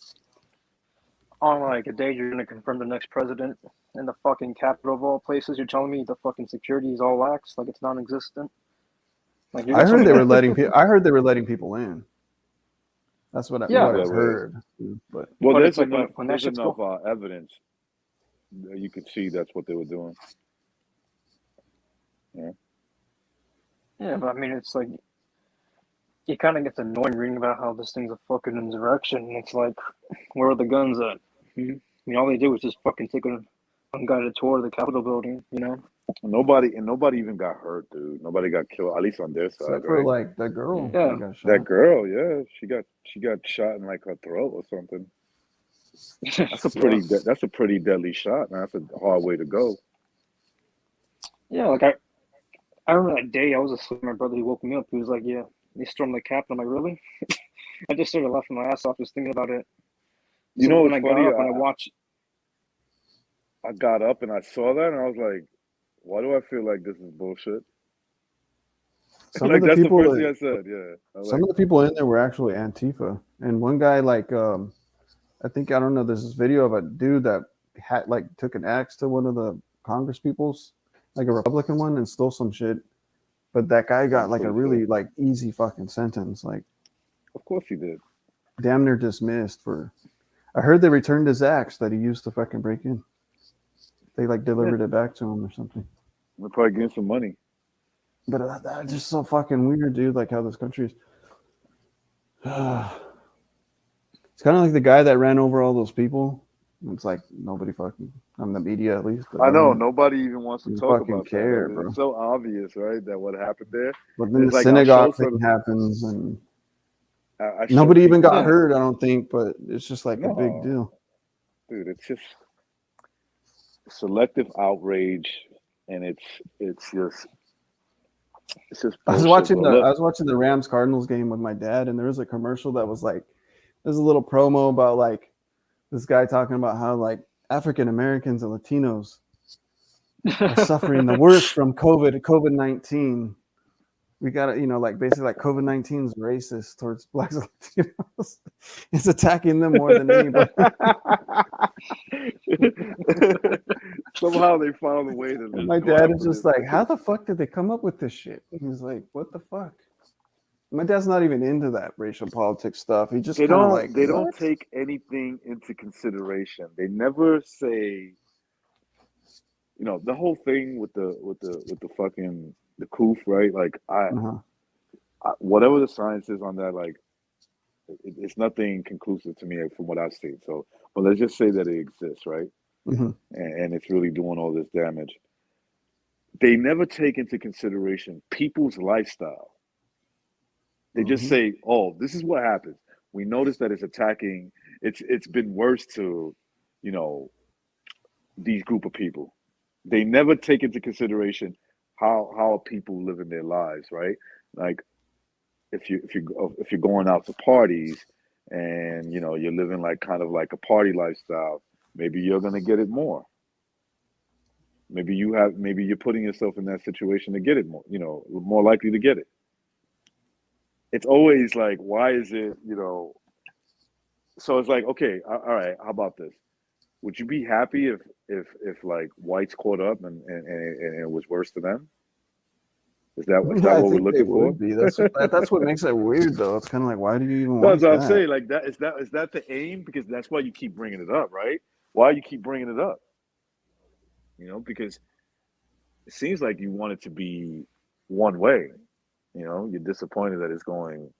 On like a day you're gonna confirm the next president in the fucking capital of all places. You're telling me the fucking security is all lax, like it's non-existent. Like you're I gonna tell heard me they were that? letting people. I heard they were letting people in. That's what Yeah, I've That way. heard. But Well, but there's it's like enough. when that There's shit's enough go. evidence that you could see that's what they were doing. Yeah. Yeah, but I mean, it's like it kind of gets annoying reading about how this thing's a fucking insurrection. And it's like, where are the guns at? I mean, all they did was just fucking take an unguided tour of the Capitol building. You know? Nobody even got hurt, dude. Nobody got killed, at least on their side, except for right? like the girl Yeah. that got shot. That girl, yeah, she got shot in like her throat or something. That's a pretty that's a pretty deadly shot, man. That's a hard way to go. Yeah, like I remember that day I was asleep. My brother, he woke me up. He was like, "Yeah, they stormed the Capitol." I'm like, "Really?" I just started laughing my ass off just thinking about it. You So know when what's I got funny? up and I watched, I got up and I saw that and I was like, why do I feel like this is bullshit? Some Like of the that's the people, first thing I said. Yeah. I was some like, of the people in there were actually Antifa, and one guy like I think I don't know. There's this video of a dude that had like took an axe to one of the Congress people's, like a Republican one, and stole some shit. But that guy got like a really like easy fucking sentence, like of course he did. damn near dismissed for. I heard they returned his axe that he used to fucking break in. They like delivered it back to him or something. We're probably getting some money. But that's just so fucking weird, dude. Like how this country is. It's kind of like the guy that ran over all those people. It's like nobody fucking on the media, at least. I know nobody even wants to talk fucking about care, that. bro. It's so obvious, right? That what happened there. But then It's the like, synagogue I'll show thing some- happens, and I show nobody even people- got hurt. I don't think, but it's just like a big No. deal. Dude, it's just selective outrage, and it's just I was bullshit, watching bro. Look, the Rams Cardinals game with my dad, and there was a commercial that was like, there's a little promo about like this guy talking about how like African Americans and Latinos are suffering the worst from COVID-19. We got to, like basically like COVID-19 is racist towards blacks and Latinos. It's attacking them more than anybody. somehow they found a way to. And my go dad after is just this. like, how the fuck did they come up with this shit? He's like, what the fuck? My dad's not even into that racial politics stuff. He just They kind of don't. like, They don't what? take anything into consideration. They never say. The whole thing with the fucking the coof, right? Like I whatever the science is on that, like it's nothing conclusive to me from what I've seen. So, but let's just say that it exists, right? Mhm. And it's really doing all this damage. They never take into consideration people's lifestyle. They just say, "Oh, this is what happens." We notice that it's attacking. It's been worse to, these group of people. They never take into consideration how people live in their lives, right? Like if you're going out to parties and you're living like kind of like a party lifestyle, maybe you're gonna get it more. Maybe you're putting yourself in that situation to get it more, more likely to get it. It's always like, why is it, so it's like, okay, all right, how about this? Would you be happy if like whites caught up and it was worse to them? Is that what we're looking for? That's what makes it weird, though. It's kind of like, why do you even want That's what I'm that? saying. Like that is that the aim? Because that's why you keep bringing it up, right? Why you keep bringing it up? Because it seems like you want it to be one way. You're disappointed that it's going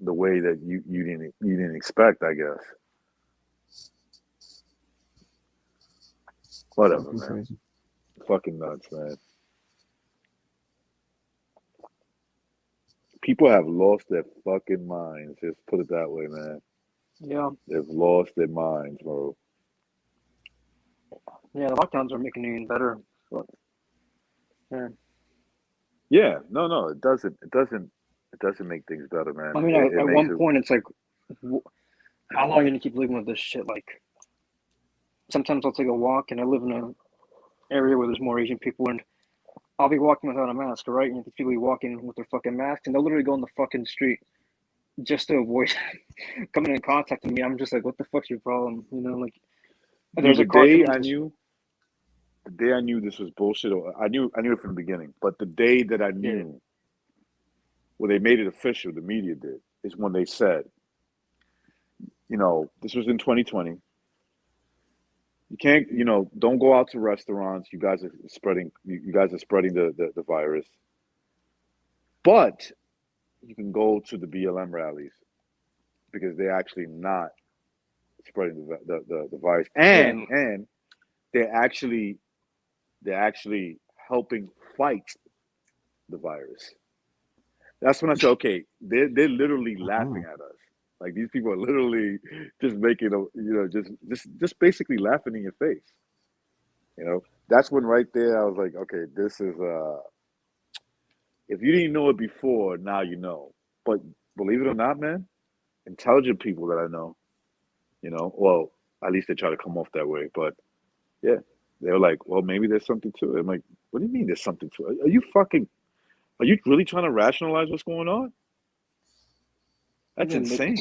the way that you didn't expect, I guess. Whatever, Fucking man. crazy. Fucking nuts, man. People have lost their fucking minds. Just put it that way, man. Yeah. They've lost their minds, bro. Yeah, the lockdowns are making it even better. But, yeah. Yeah, no, it doesn't make things better, man. I mean, It at makes one it. point, it's like, how long are you gonna keep living with this shit? Like, sometimes I'll take a walk, and I live in an area where there's more Asian people, and I'll be walking without a mask, right? And the people be walking with their fucking masks, and they'll literally go on the fucking street just to avoid coming in contact with me. I'm just like, what the fuck's your problem? You know, like, there's a The car day coming I to knew, the day I knew this was bullshit, or I knew it from the beginning. But the day that I knew, well, they made it official, the media did, is when they said, this was in 2020. You can't, don't go out to restaurants. You guys are spreading. You guys are spreading the virus. But you can go to the BLM rallies because they're actually not spreading the virus, and they're actually helping fight the virus. That's when I said, okay, they're literally laughing at us. Like, these people are literally just making just basically laughing in your face. That's when right there I was like, okay, this is if you didn't know it before, now you know. But believe it or not, man, intelligent people that I know, well, at least they try to come off that way. But yeah, they were like, well, maybe there's something to it. I'm like, what do you mean there's something to it? Are you really trying to rationalize what's going on? That's Again, insane.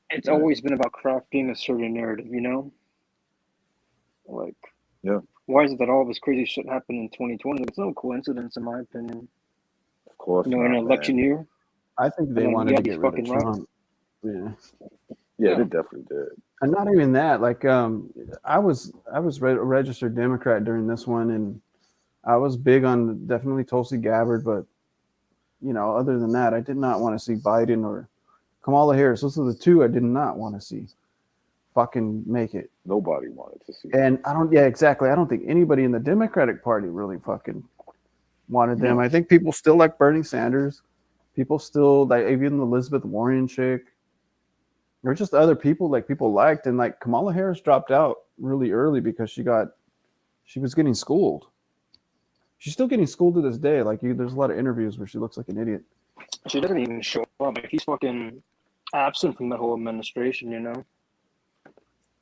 it's Right. always been about crafting a certain narrative, Like, Yeah. why is it that all this crazy shit happened in 2020? It's no coincidence, in my opinion. Of course In not, an election man. year, I think they and then wanted you to have these get rid of fucking riots. Trump. Yeah. Yeah, they definitely did. And not even that. Like, I was a registered Democrat during this one, and I was big on definitely Tulsi Gabbard, but other than that, I did not want to see Biden or Kamala Harris. Those are the two I did not want to see fucking make it. Nobody wanted to see. And exactly. I don't think anybody in the Democratic Party really fucking wanted them. I think people still like Bernie Sanders. People still like even Elizabeth Warren chick. Or just other people people liked, and like Kamala Harris dropped out really early because she was getting schooled. She's still getting schooled to this day. Like, there's a lot of interviews where she looks like an idiot. She doesn't even show up. Like, he's fucking absent from the whole administration,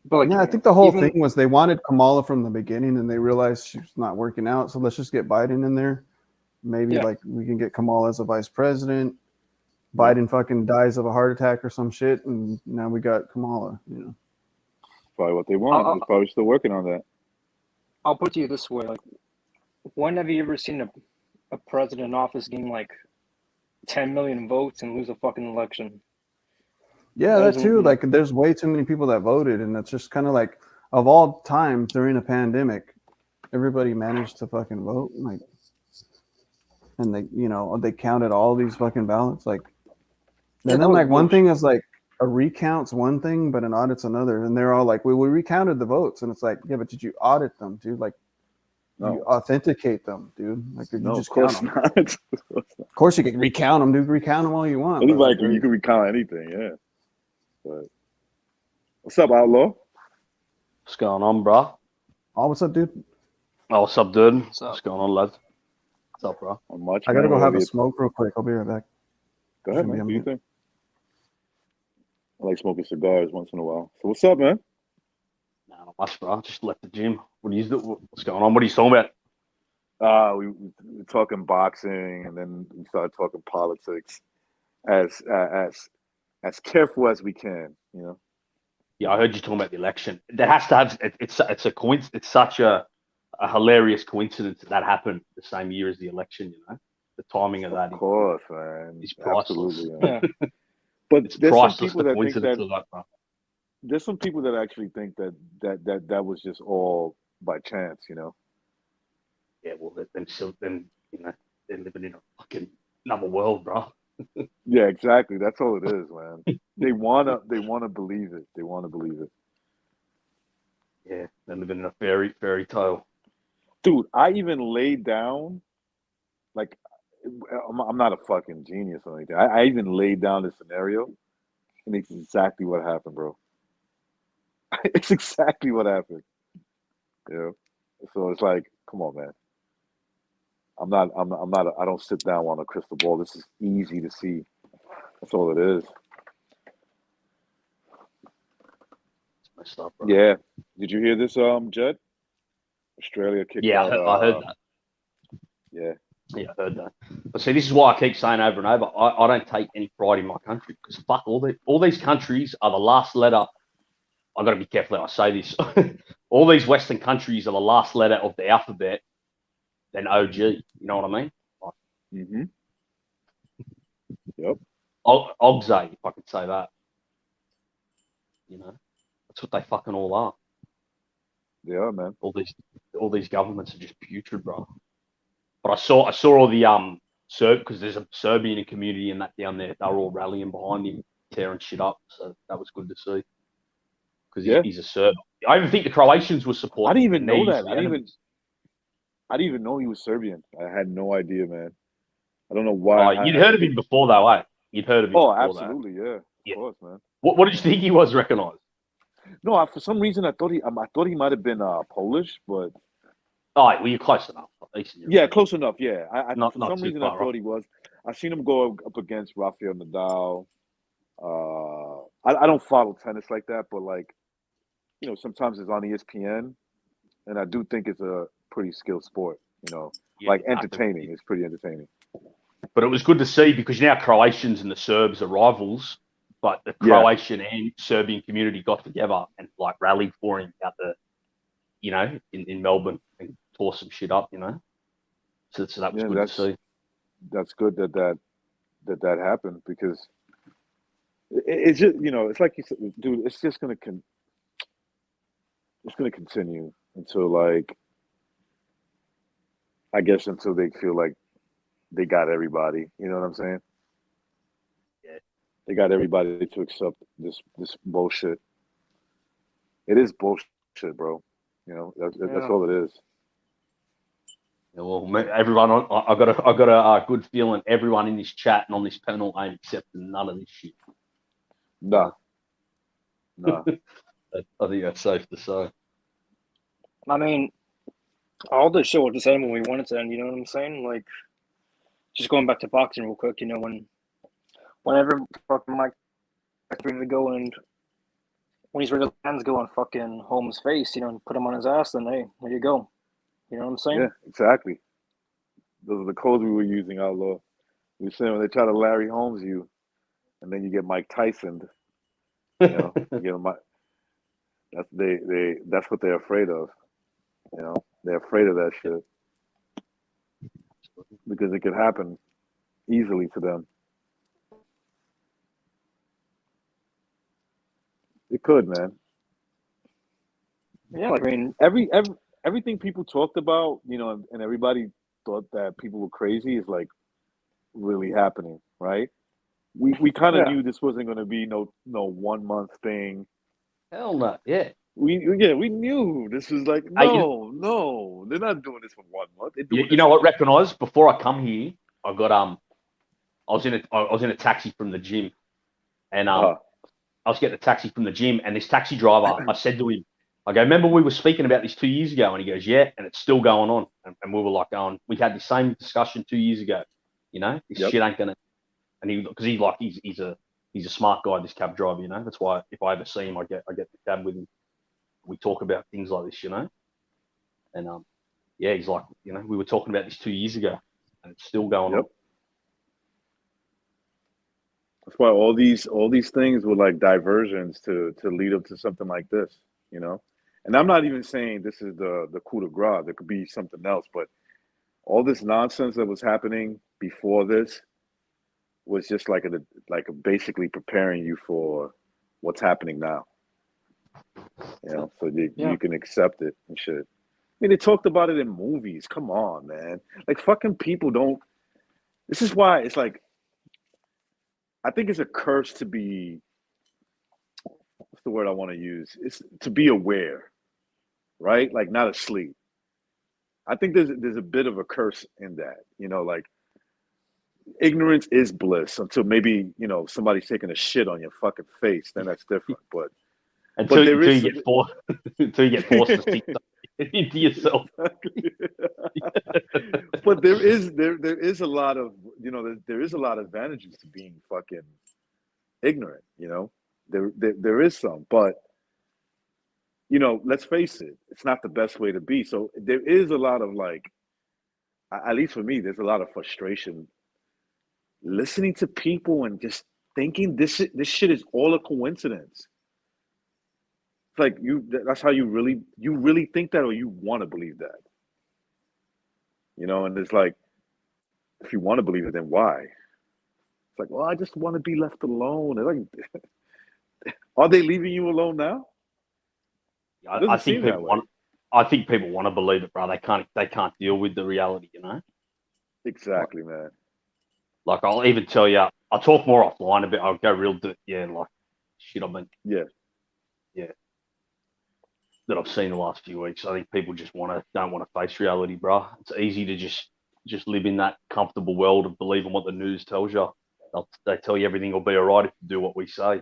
But like, Yeah, I think the whole thing was they wanted Kamala from the beginning, and they realized she's not working out. So let's just get Biden in there. Maybe like we can get Kamala as a vice president. Biden fucking dies of a heart attack or some shit, and now we got Kamala. Probably what they want. They're probably still working on that. I'll put it to you this way: like, when have you ever seen a president in office gain like 10 million votes and lose a fucking election? Yeah, that too. Like, there's way too many people that voted, and it's just kind of like, of all time during a pandemic, everybody managed to fucking vote. Like, and they counted all these fucking ballots. Like, and then like one thing is like a recount's one thing, but an audit's another. And they're all like, we recounted the votes, and it's like, yeah, but did you audit them, dude? Like, you authenticate them, dude. Like, did you just count them? Not. Of course you can recount them, dude. Recount them all you want. It's like you can recount anything, yeah. But what's up, Outlaw? What's going on, bro? Oh, what's up, dude? Oh, what's up, dude? What's going on, lad? What's up, bro? Not much. I gotta go have a smoke real quick. I'll be right back. Go ahead, man. What do you think? I like smoking cigars once in a while. So what's up, man? Nah, not much, bro. Just left the gym. What's going on? What are you talking about? We were talking boxing, and then we started talking politics. As careful as we can, Yeah, I heard you talking about the election. There has to have it's a coincidence. It's such a hilarious coincidence that happened the same year as the election. The timing of that. Of course, man. Is priceless. Absolutely, yeah. But it's there's priceless. Some people The that coincidence think of that, bro. There's some people that actually think that was just all by chance, Yeah, well, then they're living in a fucking another world, bro. Yeah, exactly. That's all it is, man. They wanna believe it. They wanna believe it. Yeah, they're living in a fairy tale. Dude, I even laid down, like, I'm not a fucking genius or anything. I even laid down the scenario, and it's exactly what happened, bro. It's exactly what happened. So it's like, come on, man. I don't sit down on a crystal ball. This is easy to see. That's all it is. messed up, bro. Yeah. Did you hear this, Jed? Australia kicked Yeah, out. I heard that. Yeah. Yeah, I heard that. But see, this is why I keep saying over and over, I don't take any pride in my country because fuck all these countries are the last letter. I've got to be careful how I say this. All these Western countries are the last letter of the alphabet, then OG. You know what I mean? Like, Mm-hmm. Yep. Ogze, if I could say that. You know, that's what they fucking all are. They are, man. All these governments are just putrid, bro. But I saw all the Serb because there's a Serbian community and that down there. They're all rallying behind him, tearing shit up. So that was good to see because Yeah. he's a Serb. I even think the Croatians were supporting. I didn't even him, know and they're that. his I didn't enemies. even know he was Serbian. I had no idea, man. I don't know why. You'd heard of him before, though, eh? You'd heard of him Oh, before, absolutely, yeah. Of Yeah. course, man. What did you think he was recognised? No, for some reason I thought he might have been Polish, but Oh, well, you're close enough. Eastern Europe. yeah, close enough. Yeah, Not for some too reason I far thought off. he was. I seen him go up against Rafael Nadal. I don't follow tennis like that, but like, you know, sometimes it's on ESPN, and I do think it's a pretty skilled sport. You know, Yeah, like exactly. entertaining. It's pretty entertaining. But it was good to see because now Croatians and the Serbs are rivals, but the Yeah. Croatian and Serbian community got together and like rallied for him out the, you know, in Melbourne and tore some shit up, you know. So that was Yeah, good to see. that's good that happened because it's just, you know, it's like you said, dude. It's just gonna it's gonna continue until, like, I guess until they feel like they got everybody. You know what I'm saying? Yeah. They got everybody to accept this bullshit. It is bullshit, bro. You know, that's all it is. Yeah, well, everyone, I got a good feeling. Everyone in this chat and on this panel ain't accepting none of this shit. Nah. Nah. I think that's safe to say. I mean, all this shit was just end when we wanted to end. You know what I'm saying? Like, just going back to boxing real quick. You know, whenever fucking Mike is ready to go and when he's ready to hands go on fucking Holmes' face, you know, and put him on his ass, then hey, there you go. You know what I'm saying? Yeah, exactly. Those are the codes we were using, Outlaw. We were saying when they try to Larry Holmes you, and then you get Mike Tyson. You know, you get Mike. That's what they're afraid of. You know, they're afraid of that shit because it could happen easily to them. It could, man. Yeah, like, I mean, Everything people talked about, you know, and everybody thought that people were crazy is like really happening, right? We kind of Yeah. knew this wasn't going to be no 1 month thing. Hell no, yeah. We knew this was like no, they're not doing this for 1 month. They're doing You this know what? for- Recognise before I come here, I got I was in a taxi from the gym, and I was getting a taxi from the gym, and this taxi driver, I said to him, I go, remember we were speaking about this 2 years ago? And he goes, yeah, and it's still going on. And we were like going, we had the same discussion 2 years ago. You know, this shit ain't gonna. And because he's a smart guy, this cab driver. You know, that's why if I ever see him, I get the cab with him. We talk about things like this, you know. And yeah, he's like, you know, we were talking about this 2 years ago, and it's still going on. That's why all these things were like diversions to lead up to something like this, you know. And I'm not even saying this is the coup de grace. There could be something else, but all this nonsense that was happening before this was just like basically preparing you for what's happening now. You know, so you can accept it and shit. I mean, they talked about it in movies. Come on, man. Like, fucking people don't. This is why it's like, I think it's a curse to be. What's the word I want to use? It's to be aware, right? Like, not asleep. I think there's a bit of a curse in that. You know, like, ignorance is bliss until maybe, you know, somebody's taking a shit on your fucking face. Then that's different. But until there is you get forced to think into yourself. But there is a lot of, you know, there is a lot of advantages to being fucking ignorant. You know, there is some, but let's face it, it's not the best way to be. So there is a lot of like, at least for me, there's a lot of frustration listening to people and just thinking this shit is all a coincidence. It's like that's how you really think that, or you want to believe that, and it's like, if you want to believe it, then why? It's like, well, I just want to be left alone. And like, are they leaving you alone now? I think people want. I think people want to believe it, bro. They can't deal with the reality, Exactly, man. Like, I'll even tell you, I'll talk more offline a bit. I'll go real deep. Yeah, like shit. Yeah. That I've seen the last few weeks. I think people just don't want to face reality, bro. It's easy to just live in that comfortable world of believing what the news tells you. They tell you everything will be all right if you do what we say.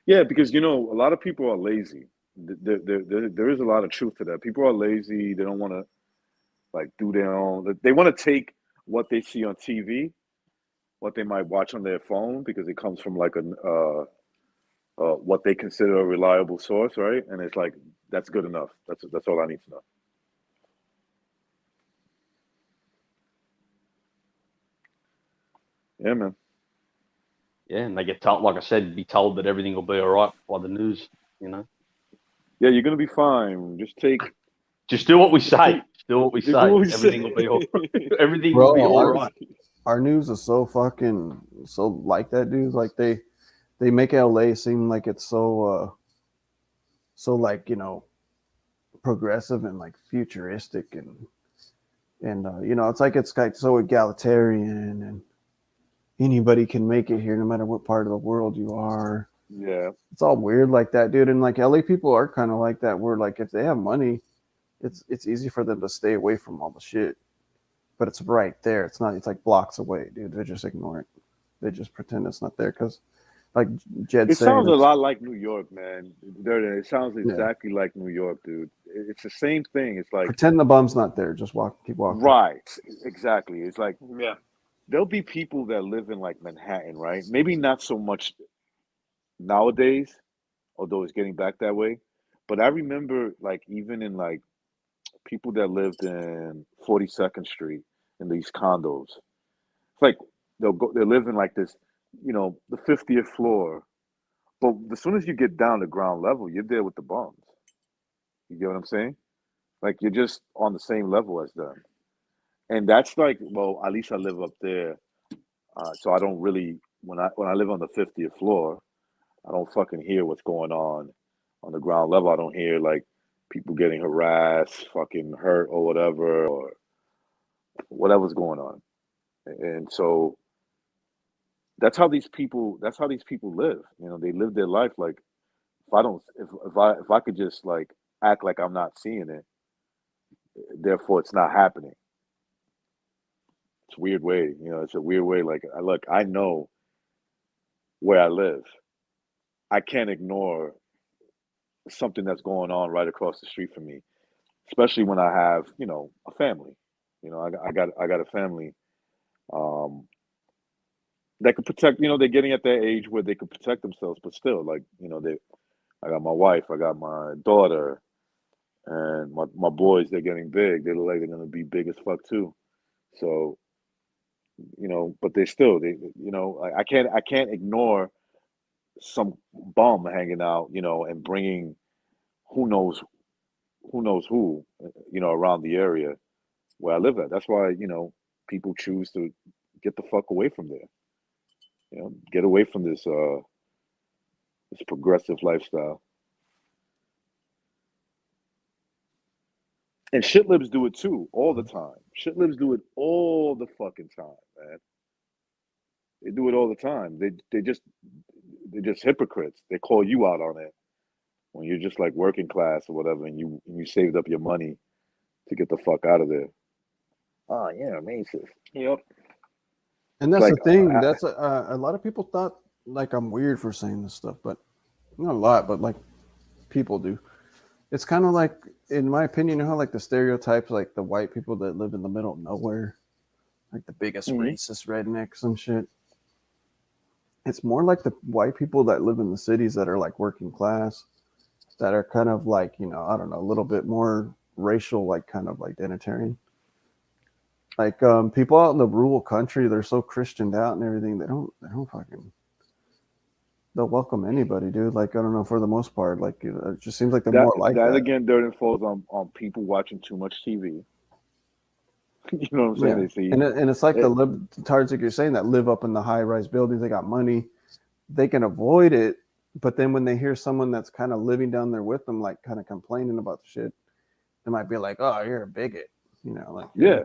Yeah, because a lot of people are lazy. There is a lot of truth to that. People are lazy. They don't want to like do their own. They want to take what they see on TV, what they might watch on their phone, because it comes from like what they consider a reliable source, right? And it's like, that's good enough. That's all I need to know. Yeah, man. Yeah, and they get told, like I said, be told that everything will be all right by the news, Yeah, you're gonna be fine. Just do what we say. Just do what we do say. what we Everything say. will be all. Everything Bro, will be all right. Our news is so like that, dude. Like they make LA seem like it's so like progressive and like futuristic and it's like so egalitarian and anybody can make it here no matter what part of the world you are. Yeah, it's all weird like that, dude. And like LA people are kind of like that, where like if they have money, it's easy for them to stay away from all the shit, but it's right there. It's not. It's like blocks away, dude. They just ignore it. They just pretend it's not there because, like Jed it saying, sounds a lot like New York, man. It sounds Yeah. exactly like New York, dude. It's the same thing. It's like, pretend the bum's not there. Just keep walking. right, exactly. It's like, Yeah. there'll be people that live in like Manhattan, right? Maybe not so much nowadays, although it's getting back that way. But I remember, like, even in like people that lived in 42nd Street in these condos. It's like they live in like this, the 50th floor. But as soon as you get down to ground level, you're there with the bums. You get what I'm saying? Like, you're just on the same level as them. And that's like, well, at least I live up there. So I don't really, when I live on the 50th floor, I don't fucking hear what's going on the ground level. I don't hear like people getting harassed, fucking hurt or whatever's going on. And so that's how these people live. They live their life like, if I could just like act like I'm not seeing it, therefore it's not happening. It's a weird way, it's a weird way. Like, I know where I live. I can't ignore something that's going on right across the street from me, especially when I have, a family. I got a family that could protect. They're getting at that age where they could protect themselves, but still, like, I got my wife, I got my daughter, and my boys. They're getting big. They look like they're gonna be big as fuck too. So, but I can't ignore some bum hanging out, and bringing who knows who, around the area where I live at. That's why, people choose to get the fuck away from there. Get away from this progressive lifestyle. And shit libs do it too, all the time. Shit libs do it all the fucking time, man. They do it all the time. They're just hypocrites. They call you out on it when you're just like working class or whatever, and you saved up your money to get the fuck out of there. Oh yeah, amazing. Yep. And that's Like, the thing. That's a lot of people thought like I'm weird for saying this stuff, but not a lot, but like people do. It's kind of like, in my opinion, how like the stereotypes, like the white people that live in the middle of nowhere, like the biggest racist rednecks and shit. It's more like the white people that live in the cities that are like working class, that are kind of like, I don't know, a little bit more racial, like kind of identitarian. Like people out in the rural country, they're so Christianed out and everything. They don't fucking. They'll welcome anybody, dude. Like I don't know, for the most part, like it just seems like they're more like that. Again, then falls on people watching too much TV. You know what I'm saying? Yeah. They see, and it's like the libtards, like you're saying, that live up in the high-rise buildings. They got money, they can avoid it. But then when they hear someone that's kind of living down there with them, like kind of complaining about the shit, they might be like, "Oh, you're a bigot," like yeah.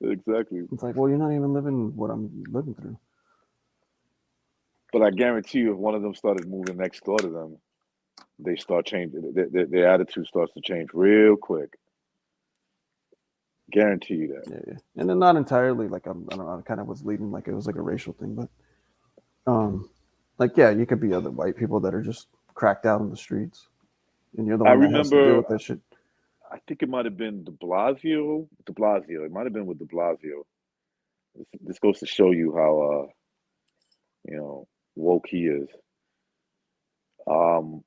Exactly. It's like, well, you're not even living what I'm living through. But I guarantee you, if one of them started moving next door to them, they start changing. Their attitude starts to change real quick. Guarantee you that. Yeah. And then not entirely like I don't know. I kind of was leading like it was like a racial thing, but like yeah, you could be other white people that are just cracked out on the streets, and you're the one that has to deal with that shit. I think it might have been De Blasio. It might have been with De Blasio. This goes to show you how woke he is. Some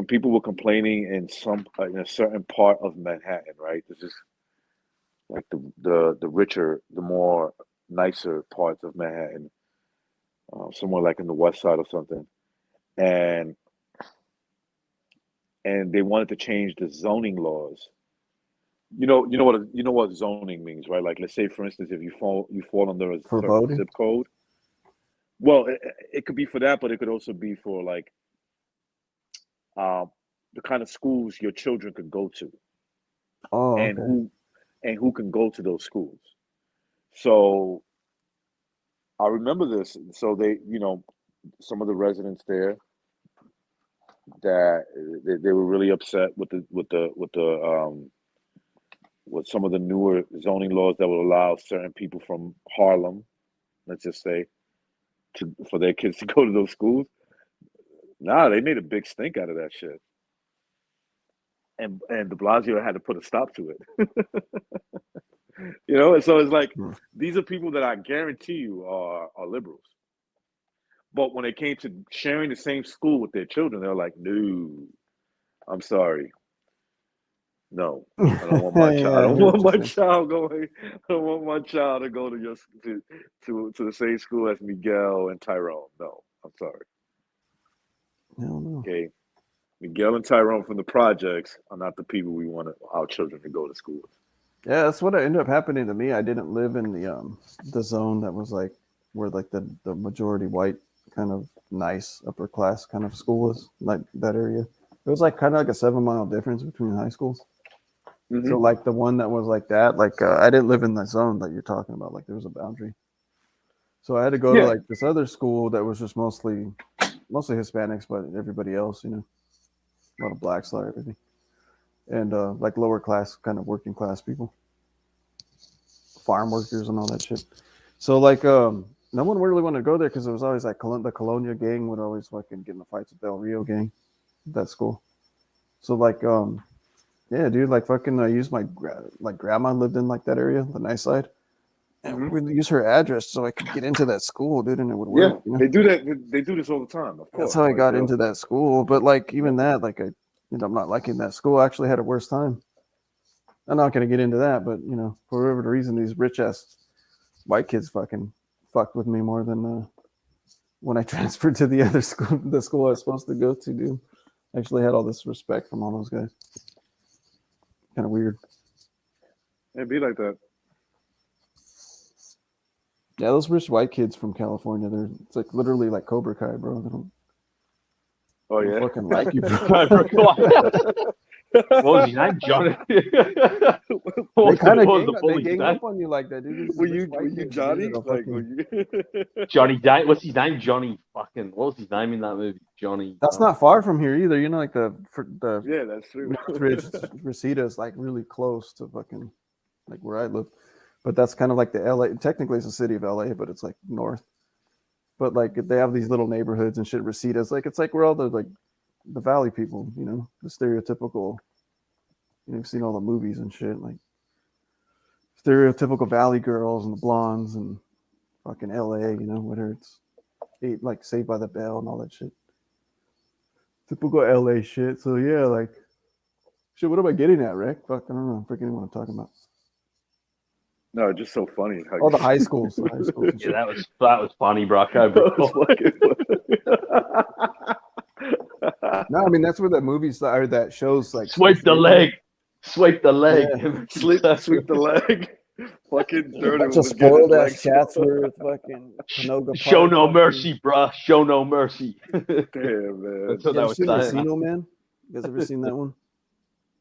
people were complaining in a certain part of Manhattan, right? This is like the richer, the more nicer parts of Manhattan, somewhere like in the West Side or something, and they wanted to change the zoning laws. You know what zoning means, right? Like, let's say, for instance, if you fall under a certain zip code. Well, it could be for that, but it could also be for like the kind of schools your children could go to, and who can go to those schools. So I remember this. So they, some of the residents there, that they were really upset with some of the newer zoning laws that would allow certain people from Harlem, let's just say, for their kids to go to those schools. Nah, they made a big stink out of that shit. And De Blasio had to put a stop to it. And so it's like, these are people that I guarantee you are liberals. But when it came to sharing the same school with their children, they're like, no, I'm sorry. No, I don't want my child. I don't want my child going. I don't want my child to go to the same school as Miguel and Tyrone. No, I'm sorry. No. Okay, Miguel and Tyrone from the projects are not the people we want our children to go to school with. Yeah, that's what ended up happening to me. I didn't live in the zone that was like where like the majority white kind of nice upper class kind of school was, like that area. It was like kind of like a 7-mile difference between high schools. Mm-hmm. So like the one that was like that, like I didn't live in the zone that you're talking about. Like there was a boundary. So I had to go to like this other school that was just mostly Hispanics, but everybody else, a lot of blacks, a lot of everything. And like lower class, kind of working class people, farm workers and all that shit. So like no one really wanted to go there because it was always like the Colonia gang would always fucking get in the fights with Del Rio gang at that school. So like yeah, dude, like fucking I used my grandma lived in like that area, the nice side. And we'd use her address so I could get into that school, dude, and it would work. Yeah, they do that. They do this all the time. Of course. That's how I got into that school. But like even that, like I I'm not liking that school. I actually had a worse time. I'm not going to get into that, but for whatever the reason, these rich ass white kids fucking fucked with me more than when I transferred to the other school, the school I was supposed to go to. Dude, I actually had all this respect from all those guys. Kind of weird. It'd be like that. Yeah, those rich white kids from California, it's like literally like Cobra Kai, bro. They don't. Oh yeah, fucking like you, bro. What was his name? Johnny. They kind of gang up on you like that, dude. Were you Johnny? Like, Johnny Dane. What's his name? Johnny fucking. What was his name in that movie? Johnny. That's not far from here either. Like the yeah, that's true. Northridge, Reseda is like really close to fucking like where I live, but that's kind of like the LA. Technically, it's a city of LA, but it's like north. But like they have these little neighborhoods and shit. Reseda's like it's like where all the like the valley people, the stereotypical. You've seen all the movies and shit, like stereotypical valley girls and the blondes and fucking LA, whether it's like Saved by the Bell and all that shit. Typical LA shit. So yeah, like shit. What am I getting at, Rick? Fuck, I don't know. I'm forgetting what I'm talking about. No, just so funny. How Oh, you the high schools. The high schools and Yeah, shit. that was funny, Brocco. That was fucking No, I mean that's where that movies or that shows like Sweep the leg. Sweep the leg. sweep the leg. Fucking Durden Bunch of was getting his spoiled ass legs. Chatsworth, fucking Canoga Show Park, no fucking- mercy, bruh. Show no mercy. Damn, man. That's You what that ever was seen saying. Encino Man? You guys ever seen that one?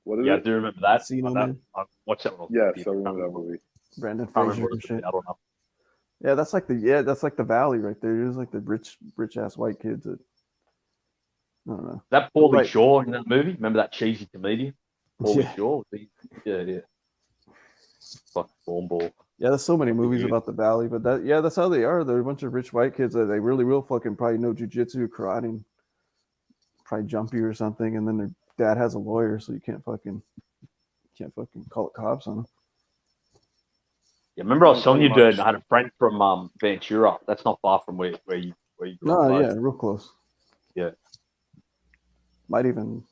What is Yeah, I it? do remember that. Encino Man. I watched that one. Yes, I remember that movie. Brandon I don't Fraser remember and what shit. I don't know. Yeah, that's like the valley right there. It was like the rich ass white kids that I don't know. That Paulie Right. Shaw in that movie. Remember that cheesy comedian? Paulie Yeah. Shaw. Yeah. Fuck cornball. Yeah, there's so many movies Dude. about the valley, but that's how they are. They're a bunch of rich white kids that they really will fucking probably know jujitsu, karate, and probably jump you or something, and then their dad has a lawyer, so you can't fucking call it cops on them. Yeah, remember I was Yeah, telling you, pretty dude, much. I had a friend from Ventura. That's not far from where you grew No, up. yeah, real close. Yeah. Might even.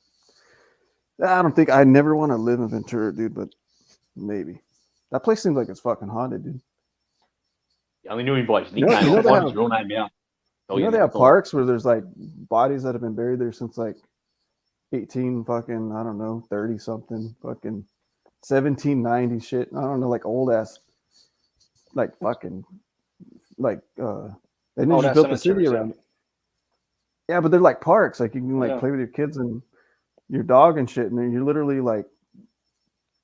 I don't think I never want to live in Ventura, dude, but maybe. That place seems like it's fucking haunted, dude. I only knew him by his You know- nickname. you know I'll they find have- his real name out. Tell You know they have next time. parks where there's like bodies that have been buried there since like 18 fucking, I don't know, 30 something, fucking 1790 shit. I don't know, like old ass, like fucking, like, they didn't Oh, just that built the city cemetery, around it. Yeah, but they're like parks. Like you can like Yeah. play with your kids and your dog and shit. And then you're literally like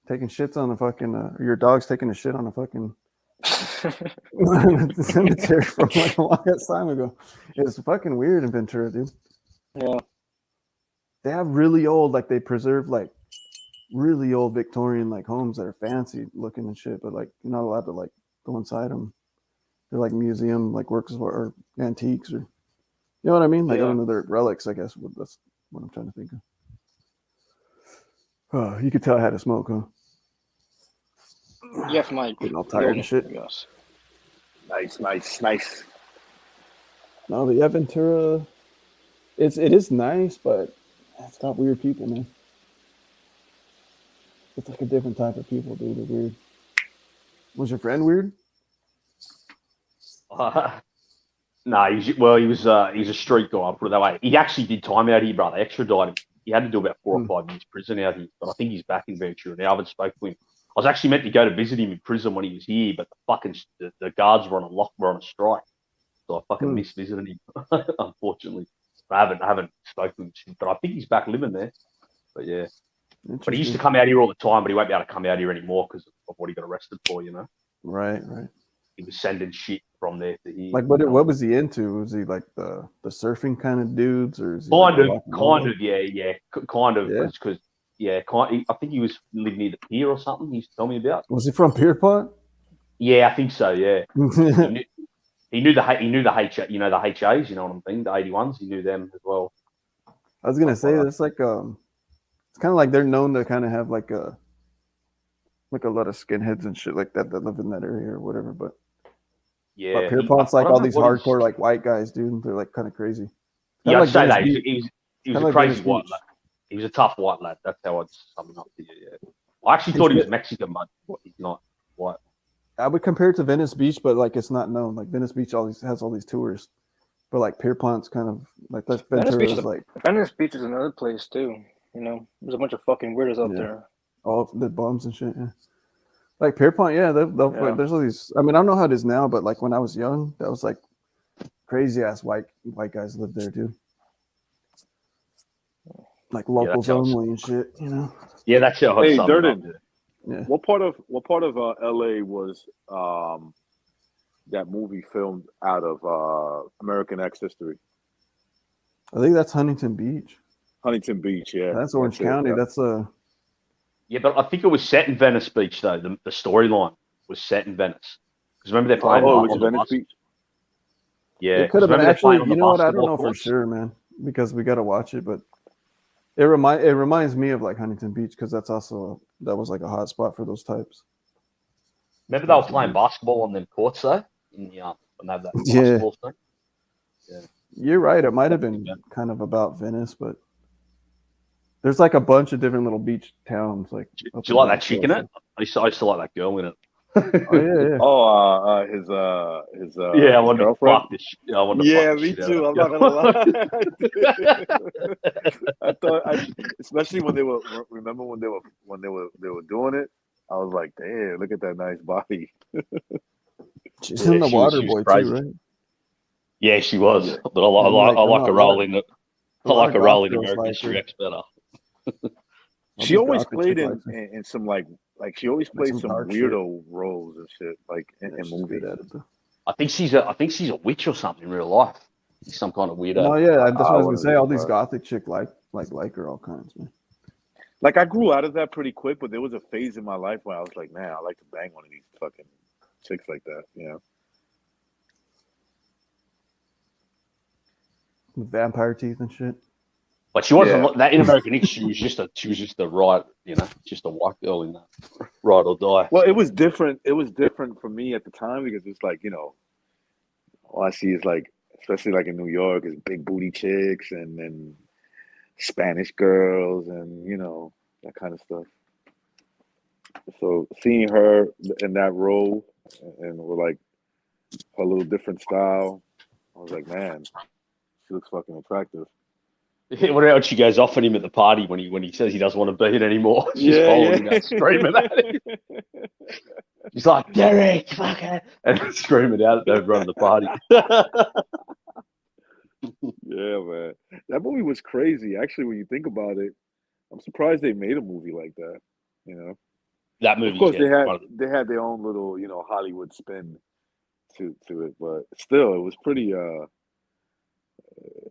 taking shits on the fucking, your dog's taking a shit on a fucking cemetery from like a long ass time ago. It's fucking weird in Ventura, dude. Yeah. They have really old, like they preserve like really old Victorian like homes that are fancy looking and shit, but like you're not allowed to like go inside them. They're like museum, like works of art or antiques, or you know what I mean? Like I Yeah. don't know, they're relics, I guess. That's what I'm trying to think of. Oh, you could tell I had to smoke, huh? Yeah, from like Getting all tired and shit. Yes. Nice. No, but yeah, Ventura, it is nice, but it's got weird people, man. It's like a different type of people, dude. They're weird. Was your friend weird? No, he was a street guy. I'll put it that way. He actually did time out here, brother. Extradited him. He had to do about 4 or 5 years prison out here, but I think he's back in Ventura now. I haven't spoken to him. I was actually meant to go to visit him in prison when he was here, but the guards were on a strike, so I fucking missed visiting him, unfortunately. I haven't spoken to him since, but I think he's back living there. But yeah, but he used to come out here all the time, but he won't be able to come out here anymore because of what he got arrested for. You know, Right. he was sending shit from there to here. Like, what was he into? Was he like the surfing kind of dudes, or is he Kind like of, rock and roll? yeah, kind of. Yeah. Because I think he was living near the pier or something. He used to tell me about. Was he from Pierpont? Yeah, I think so. Yeah, Yeah, he knew the H, you know, the HAs. You know what I'm saying? The 81s. He knew them as well. I was gonna say it's like it's kind of like they're known to kind of have like a lot of skinheads and shit like that live in that area or whatever. But Yeah, Pierpont's I like don't all know these what his- hardcore like white guys, dude. They're like kind of crazy. Yeah, Kinda I'd say Venice that Beach. he was Kinda a like crazy Venice white Beach. lad. He was a tough white lad. That's how I'd sum him up to you. Yeah, I actually thought he was Mexican, but he's not white. I would compare it to Venice Beach, but like it's not known. Like Venice Beach has all these tourists, but like Pierpont's kind of like that's Venice Beach Ventura's is like Venice Beach is another place too. You know, there's a bunch of fucking weirdos out Yeah. there. all the bums and shit. Yeah. Like Pierpont, yeah, Yeah. there's all these. I mean, I don't know how it is now, but like when I was young, that was like crazy ass white guys lived there, dude. Like locals how it's- only and shit, you know. Yeah, that's how I'd Hey, sum him up Durden. to. Yeah. What part of LA was that movie filmed out of American X History? I think that's Huntington Beach. Huntington Beach, yeah. That's Orange it, County. yeah. That's Yeah, but I think it was set in Venice Beach though. The storyline was set in Venice. Because remember they're playing Oh, it on was the Venice bus. Beach. Yeah, it could have been remember they're actually. playing on the You know what? I don't basketball know for courts? sure, man, because we got to watch it. But it reminds me of like Huntington Beach because that was like a hot spot for those types. Remember they were playing basketball on them courts though? In the when they have that Yeah. basketball thing. You're right. It might have been Yeah. kind of about Venice, but There's like a bunch of different little beach towns. Like, Do up you and like down that chick in coast. it? I used to like that girl in it. Oh yeah, yeah. Oh, Yeah, I his want to girlfriend. fuck this. I want to Yeah, fuck the me shit out too. of I'm that not gonna girl. lie. I thought, especially when they were, remember when they were doing it. I was like, damn, look at that nice body. She's Yeah, in the she was Water Boy too, crazy. right? Yeah, she was. Yeah. But I And like, I I know like a role in it. a I lot like of a role goth in girls American like History her. X better. She always Gothic played chick likes her. in some like she always Like played some some dark shit. weirdo roles and shit like Yeah, in she's good movies. at it though. I think she's a witch or something in real life. She's some kind of weirdo. No, yeah, that's what I was gonna wouldn't say. be All these surprised. gothic chick like her all kinds, man. Like I grew out of that pretty quick, but there was a phase in my life where I was like, man, I like to bang one of these fucking chicks like that, you know? With vampire teeth and shit. But she wasn't Yeah. that in American History. She was just the right, just a white girl in that, ride or die. Well, it was different. It was different for me at the time because it's like, all I see is like, especially like in New York, is big booty chicks and Spanish girls and that kind of stuff. So seeing her in that role and with like her little different style, I was like, man, she looks fucking attractive. What else she goes off at him at the party when he says he doesn't want to be it anymore? She's Yeah, following him yeah. out, screaming at him. She's like, Derek, fuck it, and screaming out at everyone at the party. Yeah, man. That movie was crazy. Actually, when you think about it, I'm surprised they made a movie like that. You know, That of movie's course they had one of the, they had their own little Hollywood spin to it, but still, it was pretty.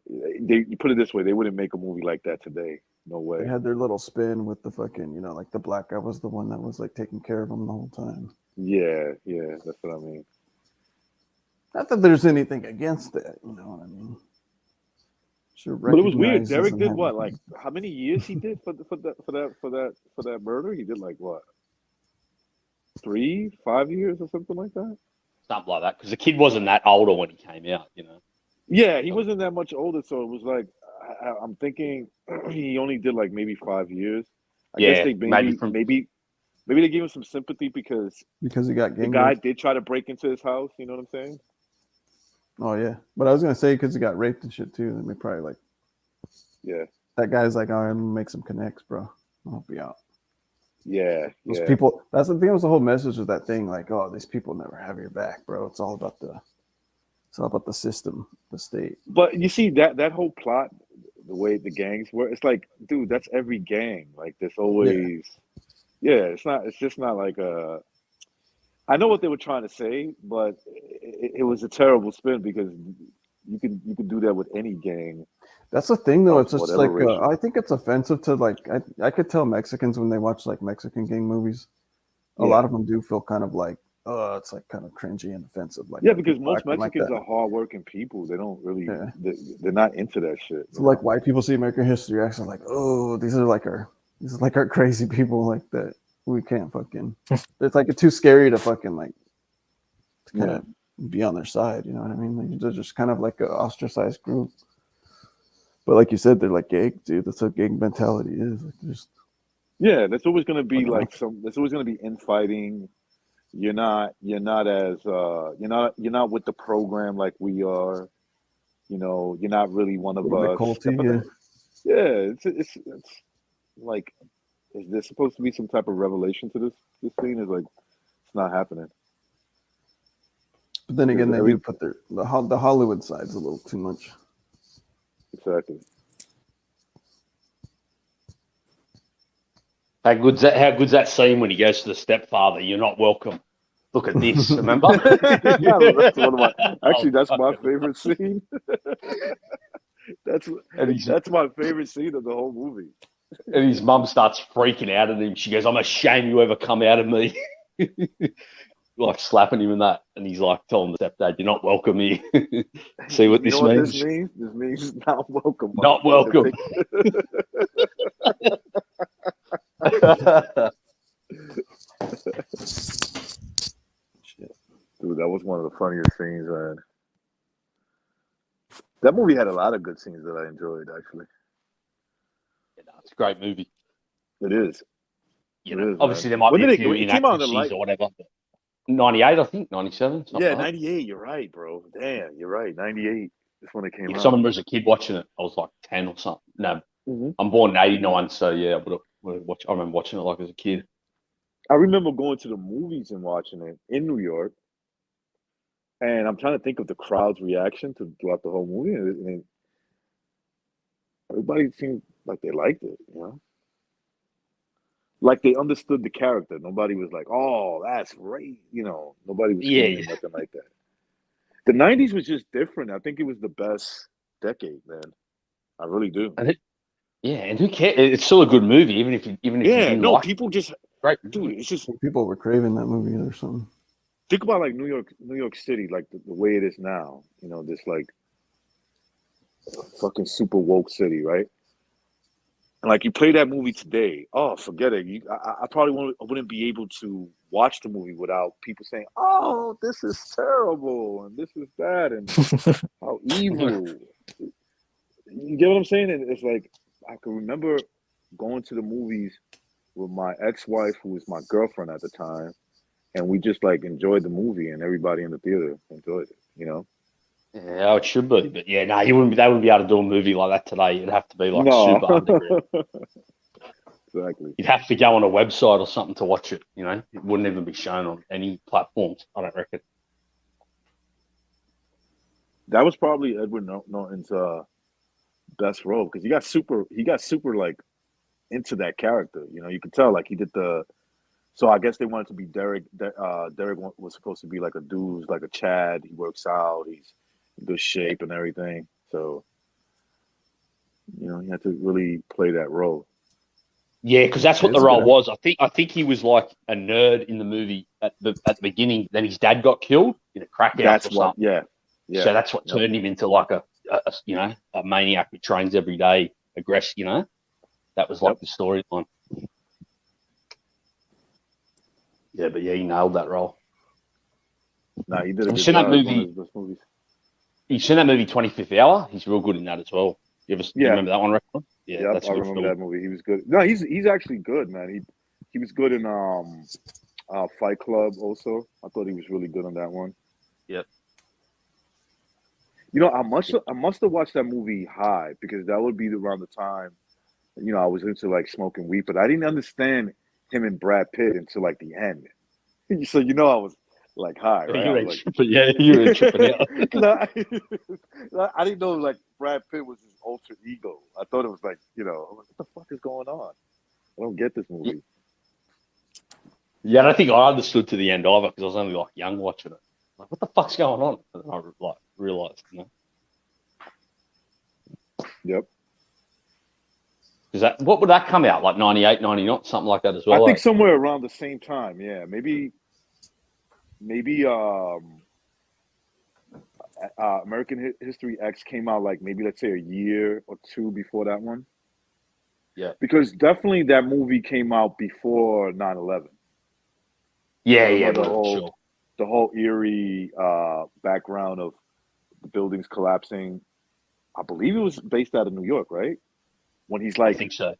They you put it this way, they wouldn't make a movie like that today. No They way. had their little spin with the fucking, like the black guy was the one that was like taking care of them the whole time. Yeah, that's what I mean. Not that there's anything against that, you know what I mean? Sure, But it was weird. recognizes Derek and did has- what? Like how many years he did for that murder? He did like what? 3, 5 years or something like that. something like that because the kid wasn't that older when he came out. Yeah, he wasn't that much older, so it was like I'm thinking he only did like maybe 5 years. I guess Yeah, they maybe from maybe they gave him some sympathy because because he got the gang guy raped. did try to break into his house. You know what I'm saying? Oh yeah, but I was gonna say because he got raped and shit too. Then they probably like Yeah, that guy's like, all right, I'm gonna make some connects, bro. I'll help you out. yeah, Those yeah. people. That's the thing. Was the whole message of that thing? Like, oh, these people never have your back, bro. It's all about the system, the state. But you see that whole plot, the way the gangs work, it's like, dude, that's every gang. Like, there's always, yeah. It's just not like a. I know what they were trying to say, but it was a terrible spin because you could do that with any gang. That's the thing, though. Of It's just whatever like racial. I think it's offensive to like I could tell Mexicans when they watch like Mexican gang movies. A Yeah. lot of them do feel kind of like, it's like kind of cringy and offensive. Like, Yeah, when because people most acting like Mexicans that. are hardworking people. They don't really, Yeah. they're not into that shit. So like white people see American History X and like, oh, these are like our crazy people like that. We can't fucking. It's like it's too scary to fucking like to kind of be on their side. You know what I mean? Like, they're just kind of like an ostracized group. But like you said, they're like gang, dude. That's what gang mentality is. Like, just Yeah, there's always gonna be Fucking like there's always gonna be infighting. You're not as you're not with the program like we are. You're not really one a of little bit us. culty. But Yeah. yeah, it's like, is there supposed to be some type of revelation to this scene? Is like, it's not happening. But then again, they Every- do put the Hollywood side's a little too much. Exactly. How good's that scene when he goes to the stepfather? You're not welcome. Look at this. Remember? That's one of my. Actually, that's my favorite scene. That's my favorite scene of the whole movie. And his mum starts freaking out at him. She goes, "I'm ashamed you ever come out of me." Like slapping him and that. And he's like telling the stepdad, "You're not welcome here." See what You this know what means? this means? This means not welcome. Not motherfucker. welcome. Shit. Dude, that was one of the funniest scenes, man. That movie had a lot of good scenes that I enjoyed, actually. It's a great movie. It is. You It know, is, obviously man. there might When be did a it? few It came out in the inaccuracies light. or whatever. 98, I think, 97. Yeah, 98. You're right, bro. Damn, you're right. 98 is when it came If out. someone was a kid watching it, I was like 10 or something. No, Mhm. I'm born in 89, so yeah, I would have watched. I remember watching it like as a kid. I remember going to the movies and watching it in New York, and I'm trying to think of the crowd's reaction to throughout the whole movie, and everybody seemed like they liked it, you know, like they understood the character. Nobody was like, "Oh, that's right," you know. Nobody was Yeah, screaming nothing like that. The '90s was just different. I think it was the best decade, man. I really do. and and who cares? It's still a good movie, even if you Yeah, didn't no, like it. people just, Great dude. movie. It's just People were craving that movie or something. think about like New York City, like the way it is now. You know, this like fucking super woke city, right? And like you play that movie today, oh, forget it. I probably wouldn't be able to watch the movie without people saying, "Oh, this is terrible," and this is bad, and how evil. You get what I'm saying? And it's like I can remember going to the movies with my ex-wife, who was my girlfriend at the time, and we just like enjoyed the movie, and everybody in the theater enjoyed it. You know? Yeah, it should be, but yeah, no, you wouldn't. They wouldn't be able to do a movie like that today. It'd have to be like No, super underground. exactly. You'd have to go on a website or something to watch it. You know, it wouldn't even be shown on any platforms. I don't reckon. That was probably Edward Norton's best role because he got super like into that character. You know, you could tell like he did the. So I guess they wanted to be Derek. Derek was supposed to be like a dude, who's like a Chad. He works out. He's in good shape and everything. So you know, he had to really play that role. Yeah, because that's what It's the a role good. was. I think he was like a nerd in the movie at the beginning. Then his dad got killed in a crack house That's or what. something. Yeah, yeah. So that's what Yep. turned him into like a maniac who trains every day, aggressive. You know, that was like Yep. the storyline. Yeah, but yeah, he nailed that role. Nah, he did a Have you good seen that job. It's one of movie? his best movies. You seen that movie 25th Hour? He's real good in that as well. You Yeah. remember that one, Reckon? Yeah, Yep, that's a I good remember film. that movie. He was good. No, he's actually good, man. He was good in Fight Club also. I thought he was really good on that one. Yep. You know, I must have watched that movie high because that would be around the time, you know, I was into like smoking weed, but I didn't understand him and Brad Pitt until like the end. So you know I was like high, right? I You was were like, tripping, yeah, you were tripping out. because I didn't know like Brad Pitt was his alter ego. I thought it was like, you know, I'm like, what the fuck is going on? I don't get this movie. Yeah, I don't think I understood to the end either because I was only like young watching it. Like, what the fuck's going on? And then I like realized, you know. Yep. Because what would that come out like 98, 99, something like that as well? I think eh? somewhere around the same time. Yeah, maybe American History X came out like maybe let's say a year or two before that one. Yeah. Because definitely that movie came out before 9/11. Yeah, You know, yeah, the for sure. whole eerie background of the buildings collapsing. I believe it was based out of New York, right? When he's I like, think so.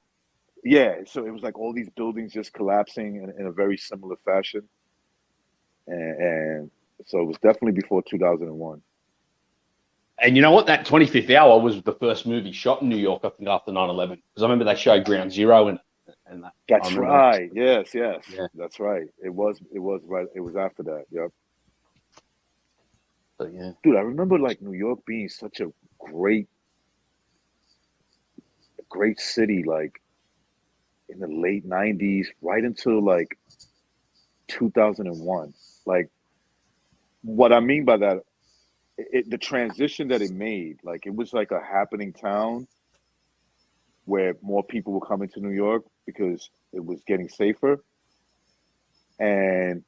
yeah, so it was like all these buildings just collapsing in a very similar fashion, and so it was definitely before 2001. And you know what? That 25th Hour was the first movie shot in New York, I think, after 9/11. Because I remember they showed Ground Zero in it. And that. I That's remember right. Yes, Yeah. that's right. It was right. It was after that. Yep. So, yeah. Dude, I remember like New York being such a great city, like in the late '90s, right until like 2001. Like, what I mean by that, the transition that it made, like it was like a happening town where more people were coming to New York because it was getting safer, and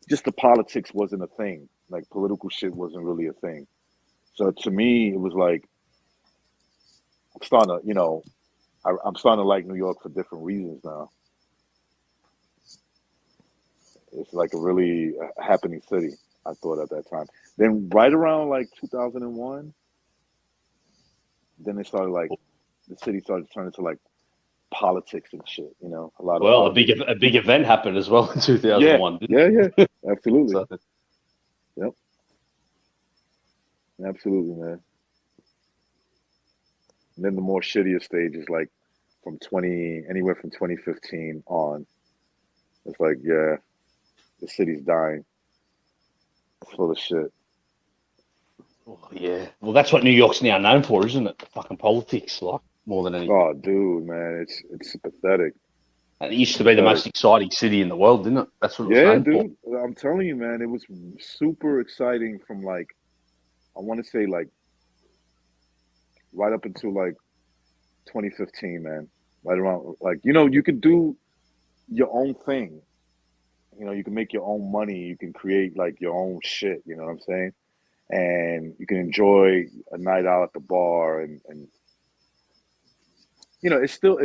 just the politics wasn't a thing. Like political shit wasn't really a thing. So to me, it was like I'm starting to, you know, I'm starting to like New York for different reasons now. It's like a really happening city, I thought at that time. Then right around like 2001, then it started like the city started to turn into like politics and shit. You know, a lot of Well, politics. a big event happened as well in 2001. Didn't it? Yeah, absolutely, So, absolutely, man. And then the more shittier stages, like anywhere from 2015 on, it's like, yeah, the city's dying. It's full of shit. yeah. Well, that's what New York's now known for, isn't it? Fucking politics, like more than anything. Oh, dude, man, it's pathetic. And it used to be the most exciting city in the world, didn't it? That's what it was Yeah, known for. dude, I'm telling you, man, it was super exciting from like, I want to say like right up until like 2015, man. Right around like, you know, you could do your own thing. You know, you can make your own money. You can create like your own shit. You know what I'm saying? And you can enjoy a night out at the bar, and you know, it still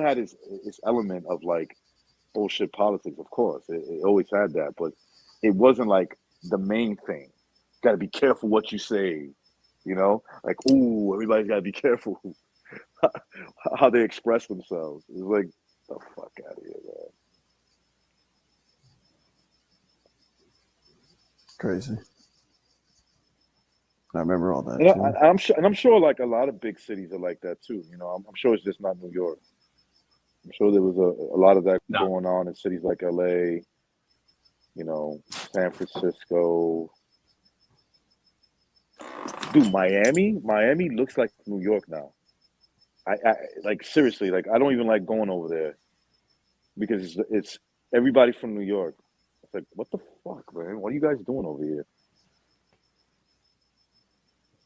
had its element of like bullshit politics. Of course, it always had that, but it wasn't like the main thing. Got to be careful what you say. You know, like, ooh, everybody's got to be careful how they express themselves. It's like, the fuck out of here, man. Crazy. I remember all that. And too. I'm sure like a lot of big cities are like that too. You know, I'm sure it's just not New York. I'm sure there was a lot of that going on in cities like LA, you know, San Francisco. Dude, Miami looks like New York now. I like, seriously, like, I don't even like going over there because it's everybody from New York. It's like, what the fuck, man? What are you guys doing over here?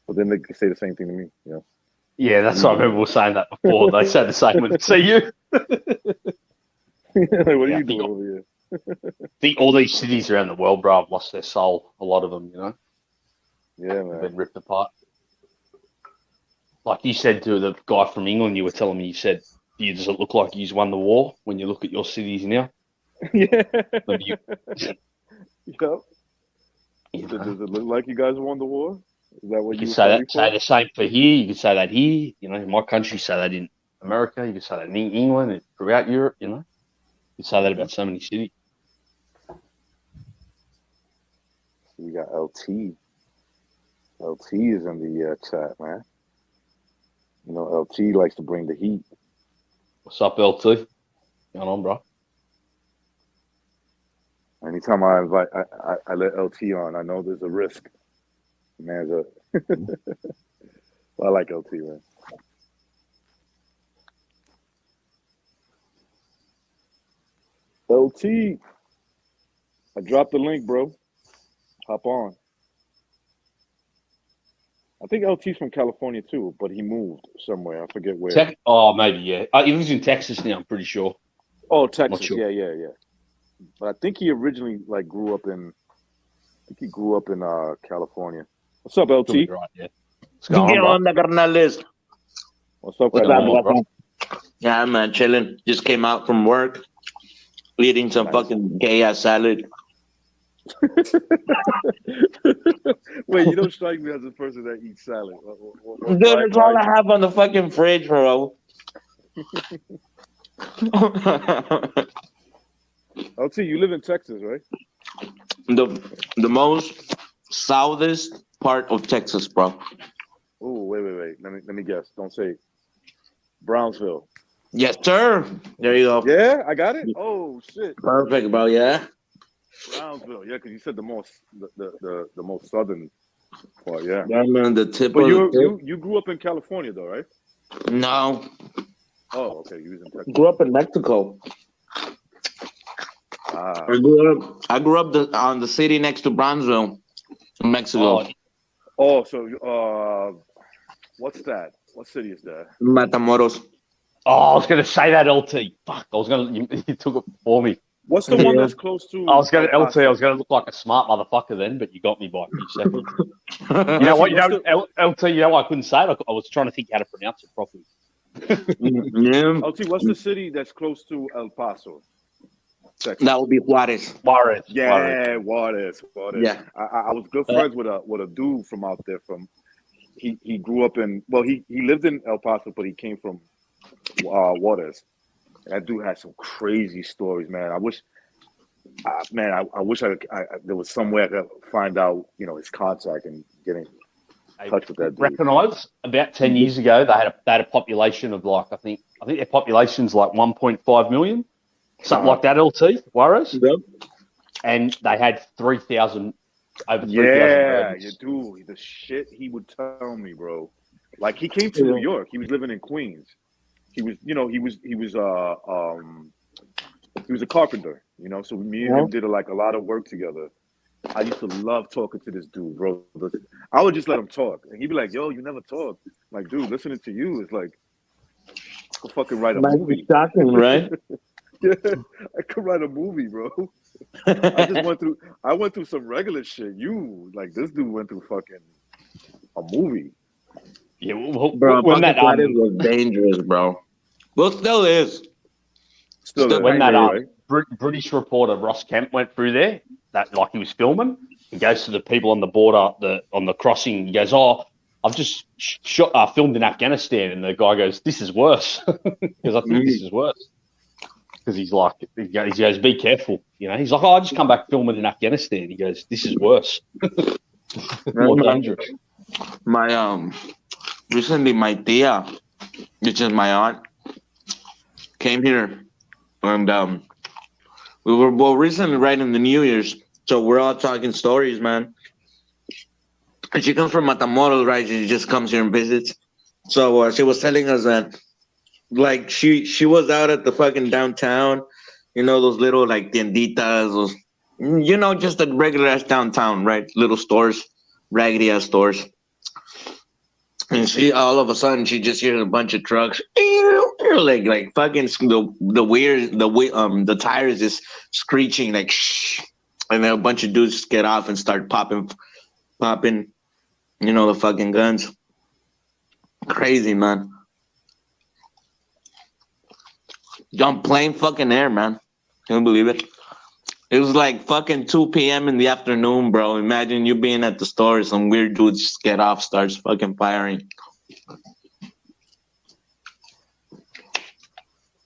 But then they say the same thing to me, you know. Yeah, that's what I remember we were saying that before. They said the same when they see you. Like, what are you doing over here? I think all these cities around the world, bro, have lost their soul. A lot of them, you know. Yeah, They've man. been ripped apart. Like you said to the guy from England, you were telling me, you said, does it look like you've won the war when you look at your cities now? Yeah. Maybe you, Yep. you Does know, it look like you guys won the war? Is that what you you could were say fighting that, say for? the same for here. You could say that here. You know, in my country, say that in America. You could say that in England and throughout Europe. You know, you could say that about so many cities. We got LT. LT is in the chat, man. You know, LT likes to bring the heat. What's up, LT? Going on, bro? Anytime I invite, I let LT on, I know there's a risk. Man's a. Well, I like LT, man. LT, I dropped the link, bro. Hop on. I think LT's from California too, but he moved somewhere. I forget where. Oh, maybe, yeah. He lives in Texas now, I'm pretty sure. Oh, Texas. Sure. Yeah. But I think he originally like grew up in California. What's up, LT? Right, yeah. What's going on, bro? Carnales? What's up, What's Carnales? up, bro? Yeah, man, chilling. Just came out from work, eating some fucking gay ass salad. Wait, you don't strike me as a person that eats salad. Dude, that's all I have on the fucking fridge, bro. LT, you live in Texas, right? The most southest part of Texas, bro. Oh, wait. Let me guess. Don't say Brownsville. Yes, sir. There you go. Yeah, I got it. Oh shit. Perfect, bro. Yeah. Brownsville. Yeah, because you said the most southern part. Yeah. Yeah, man. The tip But of the tip. you grew up in California, though, right? No, Oh, okay. You was in Texas. grew up in Mexico. Ah. I grew up on the city next to Brownsville, Mexico. Oh, so what's that? What city is that? Matamoros. Oh, I was going to say that, LT. Fuck, you took it for me. What's the one that's close to? I was going to look like a smart motherfucker then, but you got me by a few seconds. You know what? LT, you know why I couldn't say it? I was trying to think how to pronounce it properly. Yeah. LT, what's the city that's close to El Paso, Texas? That would be Juarez. Juarez. Yeah, Juarez. Yeah. I was good friends with a dude from out there. he grew up in he lived in El Paso, but he came from Juarez. That dude had some crazy stories, man. I wish there was some way I could find out, his contact and get in touch with that dude. Recognize about 10 years ago they had a population of like I think their population's like 1.5 million, something like that. LT Juarez, and they had 3,000 over 3,000. Yeah, dude, the shit he would tell me, bro. Like he came to New York. He was living in Queens. He was a carpenter, so me and him did a lot of work together. I used to love talking to this dude, bro. I would just let him talk, and he'd be like, "Yo, you never talk." Like, dude, listening to you is like, I could fucking write a movie. Shocking, right? Yeah, I could write a movie, bro. I went through some regular shit. This dude went through fucking a movie. Yeah, well, Bro, when that was dangerous, bro. Well, still is. Still when that right? British reporter Ross Kemp went through there, that like he was filming, he goes to the people on the border, on the crossing. He goes, "Oh, I've just filmed in Afghanistan," and the guy goes, "This is worse," because I think this is worse. Because he goes, "Be careful," He's like, "Oh, I just come back filming in Afghanistan." He goes, "This is worse, more dangerous." Recently my tia, which is my aunt, came here, and we were recently right in the New Year's, so we're all talking stories, man. And she comes from Matamoros, right? She just comes here and visits. So she was telling us that, like, she was out at the fucking downtown, those little like tienditas, those, just a regular ass downtown, right? Little stores, raggedy ass stores. And she all of a sudden she just hears a bunch of trucks, like fucking the tires is screeching like shh, and then a bunch of dudes get off and start popping, the fucking guns. Crazy, man. Jump plain fucking air, man. Can you believe it? It was like fucking 2 p.m. in the afternoon, bro. Imagine you being at the store, some weird dudes just get off, starts fucking firing.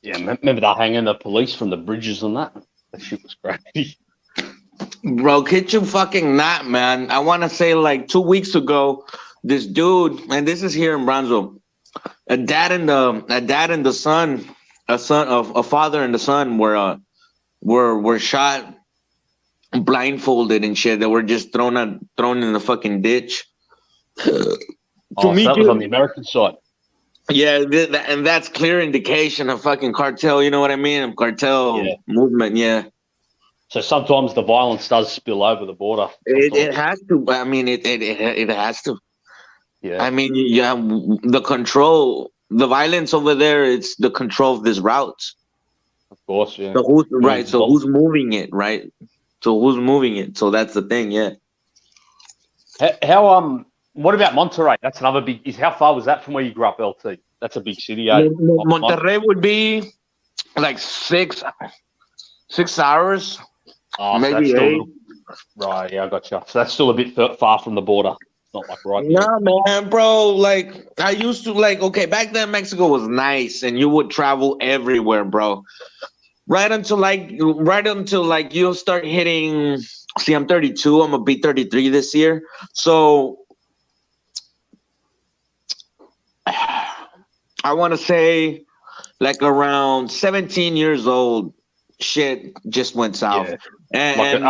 Yeah, remember that hanging the police from the bridges and that? That shit was crazy. Bro, kid you fucking not, man. I want to say like 2 weeks ago, this dude, and this is here in Brownsville, a father and the son were shot blindfolded and shit. They were just thrown in the fucking ditch. So that was on the American side. Yeah, and that's clear indication of fucking cartel. You know what I mean? Of cartel movement. Yeah. So sometimes the violence does spill over the border. It has to. I mean, it has to. Yeah. I mean, yeah, the control, the violence over there. It's the control of these routes. Of course, yeah. So who's right? So who's moving it, right? So who's moving it? So that's the thing, yeah. How what about Monterrey? That's another big. How far was that from where you grew up, LT? That's a big city. Monterrey would be like 6 hours, maybe 8. Right, yeah, I gotcha. So that's still a bit far from the border. It's not like right. Nah, man, bro. Like I used to okay. Back then, Mexico was nice, and you would travel everywhere, bro. Right until you'll start hitting. See, I'm 32. I'm gonna be 33 this year. So I want to say, like around 17 years old, shit just went south. Yeah. And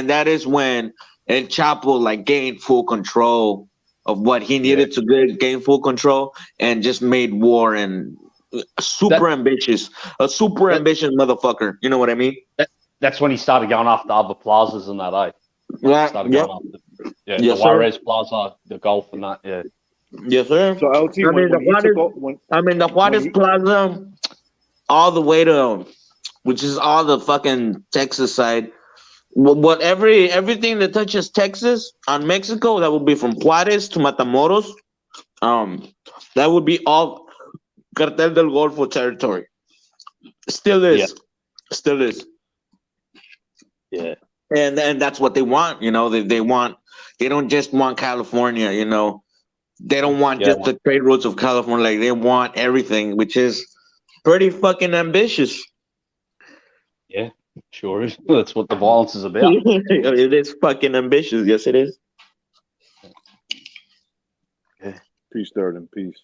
that is when El Chapo like gained full control of what he needed to gain full control, and just made war and ambitious motherfucker. You know what I mean? That's when he started going after other plazas and that, eh? The Juarez Plaza, the Gulf and that, yeah. Yes, sir. So LT, the Juarez Plaza, all the way to, which is all the fucking Texas side. Everything that touches Texas on Mexico, that would be from Juarez to Matamoros. That would be all Cartel del Golfo territory. Still is. Yeah. and that's what they want. You know, they don't just want California. You know, they don't want just the trade routes of California. Like they want everything, which is pretty fucking ambitious. Yeah, sure is. That's what the violence is about. It is fucking ambitious. Yes, it is. Peace, Durden. Peace.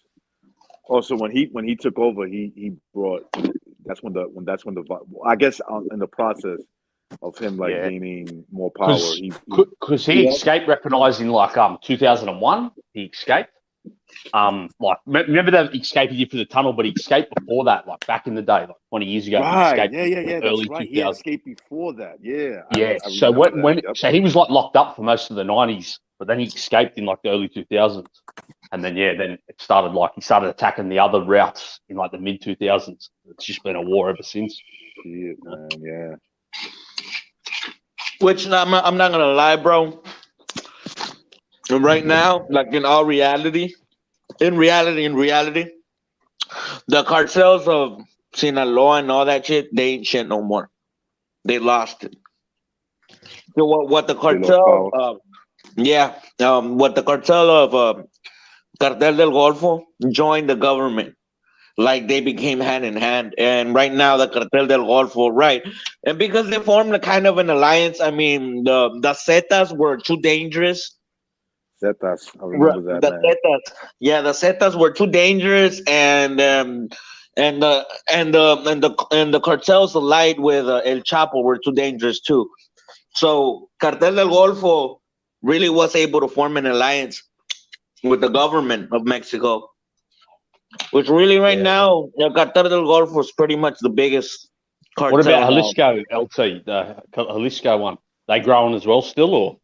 Also, when he took over, he brought. That's when the I guess in the process of him like gaining more power, because he escaped recognized in like 2001. He escaped. Like remember that escape he did for the tunnel, but he escaped before that, like back in the day, like 20 years ago. Right? He Yeah. Early That's right. 2000s. He escaped before that. Yeah. Yeah. I So yep. so he was like locked up for most of the 90s, but then he escaped in like the early 2000s, and then then it started like he started attacking the other routes in like the mid 2000s. It's just been a war ever since. Shit, man. Yeah. Which I'm not gonna lie, bro. Right now, like in reality, the cartels of Sinaloa and all that shit, they ain't shit no more. They lost it. So what the cartel what the cartel of Cartel del Golfo joined the government. Like they became hand in hand. And right now the Cartel del Golfo, right. And because they formed a kind of an alliance, I mean the Zetas were too dangerous. Zetas, I remember that, man. Zetas. Yeah, the Zetas were too dangerous, and the cartels allied with El Chapo were too dangerous too. So Cartel del Golfo really was able to form an alliance with the government of Mexico, which really now the Cartel del Golfo is pretty much the biggest cartel. What about Jalisco, LT, the Jalisco one? They growing as well still, or?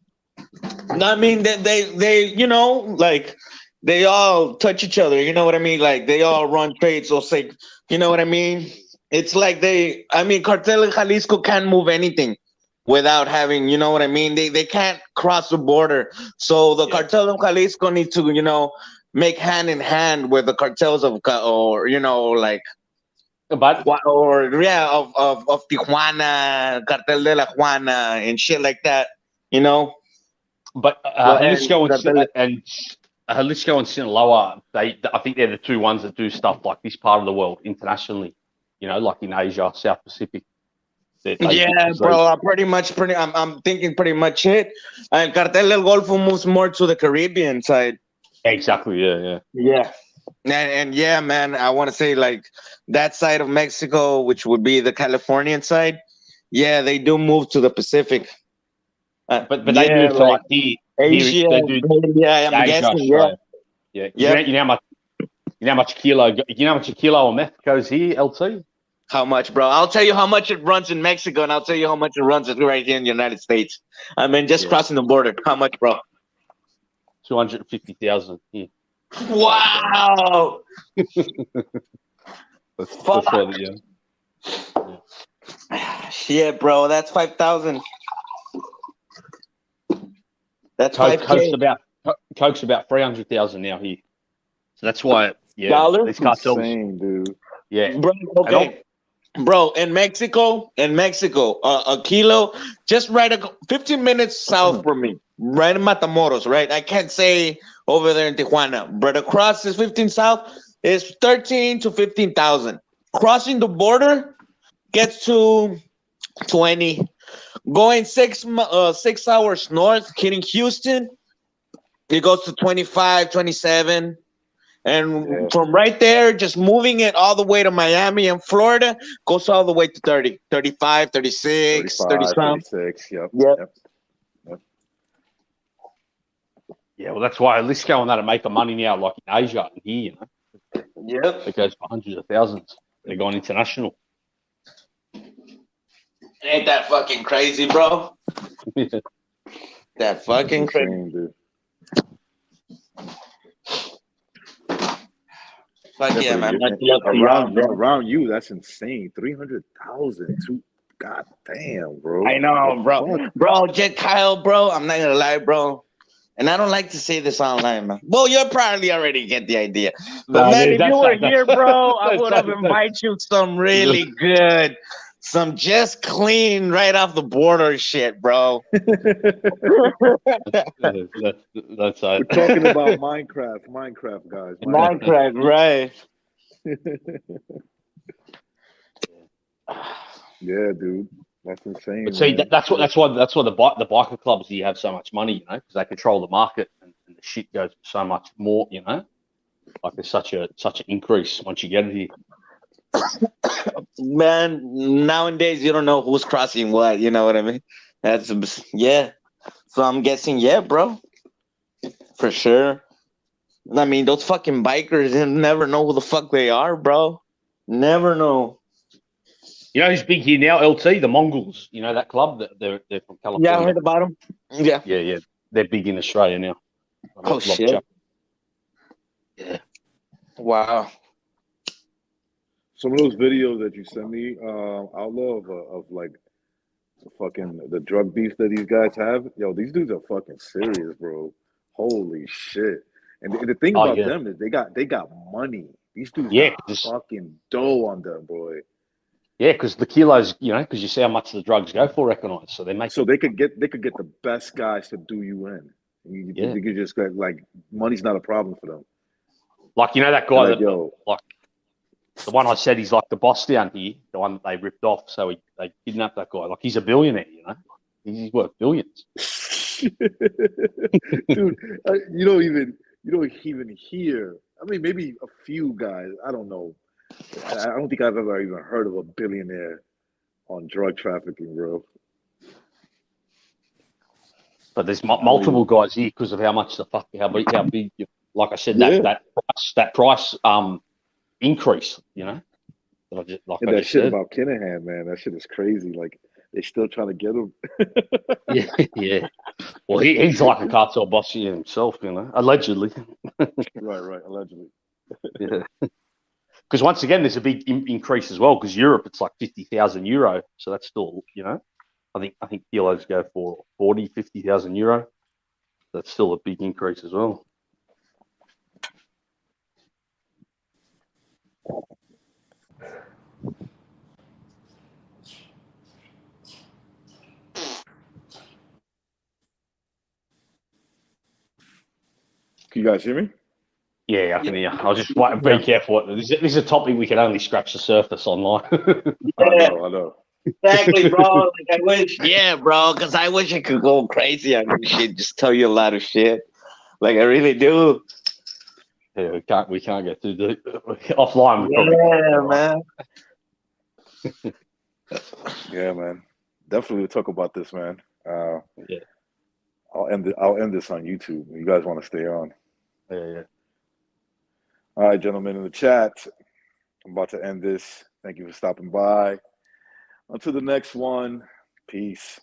I mean, they you know, like they all touch each other. You know what I mean? Like they all run trades. So say, you know what I mean? It's like Cartel in Jalisco can't move anything without having, you know what I mean? They can't cross the border. So the Cartel of Jalisco need to, you know, make hand in hand with the cartels of, or you know, like. But of Tijuana, Cartel de la Juana, and shit like that. You know. But Jalisco and Jalisco and Sinaloa, I think they're the two ones that do stuff like this part of the world internationally. You know, like in Asia, South Pacific. Bro. I'm thinking pretty much it. And Cartel del Golfo moves more to the Caribbean side. Exactly. Yeah. And yeah, man, I want to say like that side of Mexico, which would be the Californian side. Yeah, they do move to the Pacific. But they do it for like Asia. I'm guessing. Yeah. You know how much a kilo of meth goes here, LT? How much, bro? I'll tell you how much it runs in Mexico, and I'll tell you how much it runs right here in the United States. I mean, just crossing the border. How much, bro? 250,000. Yeah. Wow. Shit, bro. That's 5,000. That's Coke's about 300,000 now here. So that's why, Dollar? These cartels, insane, dude. Yeah, bro. Okay, bro. In Mexico, a kilo just 15 minutes south from me, right in Matamoros. Right, I can't say over there in Tijuana, but across this 15 south is 13 to 15,000. Crossing the border gets to 20. Going 6 hours north, hitting Houston, it goes to 25, 27. And from right there, just moving it all the way to Miami and Florida, goes all the way to 30, 35, 36, 36. Yep. Yeah, well, that's why Jalisco and that are making money now, like in Asia and here, you know. Yep. It goes for hundreds of thousands. They're going international. Ain't that fucking crazy, bro? That fucking crazy, dude. Fuck yeah, man. Around you, that's insane. 300,000. God damn, bro. I know, bro. Fuck? Bro, Jet Kyle, bro. I'm not gonna lie, bro. And I don't like to say this online, man. Well, you'll probably already get the idea. But man, if you were here, bro, I would have invited you some really good some just clean right off the border shit, bro. That's We're talking about Minecraft, guys. Minecraft, right? Yeah, dude, that's insane. But see, man. that's why the biker clubs here have so much money, you know, because they control the market and the shit goes so much more, you know. Like there's such an increase once you get it here. Man, nowadays you don't know who's crossing what. You know what I mean? That's yeah. So I'm guessing, yeah, bro, for sure. I mean, those fucking bikers, you never know who the fuck they are, bro. Never know. You know who's big here now? LT, the Mongols. You know that club? They're from California. Yeah, I heard about them. Yeah. Yeah. They're big in Australia now. Oh shit. Yeah. Wow. Some of those videos that you sent me, Outlaw, of like the drug beef that these guys have. Yo, these dudes are fucking serious, bro. Holy shit! And the thing Oh, about yeah. them is they got money. These dudes Yeah, got 'cause- fucking dough on them, boy. Yeah, because the kilos, you know, because you see how much the drugs go for recognized. So they make So they could get the best guys to do you in. Yeah. You could just get, like, money's not a problem for them. like, you know, that guy Like, that yo, like the one I said he's like the boss down here, the one that they ripped off. So they kidnapped that guy. Like he's a billionaire, you know. He's worth billions. dude, you don't even hear. I mean, maybe a few guys. I don't know. I don't think I've ever even heard of a billionaire on drug trafficking, bro. But there's multiple guys here because of how much how big like I said, Yeah. that price increase, you know. And that shit about Kinahan, man, that shit is crazy. Like they're still trying to get him. yeah. Well, he's like a cartel boss himself, you know, allegedly. Right, allegedly. Yeah. Because once again, there's a big increase as well. Because Europe, it's like €50,000, so that's still, you know, I think kilos go for 50,000 euro. That's still a big increase as well. Can you guys hear me? Yeah, I can hear. I was just very careful. This is a topic we can only scratch the surface online. I know. Exactly, bro. Like I wish, yeah, bro, because I wish I could go crazy on this shit. Just tell you a lot of shit. Like I really do. Yeah, we can't get to the offline. Man. Yeah, man. Definitely talk about this, man. Yeah. I'll end this on YouTube. You guys want to stay on? Yeah. All right, gentlemen in the chat. I'm about to end this. Thank you for stopping by. Until the next one. Peace.